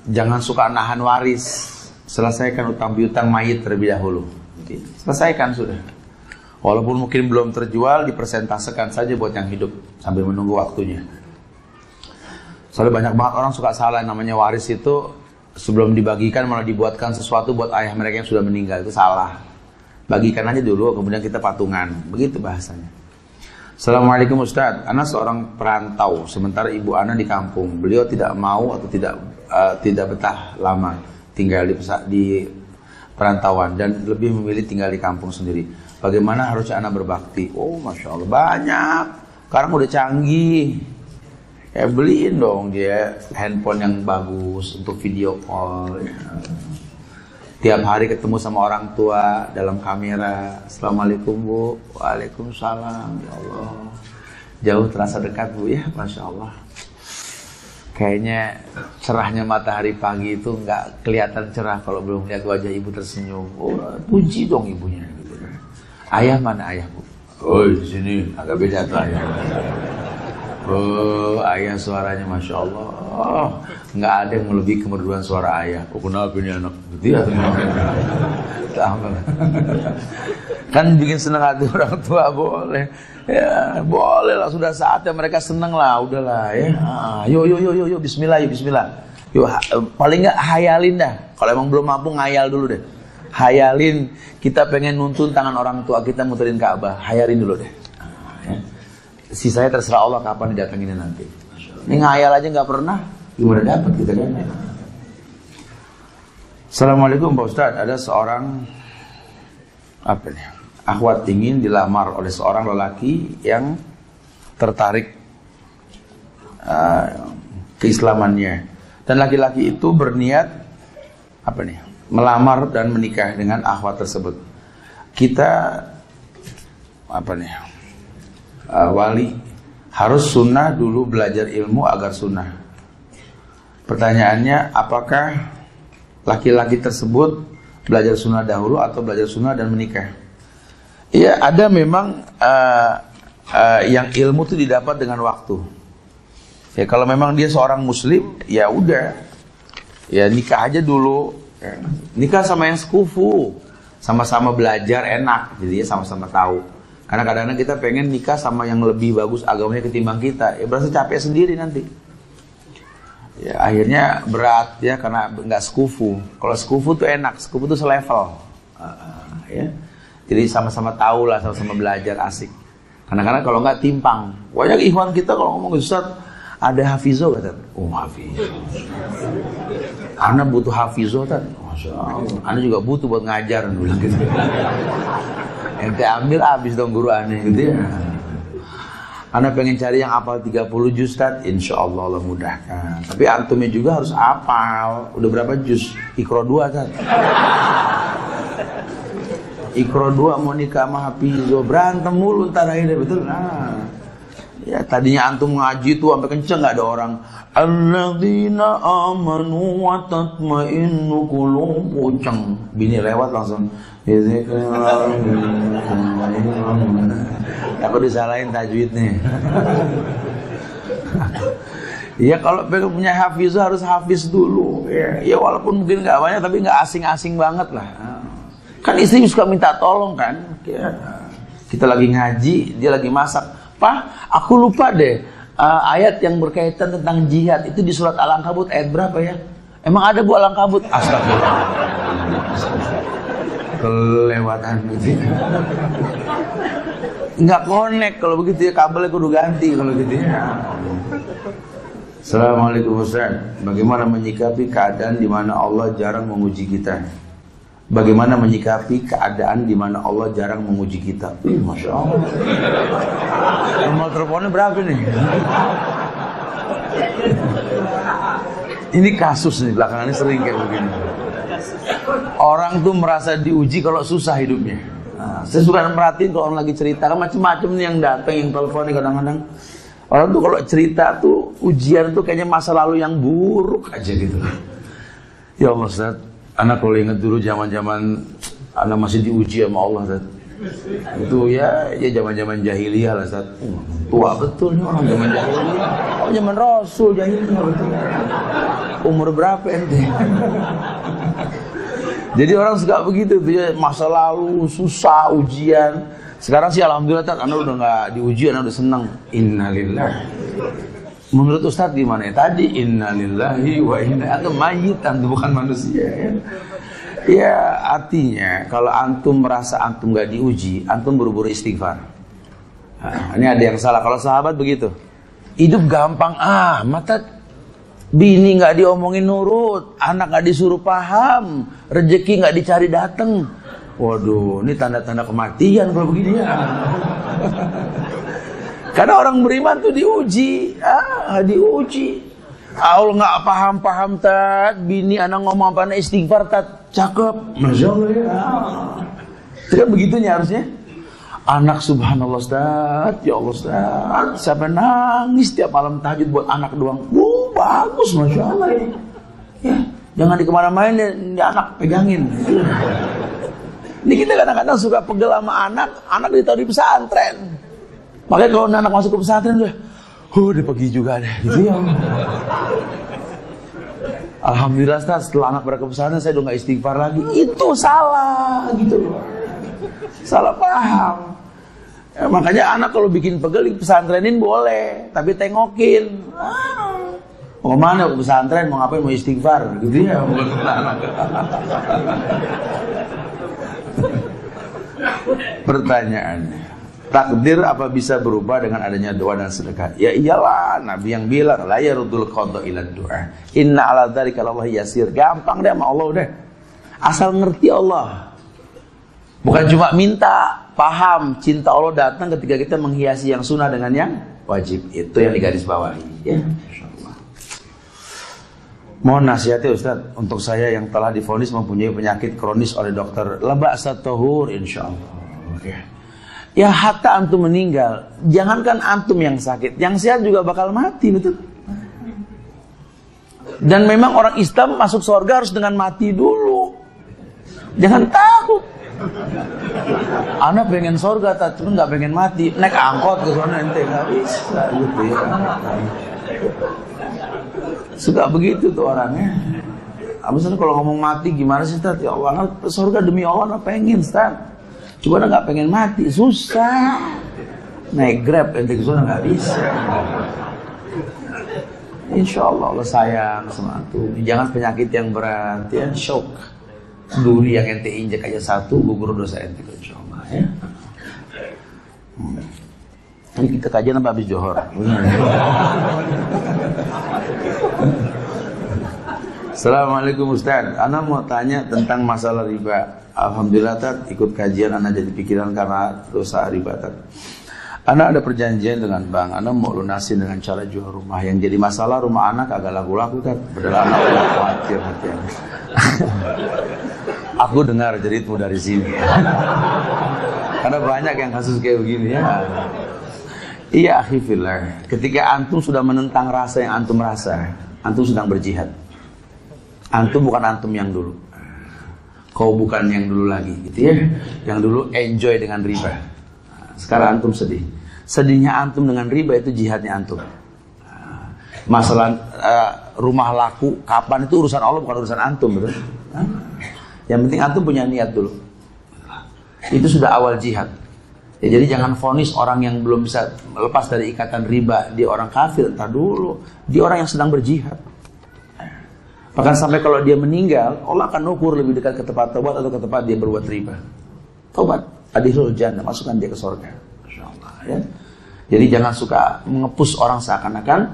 jangan suka nahan waris. Selesaikan utang piutang mayit terlebih dahulu. Selesaikan sudah. Walaupun mungkin belum terjual, dipersentasekan saja buat yang hidup sambil menunggu waktunya. Soalnya banyak banget orang suka salah, namanya waris itu sebelum dibagikan malah dibuatkan sesuatu buat ayah mereka yang sudah meninggal. Itu salah. Bagikan aja dulu, kemudian kita patungan. Begitu bahasanya. Assalamualaikum Ustaz, Ana seorang perantau, sementara ibu Ana di kampung. Beliau tidak mau atau tidak betah lama tinggal di perantauan dan lebih memilih tinggal di kampung sendiri. Bagaimana harusnya Ana berbakti? Oh, Masya Allah, banyak. Sekarang udah canggih. Ya beliin dong dia handphone yang bagus untuk video call. Tiap hari ketemu sama orang tua dalam kamera. Assalamualaikum Bu. Waalaikumsalam. Ya Allah, jauh terasa dekat Bu ya. Masya Allah. Kayaknya cerahnya matahari pagi itu nggak kelihatan cerah kalau belum lihat wajah ibu tersenyum. Oh, puji dong ibunya. Gitu. Ayah mana ayah Bu? Oh di sini agak beda tuh ayah. Oh, ayah suaranya Masya Allah. Oh, nggak ada yang melebihi kemerduan suara ayah. Oh, kenapa ini anak? Gitu ya? Kan bikin senang hati orang tua boleh. Ya, boleh lah. Sudah saatnya mereka senang lah. Udahlah ya. Yuk, Bismillah, yuk Bismillah. Yuk, paling nggak hayalin dah. Kalau emang belum mampu ngayal dulu deh. Hayalin. Kita pengen nuntun tangan orang tua kita muterin Ka'bah. Hayalin dulu deh. Ya. Sisanya terserah Allah kapan didatanginnya nanti. Ini ngayal aja nggak pernah, gimana dapat kita kan? Assalamualaikum Pak Ustadz, ada seorang akhwat ingin dilamar oleh seorang lelaki yang tertarik keislamannya, dan laki-laki itu berniat melamar dan menikah dengan akhwat tersebut. Kita wali harus sunnah dulu belajar ilmu agar sunnah. Pertanyaannya, apakah laki-laki tersebut belajar sunnah dahulu atau belajar sunnah dan menikah? Iya, ada memang yang ilmu itu didapat dengan waktu. Ya kalau memang dia seorang muslim, ya udah, ya nikah aja dulu. Ya. Nikah sama yang sekufu, sama-sama belajar enak, jadi ya sama-sama tahu. Karena kadang-kadang kita pengen nikah sama yang lebih bagus agamanya ketimbang kita, ya berasa capek sendiri nanti. Ya akhirnya berat ya karena nggak sekufu. Kalau sekufu tuh enak, sekufu tuh selevel. Ya. Jadi sama-sama tahu lah, sama-sama belajar asik. Kadang-kadang kalau nggak timpang. Banyak ikhwan kita kalau ngomong Ustaz, ada hafizo kata. Oh hafizo. Ana butuh hafizo kan. Masya Allah. Ana juga butuh buat ngajar bilang gitu. Ente ambil habis dong guru aneh gitu ya. Anda pengen cari yang hafal 30 juz Ustaz, insya Allah Allah mudahkan. Tapi antumnya juga harus hafal. Udah berapa juz? Iqra 2 kan? Iqra 2 mau nikah sama hafizo, berantem mulu ntar akhirnya, betul? Nah, ya tadinya antum ngaji tuh sampai kenceng nggak ada orang. Alladzina amanu wa tatma'innu qulubuhum. Bini lewat langsung. Aku disalahin tajwidnya. Ya kalau pengen punya hafiz harus hafiz dulu. Ya walaupun mungkin nggak banyak tapi nggak asing-asing banget lah. Kan istri suka minta tolong kan. Ya. Kita lagi ngaji, dia lagi masak. Pak, aku lupa deh ayat yang berkaitan tentang jihad itu di surat Al-Ankabut ayat berapa ya? Emang ada Bu Al-Ankabut? Astagfirullah. Kelewatan gitu. Nggak connect kalau begitu ya, kabelnya kudu ganti kalau gitu ya. Assalamualaikum Ustaz. Bagaimana menyikapi keadaan di mana Allah jarang menguji kita? Bagaimana menyikapi keadaan di mana Allah jarang menguji kita? Masya Allah. Nomor teleponnya berapa nih? Ini kasus nih, belakangan ini sering kayak begini. Orang tuh merasa diuji kalau susah hidupnya. Nah, saya suka merhatiin kalau orang lagi cerita kan macam-macam nih yang datang, yang telepon nih kadang-kadang. Orang tuh kalau cerita tuh ujian tuh kayaknya masa lalu yang buruk aja gitu. Ya Allah Ustaz, anak kalau ingat dulu zaman-zaman anak masih diuji sama Allah Ustaz. Itu ya zaman-zaman jahiliyah lah Ustaz. Tua betul nih orang zaman jahiliyah. Oh zaman Rasul jahiliyah betul. Umur berapa ente? Jadi orang suka begitu tuh ya, masa lalu susah ujian. Sekarang sih alhamdulillah Tat, anak udah nggak diuji, anak udah senang. Innalillah. Menurut Ustaz gimana ya? Tadi innalillahi wa inna ilaihi mayit, antum bukan manusia ya. Ya artinya kalau antum merasa antum nggak diuji, antum buru-buru istighfar. Nah, ini ada yang salah. Kalau sahabat begitu, hidup gampang mata. Bini nggak diomongin nurut, anak nggak disuruh paham, rezeki nggak dicari datang. Waduh, ini tanda-tanda kematian kalau begini ya. Karena orang beriman tuh diuji, diuji. Allah nggak paham-paham Tat, bini anak ngomong apa istighfar Tat, cakep, masya Allah ya. Itu kan begitunya harusnya. Anak subhanallah Ustaz, ya Allah Ustaz, siapa nangis tiap malam tahajud buat anak doang. Bagus masya Allah ini. Ya, jangan di kemana-mana, ini anak pegangin. Ini kita kadang-kadang suka pegel sama anak ditaruh di pesantren. Makanya kalau anak masuk ke pesantren udah, dia pergi juga deh, gitu ya. Alhamdulillah Ustaz, setelah anak berangkat ke pesantren saya udah nggak istighfar lagi. Itu salah, gitu loh. Salah paham. Ya, makanya anak kalau bikin pegel di pesantrenin boleh, tapi tengokin. Mau kemana? Ke pesantren, mau ngapain? Mau istighfar, gitu ya. Pertanyaannya, takdir apa bisa berubah dengan adanya doa dan sedekah? Ya iyalah, Nabi yang bilang la yarudul qada ila du'a. Inna ala dzalika Allah yasir. Gampang deh sama Allah udah. Asal ngerti Allah. Bukan cuma minta, paham cinta Allah datang ketika kita menghiasi yang sunnah dengan yang wajib. Itu yang digarisbawahi ya. Mohon nasihatnya Ustaz untuk saya yang telah divonis mempunyai penyakit kronis oleh dokter. La ba'sa tahur insyaallah. Ya hatta antum meninggal, jangankan antum yang sakit, yang sehat juga bakal mati, betul? Dan memang orang Islam masuk surga harus dengan mati dulu. Jangan takut. Anak pengen surga, cuma nggak pengen mati. Naik angkot ke sana ente nggak bisa, gitu ya. Suka begitu tuh orangnya. Misalnya kalau ngomong mati gimana sih Ustaz? Ya Allah, surga demi Allah pengen Ustaz. Cuma nggak pengen mati, susah. Naik Grab ente ke sana nggak bisa. Insya Allah Allah sayang sama antum. Jangan penyakit yang berat, ya shock. Duri yang ente injek aja satu, gugur dosa ente insya Allah ya. Ini kita kajian apa habis johor? Assalamualaikum Ustaz, Ana mau tanya tentang masalah riba. Alhamdulillah Tat, ikut kajian Ana jadi pikiran karena dosa riba Tat. Ana ada perjanjian dengan bank, Ana mau lunasin dengan cara jual rumah. Yang jadi masalah rumah Ana kagak laku-laku Tat. Padahal Ana udah khawatir hatinya. Aku dengar ceritmu dari sini. Karena banyak yang kasus kayak begini ya. Iya akhifillah. Ketika antum sudah menentang rasa yang antum rasa, antum sedang berjihad. Antum bukan antum yang dulu. Kau bukan yang dulu lagi, gitu ya. Yang dulu enjoy dengan riba. Sekarang antum sedih. Sedihnya antum dengan riba itu jihadnya antum. Masalah rumah laku kapan itu urusan Allah bukan urusan antum, betul? Yang penting antum punya niat dulu. Itu sudah awal jihad. Ya, jadi jangan vonis orang yang belum bisa lepas dari ikatan riba, dia orang kafir, entar dulu. Dia orang yang sedang berjihad. Bahkan sampai kalau dia meninggal, Allah akan ukur lebih dekat ke tempat taubat atau ke tempat dia berbuat riba. Taubat, adilul jannah, masukkan dia ke surga. Insyaallah ya. Jadi jangan suka mengepus orang seakan-akan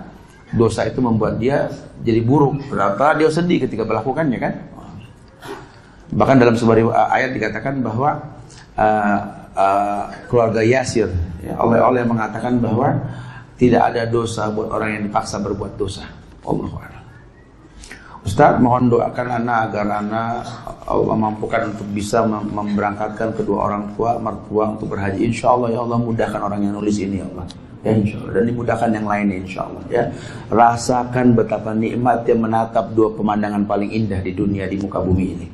dosa itu membuat dia jadi buruk. Padahal dia sedih ketika melakukannya kan. Bahkan dalam sebuah ayat dikatakan bahwa keluarga Yasir ya, Allah mengatakan bahwa tidak ada dosa buat orang yang dipaksa berbuat dosa. Allahu a'lam. Ustaz, mohon doakan anak agar anak Allah memampukan untuk bisa memberangkatkan kedua orang tua, mertua untuk berhaji. Insya Allah ya Allah, mudahkan orang yang nulis ini ya Allah. Ya insya Allah, dan dimudahkan yang lainnya insya Allah ya. Rasakan betapa nikmatnya menatap dua pemandangan paling indah di dunia, di muka bumi ini.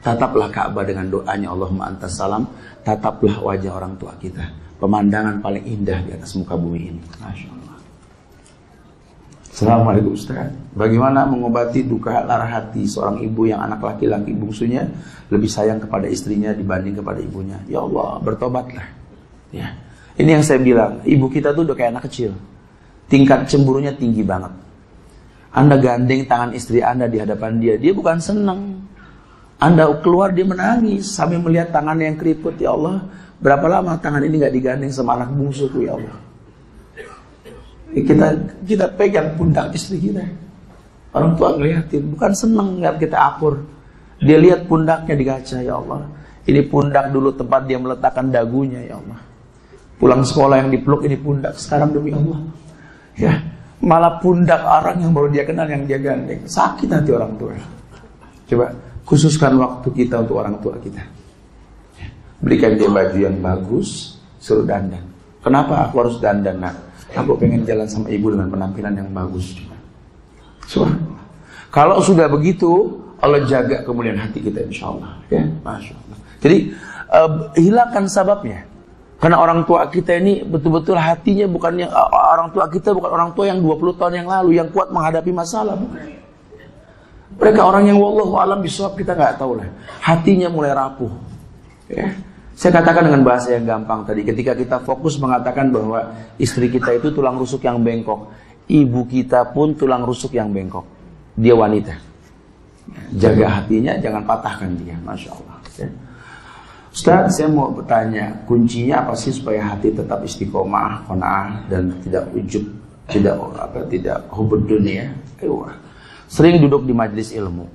Tataplah Ka'bah dengan doanya Allahumma antas salam. Tataplah wajah orang tua kita, pemandangan paling indah di atas muka bumi ini. Masya Allah. Assalamualaikum Ustaz. Bagaimana mengobati duka lara hati seorang ibu yang anak laki-laki bungsunya lebih sayang kepada istrinya dibanding kepada ibunya? Ya Allah, bertobatlah. Ya. Ini yang saya bilang, ibu kita tuh udah kayak anak kecil. Tingkat cemburunya tinggi banget. Anda gandeng tangan istri Anda di hadapan dia, dia bukan senang. Anda keluar dia menangis sambil melihat tangannya yang keriput. Ya Allah, berapa lama tangan ini gak digandeng sama anak bungsuku ya Allah. Kita pegang pundak istri kita. Orang tua ngeliatin, bukan seneng lihat kita akur. Dia lihat pundaknya di kaca, ya Allah. Ini pundak dulu tempat dia meletakkan dagunya, ya Allah. Pulang sekolah yang dipeluk, ini pundak. Sekarang demi Allah, ya malah pundak orang yang baru dia kenal yang dia gandeng. Sakit hati orang tua. Coba khususkan waktu kita untuk orang tua kita. Berikan dia baju yang bagus, suruh dandan. Kenapa aku harus dandan, nak? Aku pengen jalan sama ibu dengan penampilan yang bagus. Subhanallah. Kalau sudah begitu, Allah jaga kemuliaan hati kita insya Allah. Ya, Masya Allah. Jadi hilangkan sababnya. Karena orang tua kita ini betul-betul hatinya bukan yang orang tua kita bukan orang tua yang 20 tahun yang lalu yang kuat menghadapi masalah. Bukan. Mereka orang yang wallahu alam bisawab, kita nggak tahu lah. Hatinya mulai rapuh. Ya. Saya katakan dengan bahasa yang gampang tadi, ketika kita fokus mengatakan bahwa istri kita itu tulang rusuk yang bengkok, ibu kita pun tulang rusuk yang bengkok. Dia wanita. Jaga hatinya, jangan patahkan dia. Masya Allah. Ya. Ustaz, saya mau bertanya, kuncinya apa sih supaya hati tetap istiqomah, qanaah dan tidak ujub, tidak hubud dunia? Sering duduk di majelis ilmu.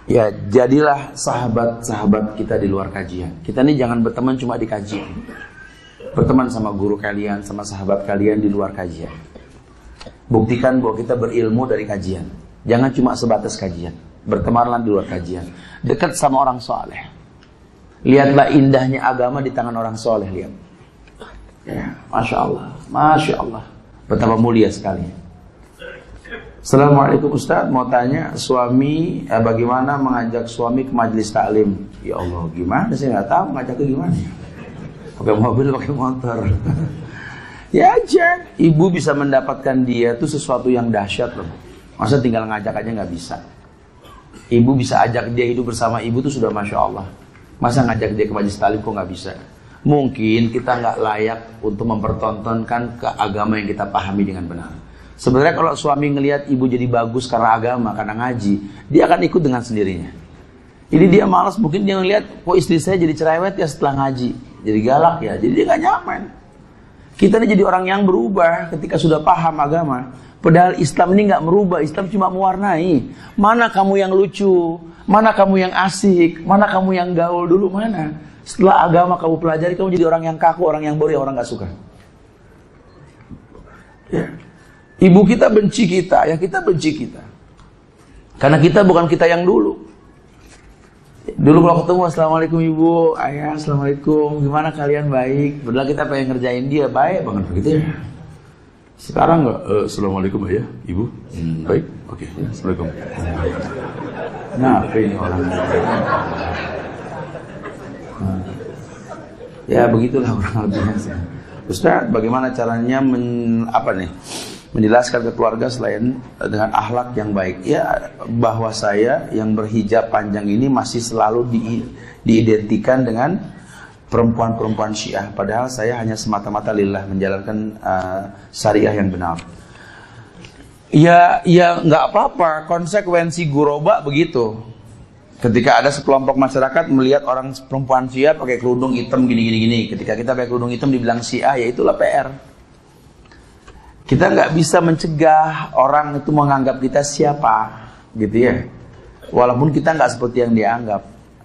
Ya, jadilah sahabat-sahabat kita di luar kajian. Kita ini jangan berteman cuma di kajian. Berteman sama guru kalian, sama sahabat kalian di luar kajian. Buktikan bahwa kita berilmu dari kajian. Jangan cuma sebatas kajian. Bertemanlah di luar kajian. Dekat sama orang soleh. Lihatlah indahnya agama di tangan orang soleh. Lihat. Ya, Masya Allah. Masya Allah. Betapa mulia sekali. Assalamualaikum Ustaz, mau tanya suami bagaimana mengajak suami ke majelis taklim? Ya Allah, gimana? Saya nggak tahu ngajaknya gimana. Pakai mobil, pakai motor. Ya aja, ibu bisa mendapatkan dia tuh sesuatu yang dahsyat loh. Masa tinggal ngajak aja nggak bisa. Ibu bisa ajak dia hidup bersama ibu tuh sudah Masya Allah. Masa ngajak dia ke majelis taklim kok nggak bisa? Mungkin kita nggak layak untuk mempertontonkan ke agama yang kita pahami dengan benar. Sebenarnya kalau suami ngelihat ibu jadi bagus karena agama, karena ngaji, dia akan ikut dengan sendirinya. Ini dia malas, mungkin dia ngelihat kok istri saya jadi cerewet ya setelah ngaji, jadi galak ya, jadi dia gak nyaman. Kita ini jadi orang yang berubah ketika sudah paham agama. Padahal Islam ini gak merubah, Islam cuma mewarnai. Mana kamu yang lucu, mana kamu yang asik, mana kamu yang gaul dulu, mana? Setelah agama kamu pelajari, kamu jadi orang yang kaku, orang yang bodoh, orang gak suka. Ya. Ibu kita benci kita, ya kita benci kita. Karena kita bukan kita yang dulu. Dulu kalau ketemu, Assalamualaikum ibu, ayah, Assalamualaikum, gimana kalian, baik? Padahal kita pengen ngerjain dia, baik banget begitu ya. Sekarang enggak, Assalamualaikum ayah, ibu, baik, oke, Assalamualaikum. Nah, ini orang. Ya begitulah orang lebihnya. Ustaz, bagaimana caranya menjelaskan ke keluarga selain dengan akhlak yang baik? Ya, bahwa saya yang berhijab panjang ini masih selalu diidentikan dengan perempuan-perempuan Syiah, padahal saya hanya semata-mata lillah menjalankan syariah yang benar. Ya nggak apa-apa, konsekuensi guroba begitu. Ketika ada sekelompok masyarakat melihat orang perempuan Syiah pakai kerudung hitam gini, ketika kita pakai kerudung hitam dibilang Syiah, ya itulah PR. Kita nggak bisa mencegah orang itu menganggap kita siapa, gitu ya. Walaupun kita nggak seperti yang dianggap.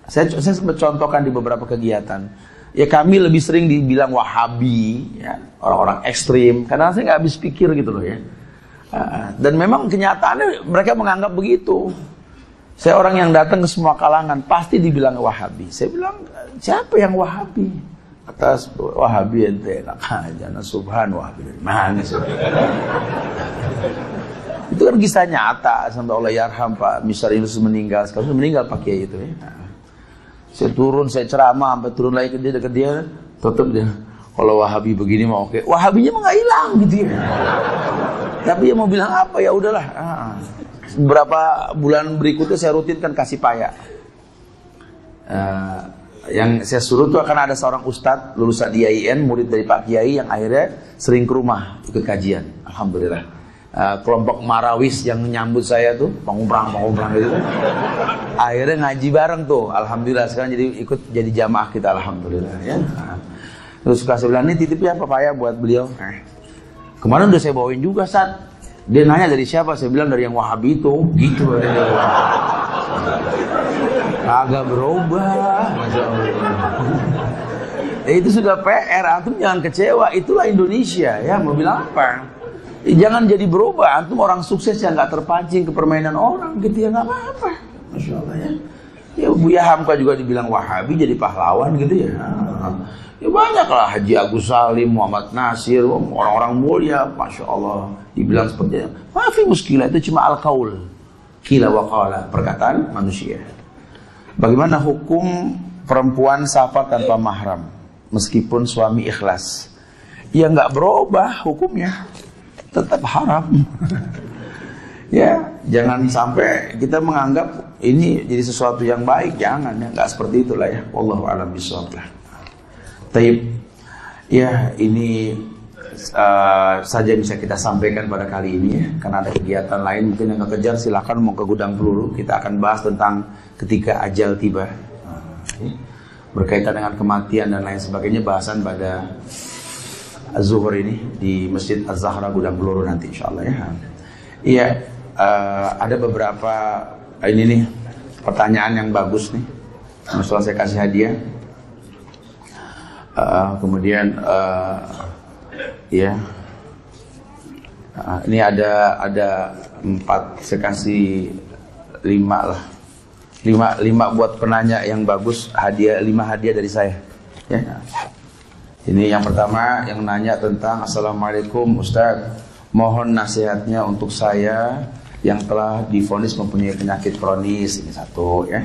Saya sempat contohkan di beberapa kegiatan. Ya kami lebih sering dibilang Wahabi, ya, orang-orang ekstrim. Karena saya nggak habis pikir gitu loh ya. Dan memang kenyataannya mereka menganggap begitu. Saya orang yang datang ke semua kalangan pasti dibilang Wahabi. Saya bilang, siapa yang Wahabi? Atas Wahabi ente enak aja. Nah, subhan Wahabi dari mana sih? Itu kan kisah nyata sampai Allah yarham Pak Misar Yunus meninggal. Sekarang meninggal Pak Kiai itu ya. Saya turun, saya ceramah sampai turun lagi ke dia, dekat dia, tetap dia. Kalau Wahabi begini mau oke. Wahabinya mah nggak hilang gitu ya. Tapi ya mau bilang apa ya udahlah. Beberapa bulan berikutnya saya rutinkan kasih paya. Yang saya suruh tuh akan ada seorang ustadz lulusan IAIN, murid dari Pak Kiai yang akhirnya sering ke rumah ikut kajian. Alhamdulillah. Kelompok Marawis yang nyambut saya tuh pengumrang gitu. Akhirnya ngaji bareng tuh. Alhamdulillah sekarang jadi jamaah kita alhamdulillah ya. Terus suka saya bilang, ini titipnya apa paya buat beliau. Kemarin udah saya bawain juga Ustaz. Dia nanya dari siapa? Saya bilang dari yang Wahabi itu. Gitu. Agak berubah. Masya Allah. Itu sudah PR. Antum jangan kecewa. Itulah Indonesia. Ya mau bilang apa? Jangan jadi berubah. Antum orang sukses yang gak terpancing ke permainan orang. Gitu ya gak apa-apa. Masya Allah ya. Ya Buya Hamka juga dibilang Wahabi jadi pahlawan gitu ya. Ya banyak lah Haji Agus Salim, Muhammad Nasir, orang-orang mulia, Masya Allah dibilang seperti itu. Maafi muskilah itu cuma al-qaul, kila wa qala, perkataan manusia. Bagaimana hukum perempuan safar tanpa mahram meskipun suami ikhlas? Ya nggak berubah hukumnya, tetap haram. Ya jangan sampai kita menganggap ini jadi sesuatu yang baik, jangan ya, nggak seperti itulah ya. Wallahu a'lam bishawab. Taib, ya ini saja bisa kita sampaikan pada kali ini ya. Karena ada kegiatan lain mungkin yang kekejar, silakan mau ke gudang peluru. Kita akan bahas tentang ketika ajal tiba, berkaitan dengan kematian dan lain sebagainya, bahasan pada Zuhur ini di Masjid Az-Zahra gudang peluru nanti insyaallah ya. Iya, ada beberapa ini nih pertanyaan yang bagus nih. Masalah saya kasih hadiah. Kemudian ya ini ada 4, saya kasih 5 lah, 5 buat penanya yang bagus, hadiah 5 hadiah dari saya ya. Ini yang pertama yang nanya tentang Assalamualaikum Ustaz, mohon nasihatnya untuk saya yang telah divonis mempunyai penyakit kronis. Ini satu ya.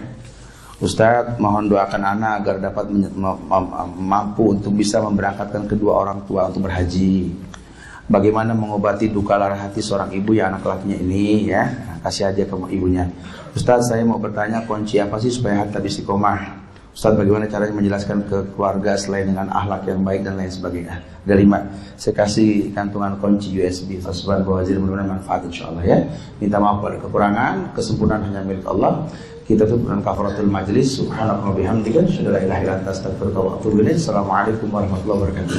Ustadz, mohon doakan anak agar dapat mampu untuk bisa memberangkatkan kedua orang tua untuk berhaji. Bagaimana mengobati duka lara hati seorang ibu yang anak lakinya ini ya, kasih aja ke ibunya. Ustadz, saya mau bertanya kunci apa sih supaya hati istiqomah? Ustadz, bagaimana caranya menjelaskan ke keluarga selain dengan akhlak yang baik dan lain sebagainya? Ada 5. Saya kasih kantungan kunci USB. Fasubhan bawazir, mudah-mudahan manfaat insyaallah ya. Minta maaf pada kekurangan, kesempurnaan hanya milik Allah. Kita tutup dengan kafaratul majlis. Subhanallah bihamdika, asyhadu an la ilaha illa anta, astaghfiruka wa atubu ilaik. Assalamualaikum warahmatullahi wabarakatuh.